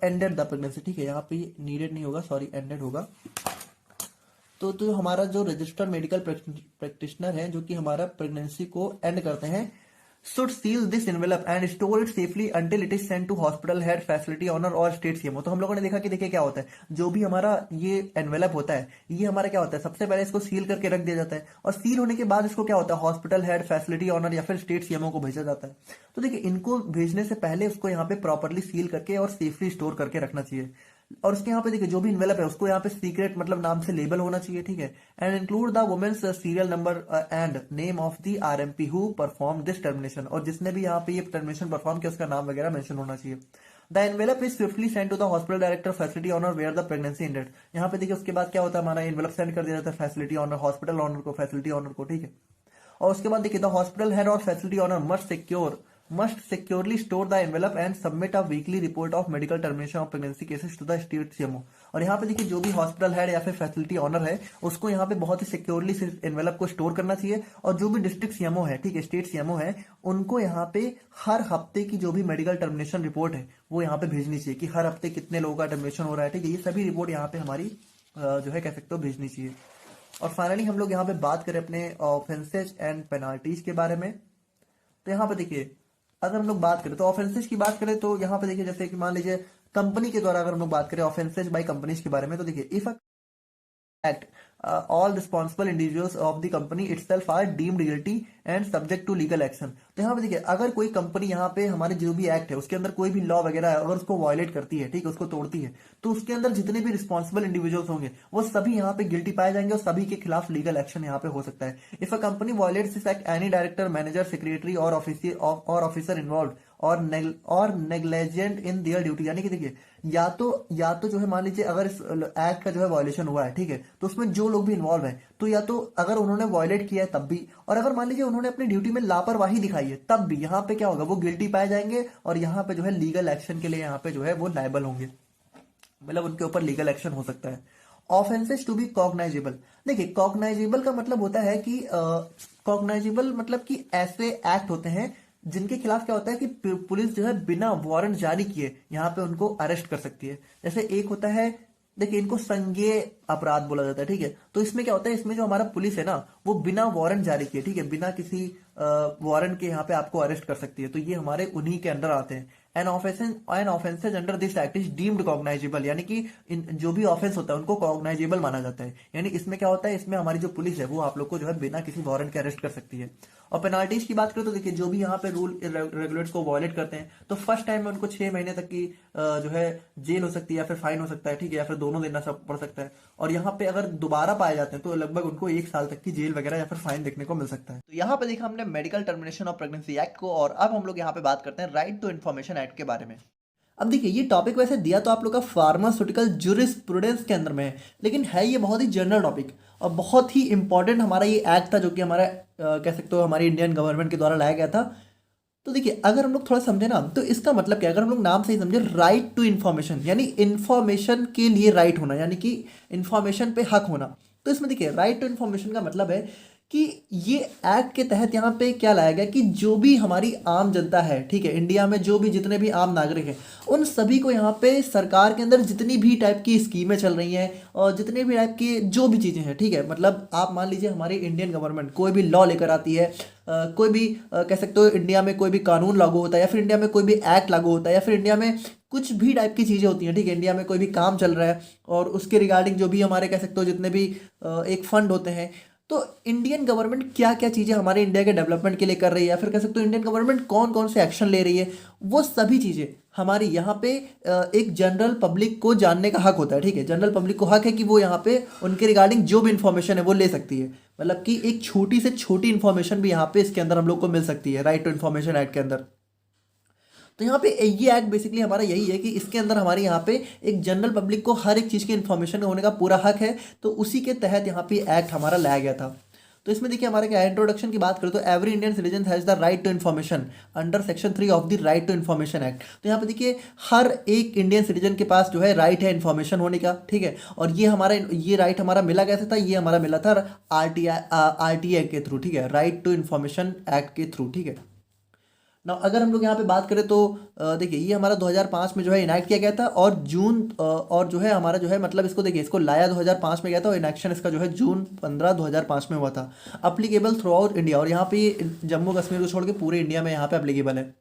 ended the pregnancy, ठीक है, यहाँ पे नीडेड नहीं होगा, सॉरी एंडेड होगा। तो हमारा जो रजिस्टर्ड मेडिकल प्रैक्टिशनर है जो कि हमारा प्रेगनेंसी को एंड करते हैं, should seal this envelope and store it safely until it is sent to hospital head, facility owner और state CMO। तो हम लोगों ने देखा कि देखिए क्या होता है, जो भी हमारा ये एनवेलप होता है, ये हमारा क्या होता है, सबसे पहले इसको सील करके रख दिया जाता है, और सील होने के बाद इसको क्या होता है, हॉस्पिटल हेड, फैसिलिटी ऑनर या फिर स्टेट CMO को भेजा जाता है। तो देखिए इनको भेजने से पहले उसको यहाँ पे प्रॉपरली सील करके और सेफली स्टोर करके रखना चाहिए। और उसके यहाँ पे देखिए जो भी इन्वेलप है उसको यहाँ पे सीक्रेट मतलब नाम से लेबल होना चाहिए, ठीक है। And include the women's serial number and name of the RMP who perform this termination, और जिसने भी यहाँ पे ये टर्मिनेशन परफॉर्म किया उसका नाम वगैरह मेंशन होना चाहिए। The envelope is swiftly send to the hospital director, facility owner where the pregnancy ended. यहाँ पे देखिए उसके बाद क्या होता है, हमारा एनवेलप सेंड कर दिया जाता है फैसिलिटी ऑनर, हॉस्पिटल ऑनर को, फैसिलिटी ऑनर को, ठीक है। और उसके बाद देखिए द हॉस्पिटल हेड और facility owner must securely store the envelope and submit a weekly report of medical termination of pregnancy cases to the state CMO। और यहाँ पे देखिए जो भी हॉस्पिटल हेड या फिर फैसिलिटी ऑनर है उसको यहाँ पे बहुत ही सिक्योरली एनवेलप को स्टोर करना चाहिए, और जो भी डिस्ट्रिक्ट CMO है, ठीक है, स्टेट CMO है, उनको यहाँ पे हर हफ्ते की जो भी मेडिकल टर्मिनेशन रिपोर्ट है वो यहाँ पे भेजनी चाहिए कि हर हफ्ते कितने लोगों का टर्मिनेशन हो रहा है, ठीक है, ये सभी रिपोर्ट यहाँ पे हमारी जो है कह सकते हो भेजनी चाहिए। और फाइनली हम लोग यहाँ पे बात करें अपने ऑफेंसेज एंड पेनाल्टीज के बारे में। तो यहाँ पे देखिए अगर हम लोग बात करें तो ऑफेंसेज की बात करें तो यहाँ पे देखिए जैसे कि मान लीजिए कंपनी के द्वारा अगर हम लोग बात करें ऑफेंसेज बाय कंपनीज के बारे में, तो देखिए if a act all responsible individuals of the company itself are deemed guilty and subject to legal action। तो यहाँ पे देखिए अगर कोई कंपनी यहाँ पे हमारे जो भी एक्ट है उसके अंदर कोई भी लॉ वगैरह है अगर उसको वायलेट करती है, ठीक है, उसको तोड़ती है, तो उसके अंदर जितने भी रिस्पॉन्सिबल इंडिविजुअल्स होंगे वो सभी यहाँ पे गिल्टी पाए जाएंगे और सभी के खिलाफ लीगल एक्शन यहाँ पे हो सकता है। If a company violets this act, any director, manager, secretary और ऑफिसर इन्वॉल्व और नेग्लेजेंट इन देयर ड्यूटी, यानी कि देखिए या तो जो है मान लीजिए अगर इस एक्ट का जो है वायलेशन हुआ है, ठीक है, तो उसमें जो लोग भी इन्वॉल्व हैं, तो या तो अगर उन्होंने वायलेट किया है तब भी, और अगर मान लीजिए उन्होंने अपनी ड्यूटी में लापरवाही दिखाई है तब भी, यहाँ पे क्या होगा, वो गिल्टी पाए जाएंगे और यहाँ पे जो है लीगल एक्शन के लिए यहाँ पे जो है वो लायबल होंगे, मतलब उनके ऊपर लीगल एक्शन हो सकता है। ऑफेंसेस टू बी कॉग्नाइजेबल, देखिए कॉग्नाइजेबल का मतलब होता है कि कॉग्नाइजेबल मतलब कि ऐसे एक्ट होते हैं जिनके खिलाफ क्या होता है कि पुलिस जो है बिना वारंट जारी किए यहाँ पे उनको अरेस्ट कर सकती है। जैसे एक होता है, देखिए इनको संज्ञेय अपराध बोला जाता है, ठीक है, तो इसमें क्या होता है, इसमें जो हमारा पुलिस है ना वो बिना वारंट जारी किए, ठीक है, बिना किसी वारंट के यहाँ पे आपको अरेस्ट कर सकती है, तो ये हमारे उन्हीं के अंडर आते हैं। An offences under this act is deemed cognizable, यानी कि जो भी ऑफेंस होता है उनको कॉग्नाइजेबल माना जाता है। यानी इसमें क्या होता है, इसमें हमारी जो पुलिस है वो आप लोग को जो है बिना किसी वारंट के अरेस्ट कर सकती है। और पेनाल्टीज की बात करें तो देखिए जो भी यहाँ पे रूल रेगुलेट्स को वायलेट करते हैं तो फर्स्ट टाइम में उनको 6 महीने तक की जो है जेल हो सकती है या फिर फाइन हो सकता है, ठीक है, या फिर दोनों देना सब पड़ सकता है। और यहाँ पे अगर दोबारा पाए जाते हैं तो लगभग उनको 1 साल तक की जेल वगैरह या फिर फाइन देखने को मिल सकता है। तो यहाँ पे देखा हमने medical termination of pregnancy act को, और अब हम लोग यहाँ पे बात करते हैं राइट टू इन्फॉर्मेशन एक्ट के बारे में। अब देखिए ये टॉपिक वैसे दिया तो आप लोग का फार्मास्यूटिकल जूरिस्प्रूडेंस के अंदर में है, लेकिन है ये बहुत ही जनरल टॉपिक और बहुत ही इंपॉर्टेंट हमारा ये एक्ट था जो कि हमारा कह सकते हो हमारी इंडियन गवर्नमेंट के द्वारा लाया गया था। तो देखिए अगर हम लोग थोड़ा समझे ना तो इसका मतलब क्या, अगर हम लोग नाम से ही समझे, राइट टू इन्फॉर्मेशन यानी इन्फॉर्मेशन के लिए राइट होना, यानी कि इन्फॉर्मेशन पे हक होना। तो इसमें देखिए राइट टू इन्फॉर्मेशन का मतलब है कि ये एक्ट के तहत यहाँ पे क्या लाया गया कि जो भी हमारी आम जनता है, ठीक है, इंडिया में जो भी जितने भी आम नागरिक हैं, उन सभी को यहाँ पे सरकार के अंदर जितनी भी टाइप की स्कीमें चल रही हैं और जितने भी टाइप की जो भी चीज़ें हैं, ठीक है, मतलब आप मान लीजिए हमारी इंडियन गवर्नमेंट कोई भी लॉ लेकर आती है, कोई भी कह सकते हो इंडिया में कोई भी कानून लागू होता है या फिर इंडिया में कोई भी एक्ट लागू होता है या फिर इंडिया में कुछ भी टाइप की चीज़ें होती हैं, ठीक है, इंडिया में कोई भी काम चल रहा है और उसके रिगार्डिंग जो भी हमारे कह सकते हो जितने भी एक फंड होते हैं, तो इंडियन गवर्नमेंट क्या क्या चीज़ें हमारे इंडिया के डेवलपमेंट के लिए कर रही है या फिर कह सकते हो इंडियन गवर्नमेंट कौन कौन से एक्शन ले रही है, वो सभी चीज़ें हमारी यहाँ पे एक जनरल पब्लिक को जानने का हक होता है, ठीक है, जनरल पब्लिक को हक है कि वो यहाँ पे उनके रिगार्डिंग जो भी इन्फॉर्मेशन है वो ले सकती है, मतलब कि एक छोटी से छोटी इन्फॉर्मेशन भी यहाँ पे इसके अंदर हम लोग को मिल सकती है, राइट टू इन्फॉर्मेशन एक्ट के अंदर। तो यहाँ पे ये एक्ट बेसिकली हमारा यही है कि इसके अंदर हमारे यहाँ पे एक जनरल पब्लिक को हर एक चीज़ की इन्फॉर्मेशन होने का पूरा हक है, तो उसी के तहत यहाँ पे एक्ट हमारा लाया गया था। तो इसमें देखिए हमारा क्या है, इंट्रोडक्शन की बात करें तो every Indian citizen has the right to information under section 3 of the right to Information Act. तो यहाँ पे देखिए हर एक इंडियन सिटीजन के पास जो है राइट है इन्फॉर्मेशन होने का, ठीक है, और ये राइट हमारा मिला कैसे था, ये हमारा मिला था आरटीआई के थ्रू, ठीक है, राइट टू इन्फॉर्मेशन एक्ट के थ्रू, ठीक है ना। अगर हम लोग यहाँ पे बात करें तो देखिए ये हमारा 2005 में जो है इनैक्ट किया गया था और जून और जो है हमारा जो है मतलब इसको देखिए इसको लाया 2005 में गया था और इनैक्शन इसका जो है जून 15 2005 में हुआ था। अप्लीकेबल थ्रू आउट इंडिया, और यहाँ पे जम्मू कश्मीर को छोड़ के पूरे इंडिया में यहाँ पे अप्लीकेबल है।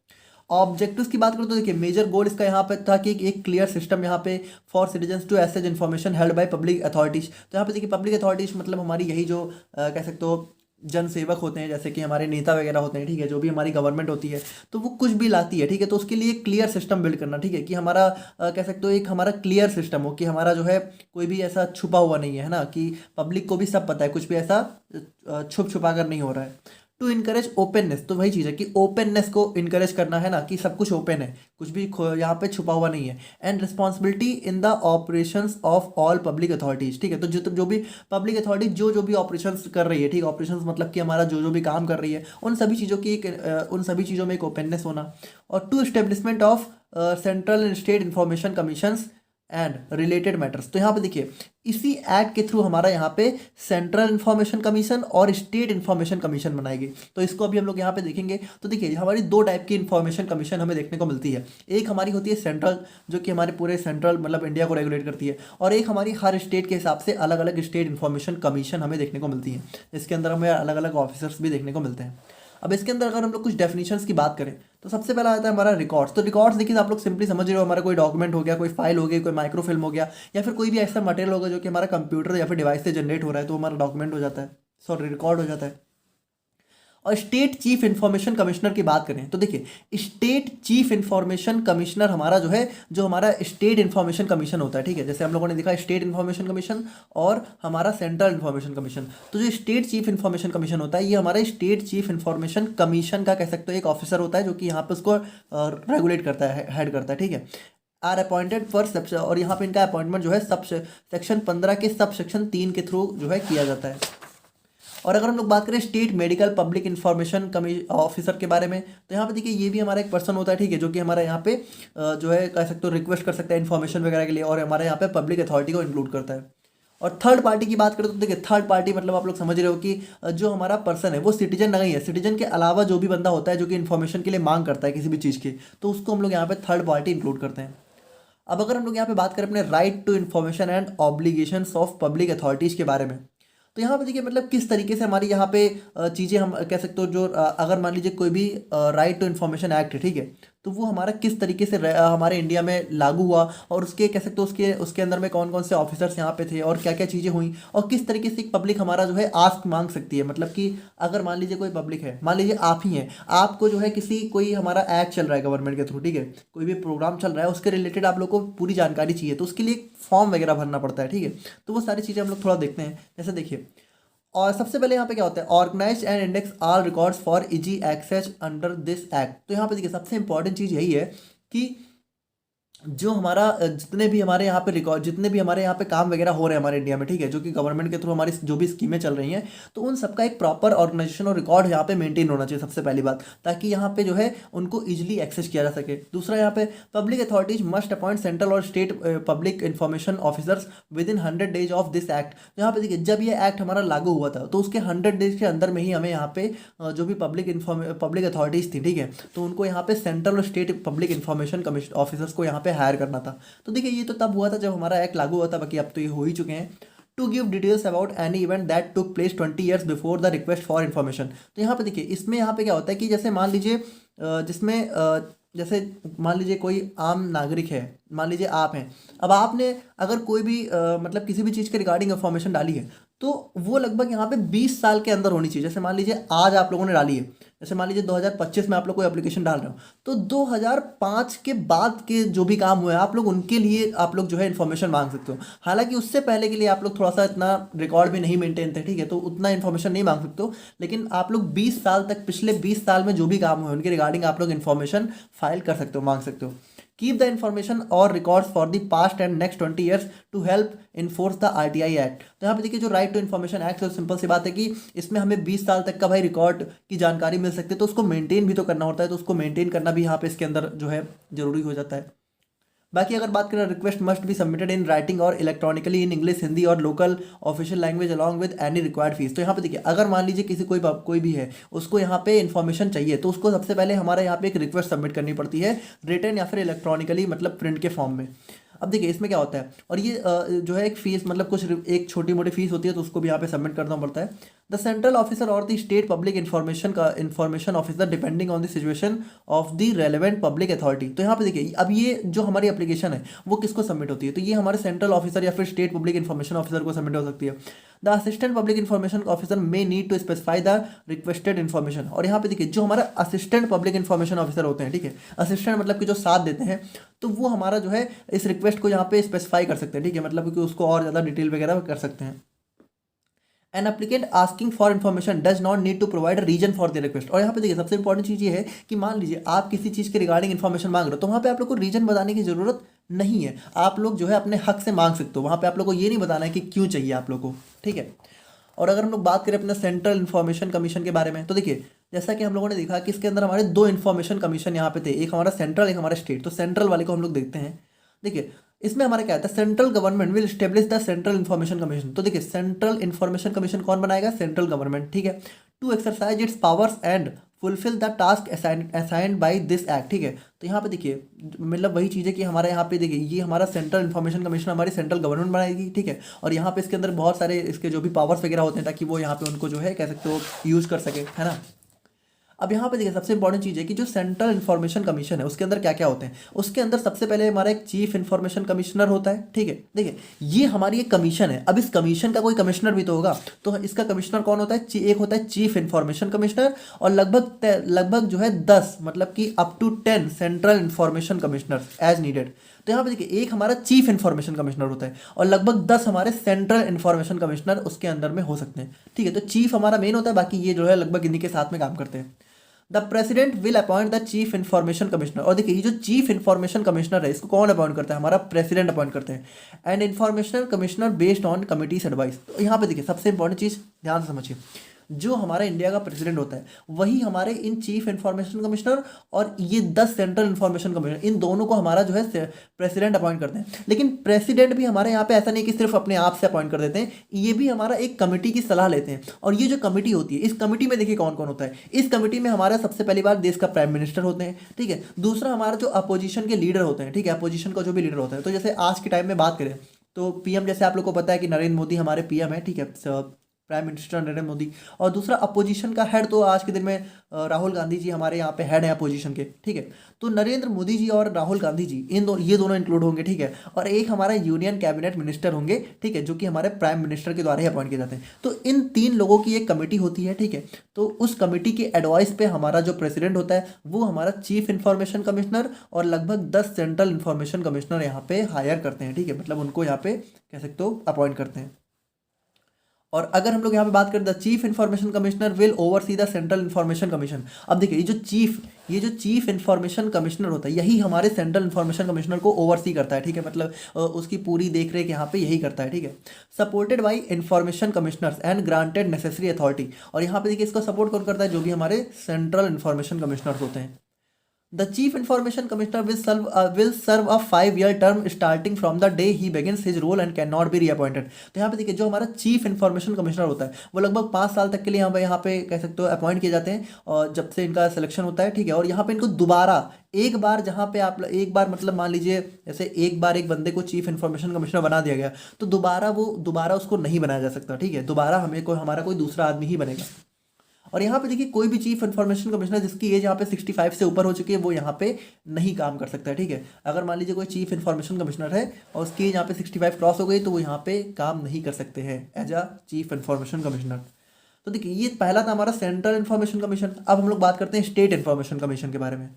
ऑब्जेक्टिव्स की बात करें तो देखिए मेजर गोल इसका यहाँ पे था कि एक क्लियर सिस्टम यहाँ पे for citizens to access information held by public authorities. तो यहाँ पे देखिए पब्लिक अथॉरिटीज मतलब हमारी यही जो कह सकते हो जन सेवक होते हैं, जैसे कि हमारे नेता वगैरह होते हैं, ठीक है, जो भी हमारी गवर्नमेंट होती है तो वो कुछ भी लाती है, ठीक है, तो उसके लिए क्लियर सिस्टम बिल्ड करना, ठीक है, कि हमारा कह सकते हो एक हमारा क्लियर सिस्टम हो कि हमारा जो है कोई भी ऐसा छुपा हुआ नहीं है ना, कि पब्लिक को भी सब पता है, कुछ भी ऐसा छुप छुपा कर नहीं हो रहा है। टू इनकरेज ओपननेस, तो वही चीज़ है कि ओपननेस को इनकरेज करना है ना, कि सब कुछ ओपन है, कुछ भी यहाँ पे छुपा हुआ नहीं है। And responsibility in the operations of all public authorities, ठीक है, तो जो भी पब्लिक अथॉरिटी जो भी ऑपरेशंस कर रही है, ठीक है, ऑपरेशंस मतलब कि हमारा जो भी काम कर रही है उन सभी चीज़ों की उन सभी चीज़ों में एक ओपननेस होना। और to establishment of central and state information commissions and related matters. तो यहाँ पे देखिए इसी एक्ट के थ्रू हमारा यहाँ पे सेंट्रल इंफॉर्मेशन कमीशन और स्टेट इंफॉर्मेशन कमीशन बनाएगी। तो इसको अभी हम लोग यहाँ पे देखेंगे। तो देखिए हमारी दो टाइप की इंफॉर्मेशन कमीशन हमें देखने को मिलती है। एक हमारी होती है सेंट्रल, जो कि हमारे पूरे सेंट्रल मतलब इंडिया को रेगुलेट करती है, और एक हमारी हर स्टेट के हिसाब से अलग अलग स्टेट इंफॉर्मेशन कमीशन हमें देखने को मिलती है, जिसके अंदर हमें अलग अलग ऑफिसर्स भी देखने को मिलते हैं। अब इसके अंदर अगर हम लोग कुछ डेफिनेशंस की बात करें तो सबसे पहला आता है हमारा रिकॉर्ड्स। तो रिकॉर्ड्स देखिए आप लोग सिंपली समझ रहे हो, हमारा कोई डॉक्यूमेंट हो गया, कोई फाइल हो गई, कोई माइक्रोफिल्म हो गया, या फिर कोई भी ऐसा मटेरियल होगा जो कि हमारा कंप्यूटर या फिर डिवाइस से जनरेट हो रहा है, तो हमारा डॉक्यूमेंट हो जाता है, सॉरी रिकॉर्ड हो जाता है। और स्टेट चीफ इंफॉर्मेशन कमिश्नर की बात करें तो देखिए स्टेट चीफ इंफॉर्मेशन कमिश्नर हमारा जो है, जो हमारा स्टेट इंफॉर्मेशन कमीशन होता है, ठीक है, जैसे हम लोगों ने देखा स्टेट इंफॉर्मेशन कमीशन और हमारा सेंट्रल इंफॉर्मेशन कमीशन। तो जो स्टेट चीफ इंफॉर्मेशन कमीशन होता है ये हमारा स्टेट चीफ इंफॉर्मेशन कमीशन का कह सकते हो एक ऑफिसर होता है, जो कि यहाँ पे उसको रेगुलेट करता है, हेड करता है, ठीक है। आर अपॉइंटेड फॉर सब, और यहाँ पे इनका अपॉइंटमेंट जो है सब सेक्शन 15 के सब सेक्शन 3 के थ्रू जो है किया जाता है। और अगर हम लोग बात करें state medical public information officer के बारे में, तो यहाँ पे देखिए ये भी हमारा एक पर्सन होता है, ठीक है, जो कि हमारा यहाँ पे जो है कह सकते हो रिक्वेस्ट कर सकता है इन्फॉर्मेशन वगैरह के लिए, और हमारे यहाँ पे पब्लिक अथॉरिटी को इंक्लूड करता है। और थर्ड पार्टी की बात करें तो देखिए थर्ड पार्टी मतलब आप लोग समझ रहे हो कि जो हमारा पर्सन है वो सिटीजन नहीं है, सिटीजन के अलावा जो भी बंदा होता है जो कि इन्फॉर्मेशन के लिए मांग करता है किसी भी चीज़ की, तो उसको हम लोग यहाँ पे थर्ड पार्टी इंक्लूड करते हैं। अब अगर हम लोग यहाँ पे बात करें अपने right to information and obligations of public authorities के बारे में, तो यहाँ पे देखिए मतलब किस तरीके से हमारी यहाँ पे चीज़ें हम कह सकते हो, जो अगर मान लीजिए कोई भी राइट टू इन्फॉर्मेशन एक्ट है, ठीक है, तो वो हमारा किस तरीके से हमारे इंडिया में लागू हुआ, और उसके कह सकते हो उसके अंदर में कौन कौन से ऑफिसर्स यहाँ पे थे और क्या क्या चीज़ें हुई, और किस तरीके से एक पब्लिक हमारा जो है आस्क मांग सकती है। मतलब कि अगर मान लीजिए कोई पब्लिक है, मान लीजिए आप ही हैं, आपको जो है कोई हमारा एक्ट चल रहा है गवर्नमेंट के थ्रू, ठीक है, कोई भी प्रोग्राम चल रहा है उसके रिलेटेड आप लोग को पूरी जानकारी चाहिए, तो उसके लिए एक फॉर्म वगैरह भरना पड़ता है, ठीक है, तो वो सारी चीज़ें हम लोग थोड़ा देखते हैं। जैसे देखिए, और सबसे पहले यहाँ पे क्या होता है, organise and index all records for easy access under this act. तो यहाँ पे देखिए सबसे इंपॉर्टेंट चीज़ यही है कि जो हमारा जितने भी हमारे यहाँ पे रिकॉर्ड, जितने भी हमारे यहाँ पे काम वगैरह हो रहे हैं हमारे इंडिया में, ठीक है, जो कि गवर्नमेंट के थ्रू हमारी जो भी स्कीमें चल रही हैं, तो उन सबका एक प्रॉपर ऑर्गेनाइजेशन और रिकॉर्ड यहाँ पे मेंटेन होना चाहिए सबसे पहली बात, ताकि यहाँ पे जो है उनको इजिली एक्सेस किया जा सके। दूसरा यहाँ पे public authorities must appoint central और state public information officers within 100 days of this act. यहाँ पे देखिए जब ये एक्ट हमारा लागू हुआ था तो उसके 100 days के अंदर में ही हमें यहाँ पे जो भी पब्लिक अथॉरिटीज थी, ठीक है, तो उनको यहाँ पे सेंट्रल और state public information commission officers को यहाँ पे हायर करना था। तो देखिए ये तो तब हुआ था जब हमारा एक्ट लागू हुआ था, बाकी अब तो ये हो ही चुके हैं। To give details about any event that took place 20 years before the request for information. तो यहाँ पे देखिए इसमें यहाँ पे क्या होता है कि जैसे मान लीजिए जैसे मान लीजिए कोई आम नागरिक है, मान लीजिए आप हैं, अब आपने अगर कोई भी मतलब किसी भी चीज़ के रिगार्डिंग इन्फॉर्मेशन डाली है, तो वो लगभग यहाँ पे 20 साल के अंदर होनी चाहिए। जैसे मान लीजिए आज आप लोगों ने डाली है, जैसे मान लीजिए 2025 में आप लोग कोई एप्लीकेशन डाल रहे हो, तो 2005 के बाद के जो भी काम हुए आप लोग उनके लिए आप लोग जो है इन्फॉर्मेशन मांग सकते हो। हालांकि उससे पहले के लिए आप लोग थोड़ा सा इतना रिकॉर्ड भी नहीं मेंटेन थे, ठीक है, तो उतना इन्फॉर्मेशन नहीं मांग सकते हो, लेकिन आप लोग 20 साल तक, पिछले 20 साल में जो भी काम हुए उनके रिगार्डिंग आप लोग इन्फॉर्मेशन फाइल कर सकते हो, मांग सकते हो। कीप द इन्फॉर्मेशन और records for the past and next 20 years to help enforce the RTI act. तो यहाँ पे देखिए जो राइट टू इन्फॉर्मेशन एक्ट है, सिंपल सी बात है कि इसमें हमें 20 साल तक का भाई रिकॉर्ड की जानकारी मिल सकती है, तो उसको मेंटेन भी तो करना होता है, तो उसको मेंटेन करना भी यहाँ पे इसके अंदर जो है जरूरी हो जाता है। बाकी अगर बात करें, request must be submitted in writing और इलेक्ट्रॉनिकली इन इंग्लिश, हिंदी और local official language along with any required fees. तो यहाँ पे देखिए अगर मान लीजिए किसी कोई भी है, उसको यहाँ पे इन्फॉर्मेशन चाहिए, तो उसको सबसे पहले हमारे यहाँ पे एक रिक्वेस्ट सबमिट करनी पड़ती है, रिटन या फिर इलेक्ट्रॉनिकली, मतलब प्रिंट के फॉर्म में। अब देखिए इसमें क्या होता है, और ये जो है एक फीस, मतलब कुछ एक छोटी मोटी फीस होती है, तो उसको भी यहाँ पे सबमिट करना पड़ता है। द सेंट्रल ऑफिसर और the state public information officer depending on the situation of the relevant public authority. तो यहाँ पे देखिए अब ये जो हमारी एप्लीकेशन है वो किसको सबमिट होती है, तो ये हमारे सेंट्रल ऑफिसर या फिर स्टेट पब्लिक इंफॉर्मेशन ऑफिसर को सबमिट हो सकती है। The assistant public information officer may need to specify the requested information. और यहाँ पे देखिए जो हमारा असिस्टेंट पब्लिक इंफॉर्मेशन ऑफिसर होते हैं, ठीक है, असिस्टेंट मतलब कि जो साथ देते हैं, तो वो हमारा जो है इस रिक्वेस्ट को यहाँ पे स्पेसिफाई कर सकते हैं, ठीक है, मतलब कि उसको और ज़्यादा डिटेल वगैरह कर सकते हैं। An applicant asking for information does not need to provide reason for the request. और यहाँ पे देखिए सबसे इंपॉर्टेंट चीज़ ये है कि मान लीजिए आप किसी चीज़ के रिगार्डिंग इन्फॉर्मेशन मांग रहे हो, तो वहाँ पे आप लोग को रीजन बताने की जरूरत नहीं है, आप लोग जो है अपने हक से मांग सकते हो। वहाँ पे आप लोग को ये नहीं बताना है कि क्यों चाहिए आप लोग को, ठीक है। और अगर हम लोग बात करें अपने सेंट्रल इन्फॉर्मेशन कमीशन के बारे में, तो देखिए जैसा कि हम लोगों ने देखा कि इसके अंदर हमारे दो इन्फॉर्मेशन कमीशन यहाँ पे थे, एक हमारा सेंट्रल, एक हमारा स्टेट। तो सेंट्रल वाले को हम लोग देखते हैं। देखिए इसमें हमारा क्या आता है, central government will establish the central information commission. तो देखिए सेंट्रल इन्फॉर्मेशन कमीशन कौन बनाएगा, सेंट्रल गवर्नमेंट, ठीक है, to exercise its powers and fulfil the task assigned by this act, ठीक है। तो यहाँ पे देखिए मतलब वही चीज़ है कि हमारे यहाँ पे देखिए ये हमारा सेंट्रल इन्फॉर्मेशन कमीशन हमारी सेंट्रल गवर्नमेंट बनाएगी, ठीक है, और यहाँ पे इसके अंदर बहुत सारे इसके जो भी पावर्स वगैरह होते हैं, ताकि वो यहाँ पे उनको जो है कह सकते हो यूज़ कर सके, है ना। अब यहाँ पे देखिए सबसे इंपॉर्टेंट चीज़ है कि जो सेंट्रल इन्फॉर्मेशन कमीशन है उसके अंदर क्या क्या होते हैं। उसके अंदर सबसे पहले हमारा एक चीफ इन्फॉर्मेशन कमिश्नर होता है, ठीक है। देखिए ये हमारी एक कमीशन है, अब इस कमीशन का कोई कमिश्नर भी तो होगा, तो इसका कमिश्नर कौन होता है, एक होता है चीफ इन्फॉर्मेशन कमिश्नर, और लगभग जो है 10 मतलब कि up to 10 central information commissioner as needed. तो यहाँ पे देखिए एक हमारा चीफ इन्फॉर्मेशन कमिश्नर होता है और लगभग 10 हमारे सेंट्रल इन्फॉर्मेशन कमिश्नर उसके अंदर में हो सकते हैं, ठीक है। तो चीफ हमारा मेन होता है, बाकी ये जो है लगभग इन्हीं के साथ में काम करते हैं। The president will appoint the chief information commissioner. और देखिए ये जो चीफ इन्फॉर्मेशन कमिश्नर है इसको कौन अपॉइंट करता है, हमारा प्रेसिडेंट अपॉइंट करते हैं। And information commissioner based on committees advice. तो यहाँ पे देखिए सबसे इंपॉर्टेंट चीज़ ध्यान से समझिए, जो हमारा इंडिया का प्रेसिडेंट होता है वही हमारे इन चीफ इन्फॉर्मेशन कमिश्नर और ये 10 सेंट्रल इन्फॉर्मेशन कमिश्नर, इन दोनों को हमारा जो है प्रेसिडेंट अपॉइंट करते हैं। लेकिन प्रेसिडेंट भी हमारे यहाँ पे ऐसा नहीं कि सिर्फ अपने आप से अपॉइंट कर देते हैं, ये भी हमारा एक कमेटी की सलाह लेते हैं। और ये जो कमेटी होती है, इस कमेटी में देखिए कौन कौन होता है। इस कमेटी में हमारा सबसे पहली बार देश का प्राइम मिनिस्टर होते हैं, ठीक है। दूसरा हमारा जो अपोजिशन के लीडर होते हैं, ठीक है, अपोजिशन का जो भी लीडर होता है। तो जैसे आज के टाइम में बात करें तो पीएम, जैसे आप लोग को पता है कि नरेंद्र मोदी हमारे पीएम है, ठीक है, प्राइम मिनिस्टर नरेंद्र मोदी। और दूसरा अपोजिशन का हेड तो आज के दिन में राहुल गांधी जी हमारे यहाँ पे हेड है अपोजिशन के, ठीक है। तो नरेंद्र मोदी जी और राहुल गांधी जी ये दोनों इंक्लूड होंगे, ठीक है। और एक हमारा यूनियन कैबिनेट मिनिस्टर होंगे, ठीक है, जो कि हमारे प्राइम मिनिस्टर के द्वारा ही अपॉइंट किए जाते हैं। तो इन 3 लोगों की एक कमेटी होती है, ठीक है। तो उस कमेटी के एडवाइस पे हमारा जो प्रेसिडेंट होता है वो हमारा चीफ इन्फॉर्मेशन कमिश्नर और लगभग 10 सेंट्रल इन्फॉर्मेशन कमिश्नर यहाँ पे हायर करते हैं, ठीक है, मतलब उनको यहाँ पे कह सकते हो अपॉइंट करते हैं। और अगर हम लोग यहाँ पे बात करें the chief information commissioner will oversee the central information commission. अब देखिए ये जो चीफ इन्फॉर्मेशन कमिश्नर होता है यही हमारे सेंट्रल इन्फॉर्मेशन कमिश्नर को ओवरसी करता है, ठीक है, मतलब उसकी पूरी देख रेख यहाँ पे यही करता है, ठीक है। Supported by information commissioners and granted necessary authority. और यहाँ पे देखिए इसको सपोर्ट कौन करता है, जो भी हमारे सेंट्रल इन्फॉर्मेशन कमिश्नर्स होते हैं। The Chief Information Commissioner will serve a 5-year term starting from the day he begins his role and cannot be reappointed। तो यहाँ पे देखिए जो हमारा चीफ इन्फॉर्मेशन कमिश्नर होता है वो लगभग 5 साल तक के लिए यहाँ पे कह सकते हो अपॉइंट किए जाते हैं, और जब से इनका सिलेक्शन होता है, ठीक है। और यहाँ पे इनको दोबारा एक बार, जहाँ पे आप एक बार मतलब मान लीजिए जैसे एक बार एक बंदे को चीफ इन्फॉर्मेशन कमिश्नर बना दिया गया तो दोबारा उसको नहीं बनाया जा सकता, ठीक है। दोबारा हमारा कोई दूसरा आदमी ही बनेगा। और यहाँ पे देखिए कोई भी चीफ इन्फॉर्मेशन कमिश्नर जिसकी एज यहाँ पे 65 से ऊपर हो चुकी है वो यहाँ पे नहीं काम कर सकता है, ठीक है। अगर मान लीजिए कोई चीफ इन्फॉर्मेशन कमिश्नर है और उसकी एज यहाँ पे 65 क्रॉस हो गई तो वो यहाँ पे काम नहीं कर सकते हैं as a chief information commissioner. तो देखिए ये पहला था हमारा सेंट्रल इन्फॉर्मेशन कमीशन। अब हम लोग बात करते हैं स्टेट इन्फॉर्मेशन कमीशन के बारे में।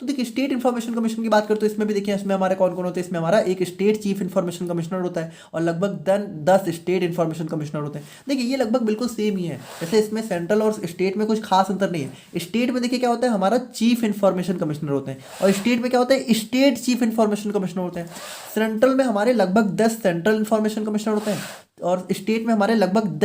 तो देखिए स्टेट इन्फॉर्मेशन कमीशन की बात करते हैं तो इसमें भी देखिए इसमें हमारे कौन कौन होते हैं। इसमें हमारा एक स्टेट चीफ इन्फॉर्मेशन कमिश्नर होता है और लगभग 10 स्टेट इन्फॉर्मेशन कमिश्नर होते हैं। देखिए ये लगभग बिल्कुल सेम ही है, जैसे इसमें सेंट्रल और स्टेट में कुछ खास अंतर नहीं है। स्टेट में देखिए क्या होता है, हमारा चीफ इन्फॉर्मेशन कमिश्नर होते हैं, और स्टेट में क्या होता है, स्टेट चीफ इन्फॉर्मेशन कमिश्नर होते हैं। सेंट्रल में हमारे लगभग 10 सेंट्रल इन्फॉर्मेशन कमिश्नर होते हैं और स्टेट में हमारे लगभग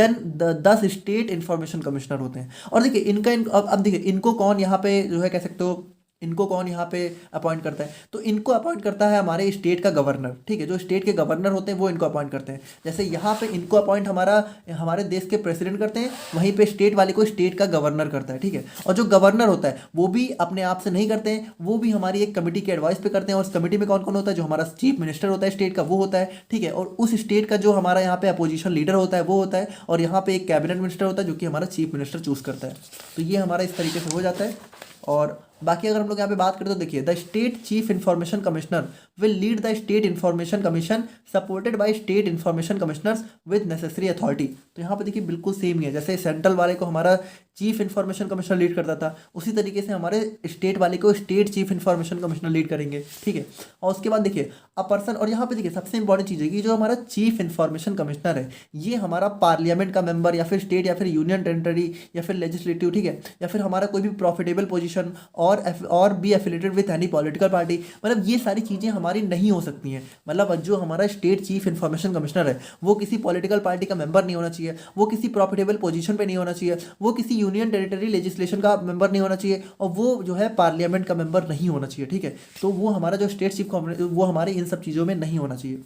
10 स्टेट इन्फॉर्मेशन कमिश्नर होते हैं। और देखिए अब देखिए इनको कौन यहाँ पे जो है कह सकते हो, इनको कौन यहाँ पे अपॉइंट करता है, तो इनको अपॉइंट करता है हमारे स्टेट का गवर्नर, ठीक है। जो स्टेट के गवर्नर होते हैं वो इनको अपॉइंट करते हैं। जैसे यहाँ पे इनको अपॉइंट हमारे देश के प्रेसिडेंट करते हैं, वहीं पे स्टेट वाले को स्टेट का गवर्नर करता है, ठीक है। और जो गवर्नर होता है वो भी अपने आप से नहीं करते हैं, वो भी हमारी एक कमेटी के एडवाइस पे करते हैं। और उस कमेटी में कौन कौन होता है, जो हमारा चीफ मिनिस्टर होता है स्टेट का वो होता है, ठीक है। और उस स्टेट का जो हमारा यहाँ पे अपोजिशन लीडर होता है वो होता है, और यहाँ पे एक कैबिनेट मिनिस्टर होता है जो कि हमारा चीफ मिनिस्टर चूज करता है। तो ये हमारा इस तरीके से हो जाता है। और बाकी अगर हम लोग यहाँ पे बात करें तो देखिए the state chief information commissioner will lead the state information commission supported by state information commissioners with necessary authority. तो यहाँ पे देखिए बिल्कुल सेम ही है, जैसे सेंट्रल वाले को हमारा चीफ इन्फॉर्मेशन कमिश्नर लीड करता था, उसी तरीके से हमारे स्टेट वाले को state chief information commissioner lead करेंगे, ठीक है। और उसके बाद देखिए अ पर्सन, और यहाँ पे देखिए सबसे इंपॉर्टेंट चीज़ है कि जो हमारा चीफ इन्फॉर्मेशन कमिश्नर है ये हमारा पार्लियामेंट का मेंबर या फिर स्टेट या फिर यूनियन टेरिटरी या फिर लेजिस्लेटिव, ठीक है, या फिर हमारा कोई भी profitable position or be affiliated with any political party, मतलब ये सारी चीज़ें हमारी नहीं हो सकती हैं। मतलब जो हमारा स्टेट चीफ इन्फॉर्मेशन कमिश्नर है वो किसी पॉलिटिकल पार्टी का मेंबर नहीं होना चाहिए, वो किसी प्रॉफिटेबल पोजीशन पे नहीं होना चाहिए, वो किसी यूनियन टेरिटरी लेजिस्लेशन का मेंबर नहीं होना चाहिए, और वो जो है पार्लियामेंट का मेंबर नहीं होना चाहिए, ठीक है। तो वो हमारा जो स्टेट चीफ वो हमारे इन सब चीज़ों में नहीं होना चाहिए।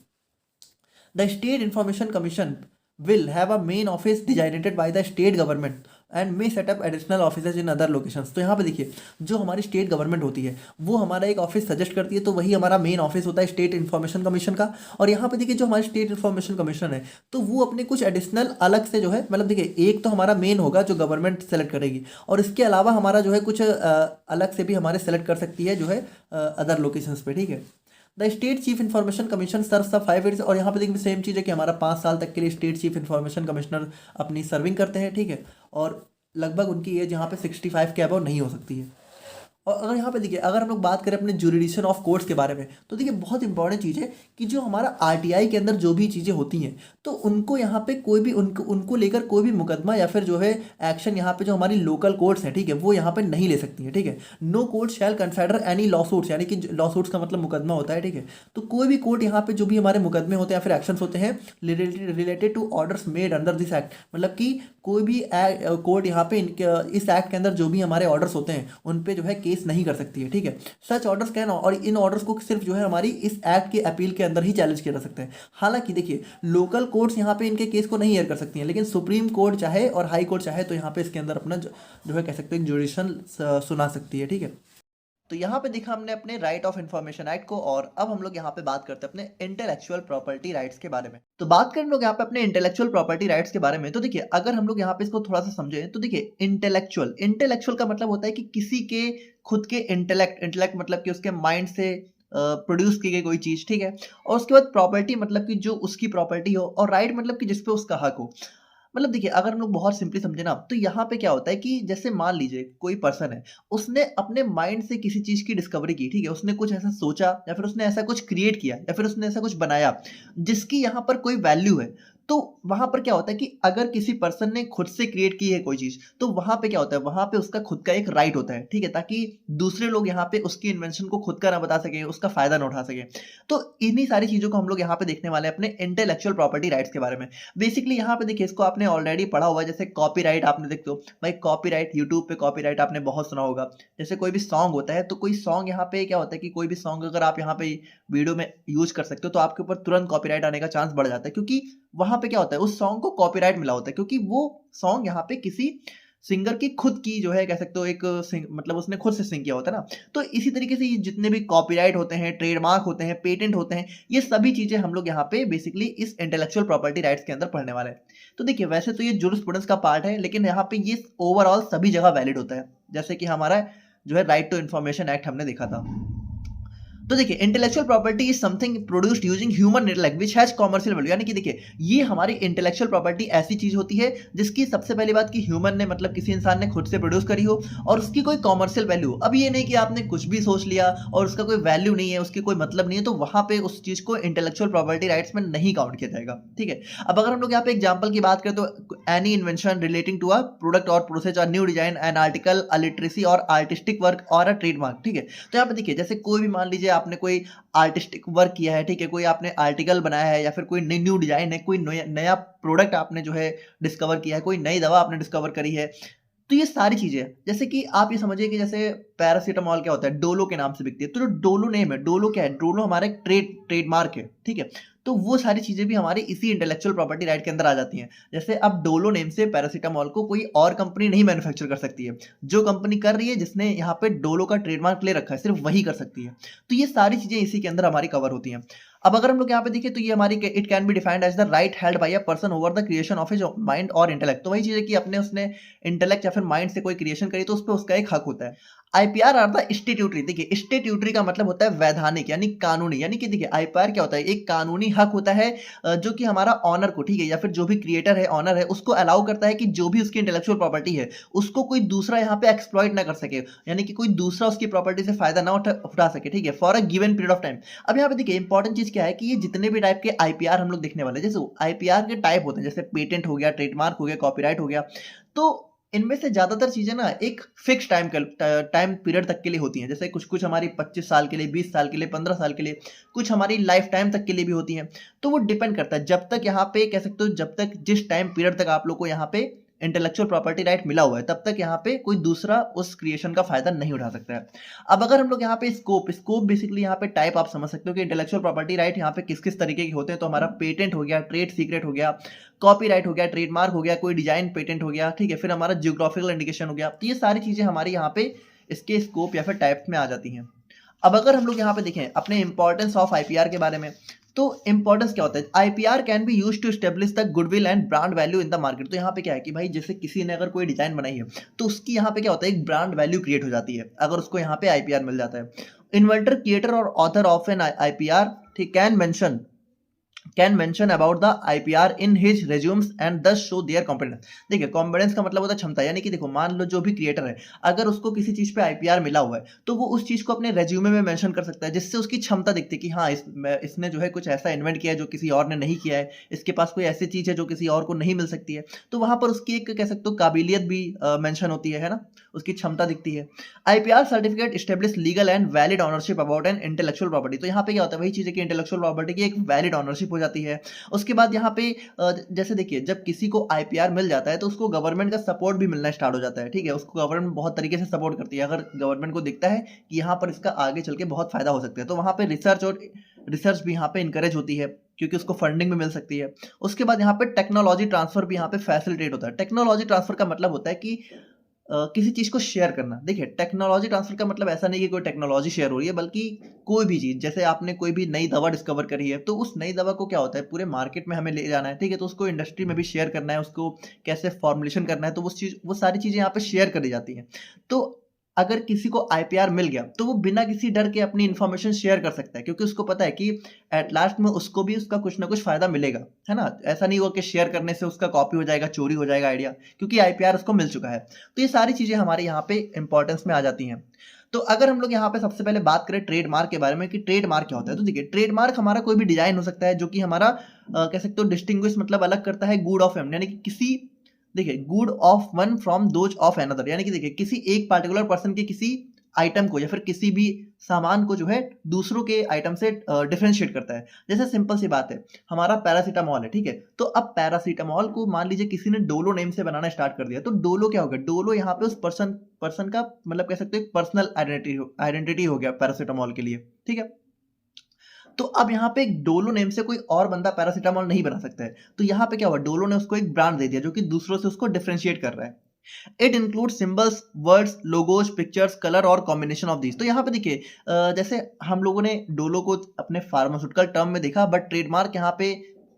The state information commission will have a main office designated by the state government and may set up additional offices in other locations। तो यहाँ पे देखिए जो हमारी स्टेट गवर्नमेंट होती है वो हमारा एक ऑफिस सजेस्ट करती है, तो वही हमारा मेन ऑफिस होता है स्टेट इन्फॉर्मेशन कमीशन का। और यहाँ पे देखिए जो हमारी स्टेट इन्फॉर्मेशन कमीशन है तो वो अपने कुछ एडिशनल अलग से जो है, मतलब देखिए एक तो हमारा मेन होगा जो गवर्नमेंट सेलेक्ट करेगी, और इसके अलावा हमारा जो है कुछ अलग से भी हमारे सेलेक्ट कर सकती है जो है अदर लोकेशंस पे, ठीक है। The state chief information commission serves the 5 years। और यहाँ पे देखिए सेम चीज़ है कि हमारा 5 साल तक के लिए स्टेट चीफ इन्फॉर्मेशन कमिश्नर अपनी सर्विंग करते हैं, ठीक है। और लगभग उनकी एज यहाँ पे 65 के अबव नहीं हो सकती है। और अगर यहाँ पे देखिए अगर हम लोग बात करें अपने जुरिडिक्शन ऑफ कोर्ट्स के बारे में तो देखिए बहुत इंपॉर्टेंट चीज़ है कि जो हमारा आरटीआई के अंदर जो भी चीज़ें होती हैं तो उनको यहाँ पे कोई भी उनको लेकर कोई भी मुकदमा या फिर जो है एक्शन यहाँ पे जो हमारी लोकल कोर्ट्स हैं, ठीक है, वो यहाँ पे नहीं ले सकती हैं, ठीक है। No court shall consider any lawsuits, यानी कि लॉ सूट्स का मतलब मुकदमा होता है, ठीक है। तो कोई भी कोर्ट यहाँ पे जो भी हमारे मुकदमे होते हैं या फिर एक्शंस होते हैं related to orders made under this act, मतलब कि कोई भी कोर्ट यहाँ पे इस एक्ट के अंदर जो भी हमारे ऑर्डर्स होते हैं उन पे जो है केस नहीं कर सकती है, ठीक है। सच ऑर्डर्स कैन, और इन ऑर्डर्स को सिर्फ जो है हमारी इस एक्ट के अपील के अंदर ही चैलेंज किया जा सकता है। हालांकि देखिए लोकल कोर्ट्स यहाँ पे इनके केस को नहीं हेयर कर सकती हैं, लेकिन सुप्रीम कोर्ट चाहे और हाई कोर्ट चाहे तो यहाँ पे इसके अंदर अपना जो है कह सकते हैं जुडिशन सुना सकती है, ठीक है। तो यहाँ पे देखा हमने अपने राइट ऑफ इंफॉर्मेशन एक्ट को, और अब हम लोग यहाँ पे बात करते हैं अपने इंटेलेक्चुअल प्रॉपर्टी राइट्स के बारे में। तो बात करें लोग यहाँ पे अपने इंटेलेक्चुअल प्रॉपर्टी राइट्स के बारे में, तो देखिए अगर हम लोग यहाँ पे इसको थोड़ा सा समझें तो देखिए इंटेलेक्चुअल का मतलब होता है कि किसी के खुद के इंटेलेक्ट मतलब कि उसके माइंड से प्रोड्यूस की गई कोई चीज, ठीक है। और उसके बाद प्रॉपर्टी मतलब कि जो उसकी प्रॉपर्टी हो, और राइट मतलब कि जिसपे उसका हक हो। मतलब देखिए अगर हम लोग बहुत सिंपली समझे ना तो यहाँ पे क्या होता है कि जैसे मान लीजिए कोई पर्सन है, उसने अपने माइंड से किसी चीज की डिस्कवरी की, ठीक है, उसने कुछ ऐसा सोचा या फिर उसने ऐसा कुछ क्रिएट किया या फिर उसने ऐसा कुछ बनाया जिसकी यहाँ पर कोई वैल्यू है, तो वहां पर क्या होता है कि अगर किसी पर्सन ने खुद से क्रिएट की है कोई चीज, तो वहां पे क्या होता है, वहां पे उसका खुद का एक राइट होता है, ठीक है, ताकि दूसरे लोग यहाँ पे उसकी इन्वेंशन को खुद का ना बता सके, उसका फायदा ना उठा सके। तो इन्हीं सारी चीजों को हम लोग यहाँ पे देखने वाले हैं अपने इंटेलेक्चुअल प्रॉपर्टी राइट्स के बारे में। बेसिकली यहाँ पे देखिए, इसको आपने ऑलरेडी पढ़ा हुआ है, जैसे कॉपीराइट आपने देखते हो भाई, कॉपीराइट यूट्यूब पे कॉपीराइट आपने बहुत सुना होगा। जैसे कोई भी सॉन्ग होता है, तो कोई सॉन्ग यहाँ पे क्या होता है कि कोई भी सॉन्ग अगर आप यहाँ पे वीडियो में यूज कर सकते हो, तो आपके ऊपर तुरंत कॉपीराइट आने का चांस बढ़ जाता है, क्योंकि वहां पे क्या होता है, उस सॉन्ग को कॉपीराइट मिला होता है, क्योंकि वो सॉन्ग यहाँ पे किसी सिंगर की खुद की जो है, कह सकते हो एक मतलब उसने खुद से सिंग किया होता है ना। तो इसी तरीके से ये जितने भी कॉपीराइट होते हैं, ट्रेडमार्क होते हैं, पेटेंट होते हैं, ये सभी चीजें हम लोग यहाँ पे बेसिकली इस इंटेलेक्चुअल प्रॉपर्टी राइट्स के अंदर पढ़ने वाले हैं। तो देखिए, वैसे तो ये जूरिस्प्रूडेंस का पार्ट है, लेकिन यहाँ पे ये ओवरऑल सभी जगह वैलिड होता है, जैसे कि हमारा जो है राइट टू इन्फॉर्मेशन एक्ट हमने देखा था। तो देखिए, intellectual property is something produced using human intellect which has commercial value. यानी कि देखिए, ये हमारी इंटेलेक्चुअल प्रॉपर्टी ऐसी चीज होती है जिसकी सबसे पहली बात कि ह्यूमन ने, मतलब किसी इंसान ने खुद से प्रोड्यूस करी हो, और उसकी कोई कमर्शियल वैल्यू। अब ये नहीं कि आपने कुछ भी सोच लिया और उसका कोई वैल्यू नहीं है, उसकी कोई मतलब नहीं है, तो वहां पे उस चीज को इंटेलेक्चुअल प्रॉपर्टी राइट्स में नहीं काउंट किया जाएगा, ठीक है। अब अगर हम लोग यहाँ पे एग्जाम्पल की बात करें, तो any invention relating to a product or process or new design, an article, a literacy or artistic work or a trademark, ठीक है। तो यहाँ पे देखिए, जैसे कोई भी मान लीजिए आपने कोई आर्टिस्टिक वर्क किया है, ठीक है, कोई आपने आर्टिकल बनाया है, या फिर कोई न्यू डिजाइन है, कोई नया प्रोडक्ट आपने जो है डिस्कवर किया है, कोई नई दवा आपने डिस्कवर करी है। तो ये सारी चीजें, जैसे कि आप ये समझिए कि जैसे पैरासीटामॉल क्या होता है, डोलो के नाम से बिकती है, तो जो डोलो नेम है, डोलो क्या है, डोलो हमारा एक ट्रेडमार्क है, ठीक है। तो वो सारी चीजें भी हमारी इसी इंटेलेक्चुअल प्रॉपर्टी राइट के अंदर आ जाती हैं। जैसे अब डोलो नेम से पैरासीटामॉल को कोई और कंपनी नहीं मैन्युफैक्चर कर सकती है, जो कंपनी कर रही है, जिसने यहाँ पे डोलो का ट्रेडमार्क ले रखा है, सिर्फ वही कर सकती है। तो ये सारी चीजें इसी के अंदर हमारी कवर होती हैं। अब अगर हम लोग यहाँ पे देखें, तो ये हमारी it can be defined as the right held by a person over the creation of his mind और इंटेलेक्ट। तो वही चीज है कि अपने उसने इंटेलेक्ट या फिर माइंड से कोई क्रिएशन करी, तो उस पर उसका एक हक होता है। IPR are the statutory. देखिए, स्टेट्यूटरी का मतलब होता है वैधानिक, यानी कानूनी। यानी कि देखिए, आईपीआर क्या होता है, एक कानूनी हक होता है जो कि हमारा ऑनर को, ठीक है, या फिर जो भी क्रिएटर है, ऑनर है, उसको अलाउ करता है कि जो भी उसकी इंटेलेक्चुअल प्रॉपर्टी है, उसको कोई दूसरा यहाँ पे एक्सप्लॉइट ना कर सके, यानी कि कोई दूसरा उसकी प्रॉपर्टी से फायदा ना उठा सके, ठीक है, for a given period of time. अब यहाँ पे देखिए, इंपॉर्टेंट चीज क्या है कि ये जितने भी टाइप के आईपीआर हम लोग देखने वाले हैं, जैसे आईपीआर के टाइप होते हैं, जैसे पेटेंट हो गया, ट्रेडमार्क हो गया, कॉपीराइट हो गया, तो इनमें से ज्यादातर चीजें ना एक फिक्स टाइम पीरियड तक के लिए होती हैं। जैसे कुछ कुछ हमारी 25 साल के लिए, 20 साल के लिए, 15 साल के लिए, कुछ हमारी लाइफ टाइम तक के लिए भी होती हैं। तो वो डिपेंड करता है, जब तक यहाँ पे कह सकते हो, जब तक जिस टाइम पीरियड तक आप लोग को यहाँ पे इंटेलेक्चुअल प्रॉपर्टी राइट मिला हुआ है, तब तक यहाँ पे कोई दूसरा उस क्रिएशन का फायदा नहीं उठा सकता है। अब अगर हम लोग यहाँ पे स्कोप बेसिकली यहाँ पे टाइप आप समझ सकते हो कि इंटेलेक्चुअल प्रॉपर्टी राइट यहाँ पे किस किस तरीके के होते हैं। तो हमारा पेटेंट हो गया, ट्रेड सीक्रेट हो गया, कॉपीराइट हो गया, ट्रेडमार्क हो गया, कोई डिजाइन पेटेंट हो गया, ठीक है, फिर हमारा जियोग्राफिकल इंडिकेशन हो गया। तो ये सारी चीजें हमारी यहाँ पे इसके स्कोप या फिर टाइप में आ जाती हैं। अब अगर हम लोग यहाँ पे देखें अपने इंपॉर्टेंस ऑफ आईपीआर के बारे में, तो इंपॉर्टेंस क्या होता है, IPR can be used to establish the goodwill and brand value in the market. तो यहाँ पे क्या है कि भाई, जैसे किसी ने अगर कोई डिजाइन बनाई है, तो उसकी यहाँ पे क्या होता है, एक ब्रांड वैल्यू क्रिएट हो जाती है अगर उसको यहाँ पे आईपीआर मिल जाता है। इन्वेंटर, क्रिएटर और ऑथर ऑफ एन आईपीआर, ठीक, can mention about the IPR in his resumes and दस शो देयर कॉम्पिटेंस। देखिए, कॉम्पिटेंस का मतलब होता है क्षमता, यानी कि देखो, मान लो जो भी क्रिएटर है, अगर उसको किसी चीज पे आईपीआर मिला हुआ है, तो वो उस चीज को अपने रेज्यूमे में मेंशन कर सकता है, जिससे उसकी क्षमता दिखती है कि हाँ, इसने जो है कुछ ऐसा इन्वेंट किया है जो किसी और ने नहीं किया है, इसके पास कोई ऐसी चीज है जो किसी और को नहीं मिल सकती है। तो वहां पर उसकी एक, कह सकते हो, काबिलियत भी मेंशन होती है ना, उसकी क्षमता दिखती है। IPR certificate establish legal and valid ownership about an intellectual property. तो यहाँ पे क्या होता है, वही चीज है कि इंटेलेक्चुअल प्रॉपर्टी की एक वैलिड ऑनरशिप हो जाती है। उसके बाद यहाँ पे जैसे देखिए, जब किसी को आईपीआर मिल जाता है, तो उसको गवर्नमेंट का सपोर्ट भी मिलना स्टार्ट हो जाता है, ठीक है, उसको गवर्नमेंट बहुत तरीके से सपोर्ट करती है। अगर गवर्नमेंट को दिखता है कि यहाँ पर इसका आगे चल के बहुत फायदा हो सकता है, तो वहाँ पे रिसर्च भी यहाँ पे इंकरेज होती है, क्योंकि उसको फंडिंग भी मिल सकती है। उसके बाद यहाँ पे टेक्नोलॉजी ट्रांसफर भी यहाँ पे फैसिलिटेट होता है। टेक्नोलॉजी ट्रांसफर का मतलब होता है कि किसी चीज को शेयर करना। देखिए, टेक्नोलॉजी ट्रांसफर का मतलब ऐसा नहीं कि कोई टेक्नोलॉजी शेयर हो रही है, बल्कि कोई भी चीज, जैसे आपने कोई भी नई दवा डिस्कवर करी है, तो उस नई दवा को क्या होता है, पूरे मार्केट में हमें ले जाना है, ठीक है, तो उसको इंडस्ट्री में भी शेयर करना है, उसको कैसे फॉर्मुलेशन करना है, तो वो सारी चीजें यहाँ पे शेयर करी जाती हैं। तो अगर किसी को आईपीआर मिल गया, तो वो बिना किसी डर के अपनी इंफॉर्मेशन शेयर कर सकता है, क्योंकि उसको पता है कि एट लास्ट में उसको भी उसका कुछ ना कुछ फायदा मिलेगा, है ना। ऐसा नहीं हुआ कि शेयर करने से उसका कॉपी हो जाएगा, चोरी हो जाएगा आइडिया, क्योंकि आईपीआर उसको मिल चुका है। तो ये सारी चीजें हमारे यहाँ पे इंपॉर्टेंस में आ जाती हैं। तो अगर हम लोग यहाँ पे सबसे पहले बात करें ट्रेडमार्क के बारे में कि ट्रेडमार्क क्या होता है, तो देखिए ट्रेडमार्क हमारा कोई भी डिजाइन हो सकता है जो कि हमारा कह सकते हो डिस्टिंग्विश मतलब अलग करता है गुड ऑफ एम, यानी कि किसी, देखिए good of one from those of another, यानी कि देखिए किसी एक पार्टिकुलर पर्सन के किसी आइटम को या फिर किसी भी सामान को जो है दूसरों के आइटम से डिफरेंशिएट करता है। जैसे सिंपल सी बात है, हमारा पैरासीटामॉल है, ठीक है, तो अब पैरासीटामॉल को मान लीजिए किसी ने डोलो नेम से बनाना स्टार्ट कर दिया, तो डोलो क्या होगा, डोलो यहाँ पे उस पर्सन का मतलब कह सकते हो पर्सनल आइडेंटिटी हो गया पैरासीटामॉल के लिए, ठीक है। तो अब यहाँ पे एक डोलो नेम से कोई और बंदा पैरासीटामॉल नहीं बना सकता है, तो यहाँ पे क्या हुआ, डोलो ने उसको एक ब्रांड दे दिया जो कि दूसरों से उसको डिफरेंशिएट कर रहा है। It include symbols, words, logos, pictures, colour और कॉम्बिनेशन ऑफ दीज। तो यहाँ पे देखिए जैसे हम लोगों ने डोलो को अपने फार्मास्यूटिकल टर्म में देखा, बट ट्रेडमार्क यहाँ पे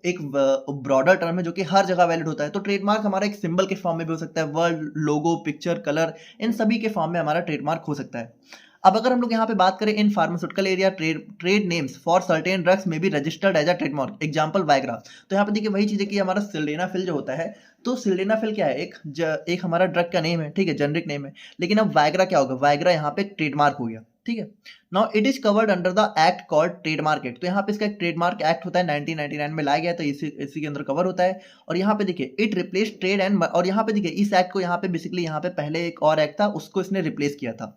एक ब्रॉडर टर्म है जो कि हर जगह वैलिड होता है। तो ट्रेडमार्क हमारा एक सिंबल के फॉर्म में भी हो सकता है, वर्ड, लोगो, पिक्चर, कलर, इन सभी के फॉर्म में हमारा ट्रेडमार्क हो सकता है। अब अगर हम लोग यहाँ पे बात करें in pharmaceutical area, trade names for certain drugs may be registered as a trademark, example Viagra. तो यहाँ पे देखिए वही चीज है कि हमारा सिल्डेनाफिल जो होता है, तो सिल्डेनाफिल क्या है, एक हमारा ड्रग का नेम है, ठीक है, जेनरिक नेम है, लेकिन अब वाइग्रा क्या होगा, वाइग्रा यहाँ पे ट्रेडमार्क हो गया, ठीक है। Now it is covered under the act called trademark act. तो यहाँ पे इसका एक ट्रेडमार्क एक्ट होता है, 1999 में लाया गया, तो इसी के अंदर कवर होता है। और यहाँ पे देखिए इट रिप्लेस ट्रेड एंड, और यहाँ पे देखिए इस एक्ट को यहाँ पे बेसिकली यहाँ पे पहले एक और एक्ट था उसको इसने रिप्लेस किया था।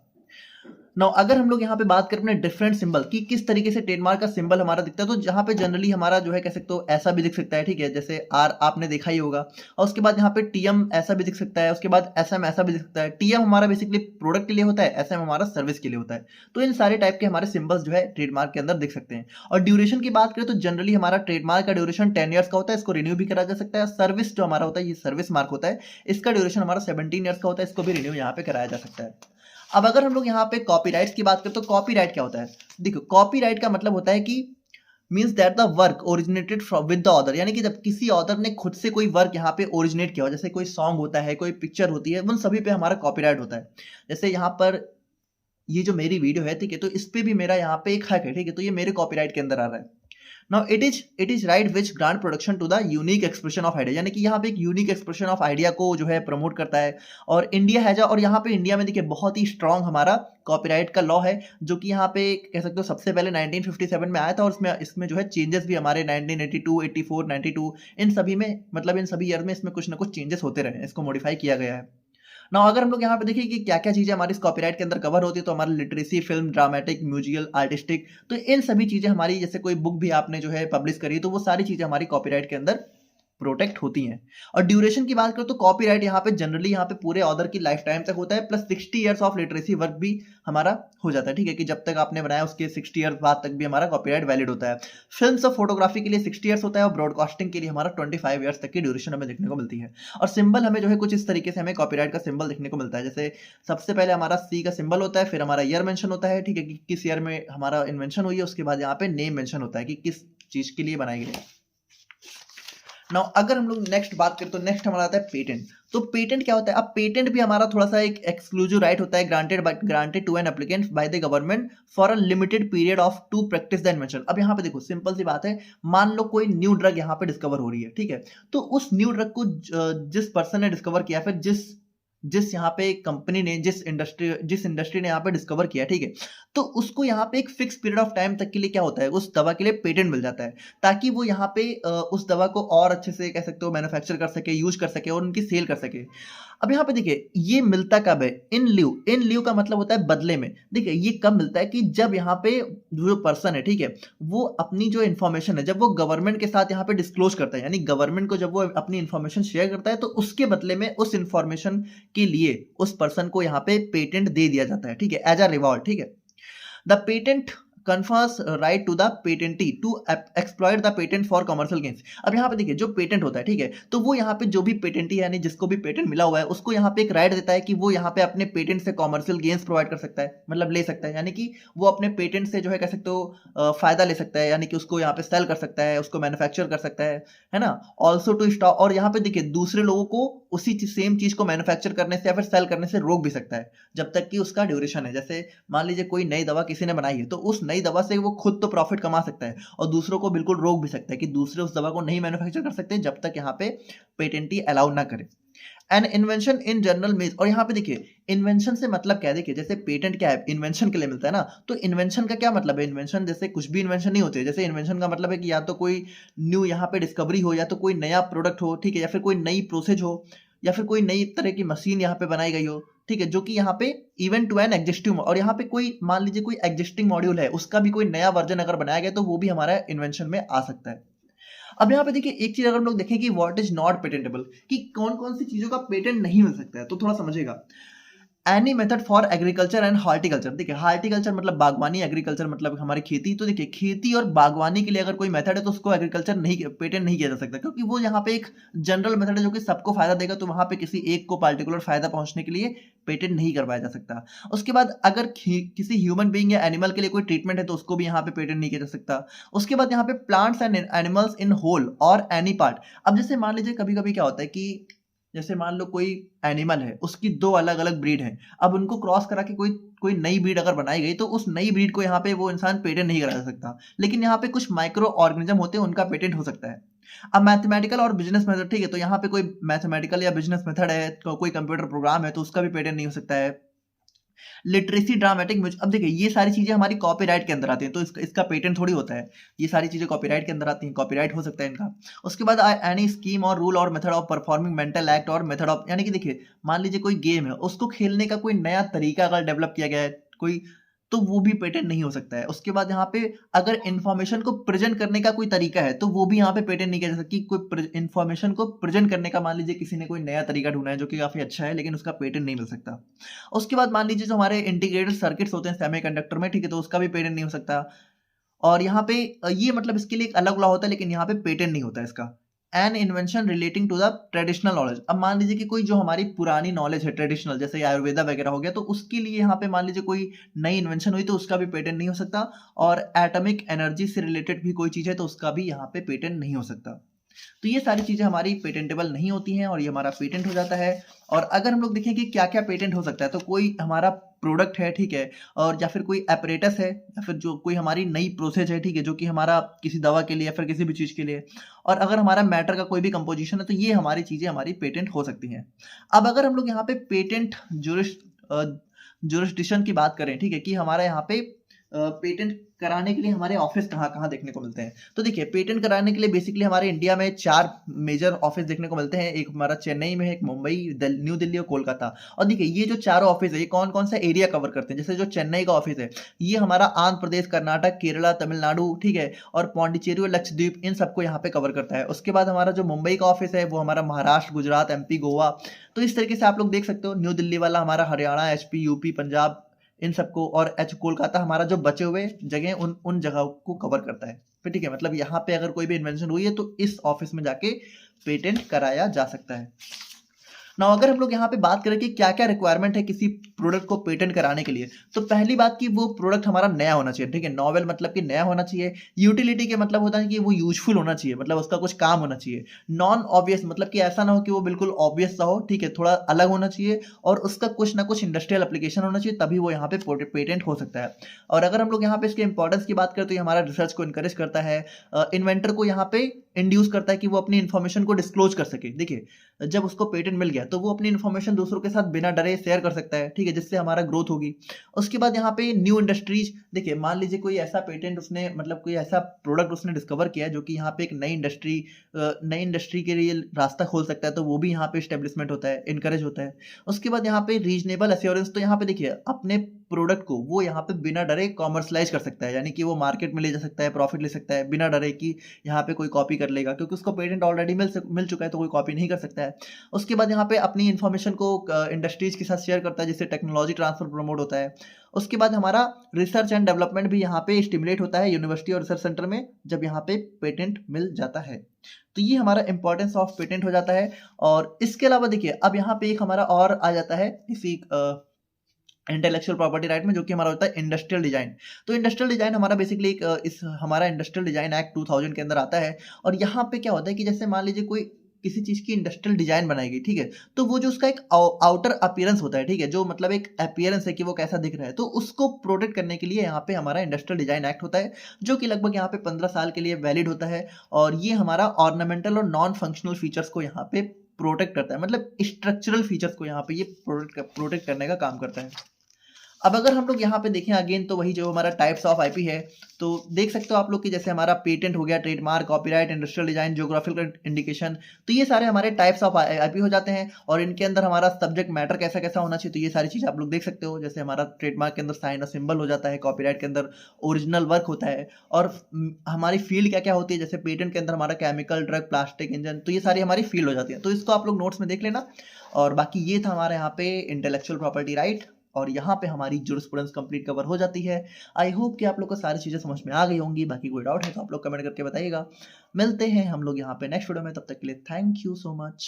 नाउ अगर हम लोग यहाँ पे बात करें अपने डिफरेंट सिंबल की किस तरीके से ट्रेडमार्क का सिंबल हमारा दिखता है, तो जहाँ पे जनरली हमारा जो है कह सकते हो ऐसा भी दिख सकता है, ठीक है, जैसे आर आपने देखा ही होगा, और उसके बाद यहाँ पे टीएम ऐसा भी दिख सकता है, उसके बाद एसएम ऐसा भी दिख सकता है। टीएम हमारा बेसिकली प्रोडक्ट के लिए होता है, एसएम हमारा सर्विस के लिए होता है। तो इन सारे टाइप के हमारे सिंबल्स जो है ट्रेडमार्क के अंदर दिख सकते हैं। और ड्यूरेशन की बात करें तो जनरली हमारा ट्रेडमार्क का ड्यूरेशन 10 ईयर्स का होता है, इसको रिन्यू भी करा जा सकता है। सर्विस जो हमारा होता है, ये सर्विस मार्क होता है, इसका ड्यूरेशन हमारा 17 ईयर्स का होता है, इसको भी रिन्यू यहाँ पे कराया जा सकता है। अब अगर हम लोग यहाँ पे कॉपीराइट्स की बात करें तो कॉपीराइट क्या होता है, देखो कॉपीराइट का मतलब होता है कि means that the work originated from with the author, यानी कि जब किसी ऑथर ने खुद से कोई वर्क यहाँ पे ओरिजिनेट किया हो, जैसे कोई सॉन्ग होता है, कोई पिक्चर होती है, उन सभी पे हमारा कॉपीराइट होता है। जैसे यहाँ पर ये जो मेरी वीडियो है, ठीक है, तो इस पे भी मेरा यहाँ पे एक हक है, ठीक है, तो ये मेरे कॉपीराइट के अंदर आ रहा है। Now it is right which grant production to the unique expression of idea, यानी कि यहाँ पे एक यूनिक एक्सप्रेशन ऑफ आइडिया को जो है प्रमोट करता है। और इंडिया है और यहाँ पे इंडिया में देखिए बहुत ही स्ट्रांग हमारा कॉपीराइट का लॉ है, जो कि यहाँ पे कह सकते हो सबसे पहले 1957 में आया था, और इसमें जो है चेंजेस भी हमारे 1982, 84, 92 इन सभी में, मतलब इन सभी ईयर में इसमें कुछ ना कुछ चेंजेस होते रहे, इसको मॉडिफाई किया गया है। ना अगर हम लोग यहाँ पे देखिए कि क्या क्या चीजें हमारी इस कॉपीराइट के अंदर कवर होती है, तो हमारा literacy, film, dramatic, musical, artistic, तो इन सभी चीजें हमारी, जैसे कोई बुक भी आपने जो है पब्लिश करी, तो वो सारी चीजें हमारी कॉपीराइट के अंदर प्रोटेक्ट होती हैं। और ड्यूरेशन की बात करें तो कॉपीराइट यहाँ पे जनरली यहाँ पे पूरे ऑथर की लाइफ टाइम तक होता है, plus 60 years of literacy work भी हमारा हो जाता है, ठीक है, कि जब तक आपने बनाया उसके 60 इयर्स बाद तक भी हमारा कॉपीराइट वैलिड होता है। फिल्म्स और फोटोग्राफी के लिए 60 इयर्स होता है, और ब्रॉडकास्टिंग के लिए हमारा 25 इयर्स तक की ड्यूरेशन हमें देखने को मिलती है। और सिंबल हमें जो है कुछ इस तरीके से हमें कॉपीराइट का सिंबल देखने को मिलता है, जैसे सबसे पहले हमारा सी का सिंबल होता है, फिर हमारा ईयर मेंशन होता है, ठीक है, कि किस ईयर में हमारा इन्वेंशन हुई है, उसके बाद यहाँ पे नेम मेंशन होता है कि किस चीज के लिए बनाई गई है। नाउ अगर हम लोग नेक्स्ट बात करें तो नेक्स्ट हमारा आता है पेटेंट। तो पेटेंट क्या होता है, अब पेटेंट भी हमारा थोड़ा सा एक एक्सक्लूसिव राइट होता है, granted to an applicant by the government for a limited period of to practise the invention. अब यहाँ पे देखो सिंपल सी बात है, मान लो कोई न्यू ड्रग यहाँ पे डिस्कवर हो रही है, ठीक है, तो उस न्यू ड्रग को जिस पर्सन ने डिस्कवर किया, फिर जिस यहाँ पे कंपनी ने जिस इंडस्ट्री ने यहाँ पे डिस्कवर किया, ठीक है, तो उसको यहाँ पे एक फिक्स पीरियड ऑफ टाइम तक के लिए क्या होता है, उस दवा के लिए पेटेंट मिल जाता है, ताकि वो यहाँ पे उस दवा को और अच्छे से कह सकते हो मैन्युफैक्चर कर सके, यूज कर सके और उनकी सेल कर सके। अब यहाँ पे देखिए ये मिलता कब है, इन ल्यू का मतलब होता है बदले में। देखिए ये कब मिलता है कि जब यहाँ पे जो पर्सन है, ठीक है, वो अपनी जो इन्फॉर्मेशन है जब वो गवर्नमेंट के साथ यहाँ पे डिस्क्लोज करता है, यानी गवर्नमेंट को जब वो अपनी इन्फॉर्मेशन शेयर करता है, तो उसके बदले में उस इन्फॉर्मेशन के लिए उस पर्सन को यहाँ पे पेटेंट दे दिया जाता है, ठीक है, एज अ रिवॉर्ड, ठीक है। The patent confers right to the patentee to exploit the patent for commercial gains। अब यहाँ पे देखिए जो पेटेंट होता है, ठीक है, तो वो यहाँ पे जो भी पेटेंटी यानी जिसको भी पेटेंट मिला हुआ है उसको यहाँ पे एक राइट देता है कि वो यहाँ पे अपने पेटेंट से कॉमर्शियल गेन्स प्रोवाइड कर सकता है, मतलब ले सकता है, यानी कि वो अपने पेटेंट से जो है कह सकते हो फायदा ले सकता है, यानी कि उसको यहाँ पे सेल कर सकता है, उसको मैन्युफैक्चर कर सकता है ना, ऑल्सो टू स्टॉप। और यहाँ पे देखिए दूसरे लोगों को उसी सेम चीज को मैन्युफैक्चर करने से या फिर सेल करने से रोक भी सकता है, जब तक कि उसका ड्यूरेशन है। जैसे मान लीजिए कोई नई दवा किसी ने बनाई है, तो उस नई दवा से वो खुद तो प्रॉफिट कमा सकता है और दूसरों को बिल्कुल रोक भी सकता है कि दूसरे उस दवा को नहीं मैन्युफैक्चर कर सकते जब तक यहाँ पे पेटेंटी अलाउ ना करे। An invention in general means, और यहाँ पे देखिए इन्वेंशन से मतलब क्या है, देखिए जैसे पेटेंट क्या है, इन्वेंशन के लिए मिलता है ना, तो इन्वेंशन का क्या मतलब है, इन्वेंशन जैसे कुछ भी इन्वेंशन नहीं होते, जैसे इन्वेंशन का मतलब है कि या तो कोई न्यू यहाँ पे डिस्कवरी हो, या तो कोई नया प्रोडक्ट हो, ठीक है, या फिर कोई नई प्रोसेस हो, या फिर कोई नई तरह की मशीन यहाँ पे बनाई गई हो, ठीक है, जो कि यहाँ पे इवन टू एन एग्जिस्टिंग, और यहाँ पे कोई मान लीजिए कोई एग्जिस्टिंग मॉड्यूल है, उसका भी कोई नया वर्जन अगर बनाया गया तो वो भी हमारा इन्वेंशन में आ सकता है। अब यहाँ पे देखिए एक चीज अगर हम लोग देखें कि व्हाट इज नॉट पेटेंटेबल, कि कौन कौन सी चीजों का पेटेंट नहीं मिल सकता है, तो थोड़ा समझिएगा। Any method for agriculture and horticulture, देखिए हॉर्टिकल्चर मतलब बागवानी, एग्रीकल्चर मतलब हमारी खेती, तो देखिए खेती और बागवानी के लिए अगर कोई मेथड है तो उसको एग्रीकल्चर नहीं, पेटेंट नहीं किया जा सकता, क्योंकि वो यहाँ पे एक जनरल मेथड है जो कि सबको फायदा देगा, तो वहां पे किसी एक को पार्टिकुलर फायदा पहुंचने के लिए पेटेंट नहीं करवाया जा सकता। उसके बाद अगर किसी ह्यूमन बीइंग या एनिमल के लिए कोई ट्रीटमेंट है तो उसको भी यहाँ पे पेटेंट नहीं किया जा सकता। उसके बाद यहाँ पे plants and animals in whole or any part, अब जैसे मान लीजिए कभी कभी क्या होता है कि जैसे मान लो कोई एनिमल है, उसकी दो अलग अलग ब्रीड है, अब उनको क्रॉस करा के कोई कोई नई ब्रीड अगर बनाई गई तो उस नई ब्रीड को यहाँ पे वो इंसान पेटेंट नहीं करा सकता, लेकिन यहाँ पे कुछ माइक्रो ऑर्गेनिज्म होते हैं उनका पेटेंट हो सकता है। अब मैथमेटिकल और बिजनेस मेथड, ठीक है, तो यहाँ पे कोई मैथमेटिकल या बिजनेस मेथड है, कोई कंप्यूटर प्रोग्राम है, तो उसका भी पेटेंट नहीं हो सकता है। लिटरेसी, ड्रामेटिक म्यूजिक, अब देखिए ये सारी चीजें हमारी कॉपीराइट के अंदर आती हैं, तो इसका पेटेंट थोड़ी होता है, ये सारी चीजें कॉपीराइट के अंदर आती हैं, कॉपीराइट हो सकता है इनका। उसके बाद एनी स्कीम और रूल और method of performing mental act और मेथड ऑफ, यानी कि देखिए मान लीजिए कोई गेम है, उसको खेलने का कोई नया तरीका अगर डेवलप किया गया है कोई, तो वो भी पेटेंट नहीं हो सकता है। उसके बाद यहाँ पे अगर इंफॉर्मेशन को प्रेजेंट करने का कोई तरीका है तो वो भी यहाँ पे पेटेंट नहीं किया जा सकता, कि कोई इंफॉर्मेशन को प्रेजेंट करने का मान लीजिए किसी ने कोई नया तरीका ढूंढा है जो कि काफी अच्छा है, लेकिन उसका पेटेंट नहीं मिल सकता। उसके बाद मान लीजिए जो हमारे इंटीग्रेटेड सर्किट्स होते हैं सेमीकंडक्टर में, ठीक है, तो उसका भी पेटेंट नहीं हो सकता। और यहाँ पे ये मतलब इसके लिए एक अलग लॉ होता है, लेकिन यहाँ पे पेटेंट नहीं होता है इसका। An invention relating to the traditional knowledge, अब मान लीजिए कि कोई जो हमारी पुरानी नॉलेज है ट्रेडिशनल, जैसे आयुर्वेदा वगैरह हो गया, तो उसके लिए यहाँ पे मान लीजिए कोई नई इन्वेंशन हुई तो उसका भी पेटेंट नहीं हो सकता। और एटॉमिक एनर्जी से रिलेटेड भी कोई चीज है तो उसका भी यहाँ पे पेटेंट नहीं हो सकता। तो ये सारी चीजें हमारी पेटेंटेबल नहीं होती हैं और ये हमारा पेटेंट हो जाता है। और अगर हम लोग देखें कि क्या क्या पेटेंट हो सकता है, तो कोई हमारा प्रोडक्ट है, ठीक है, और या फिर कोई एपरेटस है, या फिर जो कोई हमारी नई प्रोसेस है, ठीक है, जो कि हमारा किसी दवा के लिए या फिर किसी भी चीज के लिए, और अगर हमारा मैटर का कोई भी कंपोजिशन है, तो ये हमारी चीजें हमारी पेटेंट हो सकती हैं। अब अगर हम लोग यहाँ पे पेटेंट जुरिस्डिक्शन की बात करें, ठीक है, कि हमारा यहाँ पे पेटेंट कराने के लिए हमारे ऑफिस कहाँ कहाँ देखने को मिलते हैं, तो देखिए पेटेंट कराने के लिए बेसिकली हमारे इंडिया में 4 मेजर ऑफिस देखने को मिलते हैं। एक हमारा चेन्नई में है, एक मुंबई, न्यू दिल्ली और कोलकाता। और देखिए ये जो चारों ऑफिस है ये कौन कौन सा एरिया कवर करते हैं, जैसे जो चेन्नई का ऑफिस है ये हमारा आंध्र प्रदेश, कर्नाटक, केरला, तमिलनाडु, ठीक है, और पौंडीचेरी और लक्षद्वीप, इन सबको यहाँ पे कवर करता है। उसके बाद हमारा जो मुंबई का ऑफिस है वो हमारा महाराष्ट्र, गुजरात, एमपी, गोवा, तो इस तरीके से आप लोग देख सकते हो। न्यू दिल्ली वाला हमारा हरियाणा, एचपी, यूपी, पंजाब, इन सबको, और कोलकाता हमारा जो बचे हुए जगह उन उन जगहों को कवर करता है। फिर ठीक है, मतलब यहाँ पे अगर कोई भी इन्वेंशन हुई है तो इस ऑफिस में जाके पेटेंट कराया जा सकता है। ना अगर हम लोग यहाँ पे बात करें कि क्या क्या रिक्वायरमेंट है किसी प्रोडक्ट को पेटेंट कराने के लिए, तो पहली बात कि वो प्रोडक्ट हमारा नया होना चाहिए, ठीक है, नॉवेल मतलब कि नया होना चाहिए। यूटिलिटी के मतलब होता है कि वो यूजफुल होना चाहिए, मतलब उसका कुछ काम होना चाहिए। नॉन ऑब्वियस मतलब कि ऐसा ना हो कि वो बिल्कुल ऑब्वियस सा हो, ठीक है, थोड़ा अलग होना चाहिए, और उसका कुछ ना कुछ इंडस्ट्रियल एप्लीकेशन होना चाहिए, तभी वो यहाँ पे पेटेंट हो सकता है। और अगर हम लोग यहाँ पे इसके इंपॉर्टेंस की बात करें तो ये हमारा रिसर्च को इनकरेज करता है, इन्वेंटर को यहाँ पे इंड्यूस करता है कि वो अपनी इन्फॉर्मेशन को डिस्क्लोज कर सके। देखिए जब उसको पेटेंट मिल गया तो वो अपनी इन्फॉर्मेशन दूसरों के साथ बिना डरे शेयर कर सकता है, ठीक है, जिससे हमारा ग्रोथ होगी। उसके बाद यहाँ पे न्यू इंडस्ट्रीज, देखिए मान लीजिए कोई ऐसा पेटेंट उसने, मतलब कोई ऐसा प्रोडक्ट उसने डिस्कवर किया है जो कि यहाँ पे एक नई इंडस्ट्री के लिए रास्ता खोल सकता है, तो वो भी यहाँ पे स्टेब्लिशमेंट होता है, इनकरेज होता है। उसके बाद यहाँ पे रीजनेबल एश्योरेंस, तो यहाँ पे देखिए अपने प्रोडक्ट को वो यहाँ पे बिना डरे कॉमर्शलाइज कर सकता है, यानी कि वो मार्केट में ले जा सकता है, प्रॉफिट ले सकता है बिना डरे कि यहाँ पे कोई कॉपी कर लेगा, क्योंकि उसको पेटेंट ऑलरेडी मिल चुका है तो कोई कॉपी नहीं कर सकता है। उसके बाद यहाँ पे अपनी इन्फॉर्मेशन को इंडस्ट्रीज के साथ शेयर करता है, जिससे टेक्नोलॉजी ट्रांसफर प्रमोट होता है। उसके बाद हमारा रिसर्च एंड डेवलपमेंट भी यहाँ पे स्टिमुलेट होता है यूनिवर्सिटी और रिसर्च सेंटर में, जब यहाँ पे पेटेंट मिल जाता है। तो ये हमारा इंपॉर्टेंस ऑफ पेटेंट हो जाता है। और इसके अलावा देखिए अब यहाँ पे एक हमारा और आ जाता है इसी इंटेलेक्चुअल प्रॉपर्टी राइट में, जो कि हमारा होता है इंडस्ट्रियल डिजाइन। तो इंडस्ट्रियल डिजाइन हमारा बेसिकली इस हमारा इंडस्ट्रियल डिजाइन एक्ट 2000 के अंदर आता है। और यहाँ पे क्या होता है कि जैसे मान लीजिए कोई किसी चीज की इंडस्ट्रियल डिजाइन बनाई गई, ठीक है, तो वो जो उसका एक आउटर अपीयरेंस होता है, ठीक है, जो मतलब एक अपीयरेंस है कि वो कैसा दिख रहा है, तो उसको प्रोटेक्ट करने के लिए यहाँ पे हमारा इंडस्ट्रियल डिजाइन एक्ट होता है, जो कि लगभग यहाँ पे 15 साल के लिए वैलिड होता है। और ये हमारा ऑर्नामेंटल और नॉन फंक्शनल फीचर्स को यहाँ पे प्रोटेक्ट करता है, मतलब स्ट्रक्चरल फीचर्स को यहाँ पे ये प्रोटेक्ट करने का काम करता है। अब अगर हम लोग यहाँ पे देखें अगेन, तो वही जो हमारा टाइप्स ऑफ आईपी है, तो देख सकते हो आप लोग कि जैसे हमारा पेटेंट हो गया, trademark, copyright, industrial design, geographical indication, तो ये सारे हमारे टाइप्स ऑफ आईपी हो जाते हैं। और इनके अंदर हमारा सब्जेक्ट मैटर कैसा कैसा होना चाहिए, तो ये सारी चीज़ आप लोग देख सकते हो। जैसे हमारा ट्रेडमार्क के अंदर साइन और सिंबल हो जाता है, कॉपीराइट के अंदर ओरिजिनल वर्क होता है, और हमारी फील्ड क्या क्या होती है, जैसे पेटेंट के अंदर हमारा केमिकल, ड्रग, प्लास्टिक, इंजन, तो ये सारी हमारी फील्ड हो जाती है। तो इसको आप लोग नोट्स में देख लेना। और बाकी ये था हमारे यहाँ पे इंटेलेक्चुअल प्रॉपर्टी राइट, और यहाँ पे हमारी जुरिस्प्रूडेंस कंप्लीट कवर हो जाती है। आई होप कि आप लोग को सारी चीज़ें समझ में आ गई होंगी। बाकी कोई डाउट है तो आप लोग कमेंट करके बताइएगा। मिलते हैं हम लोग यहाँ पे नेक्स्ट वीडियो में, तब तक के लिए थैंक यू सो मच।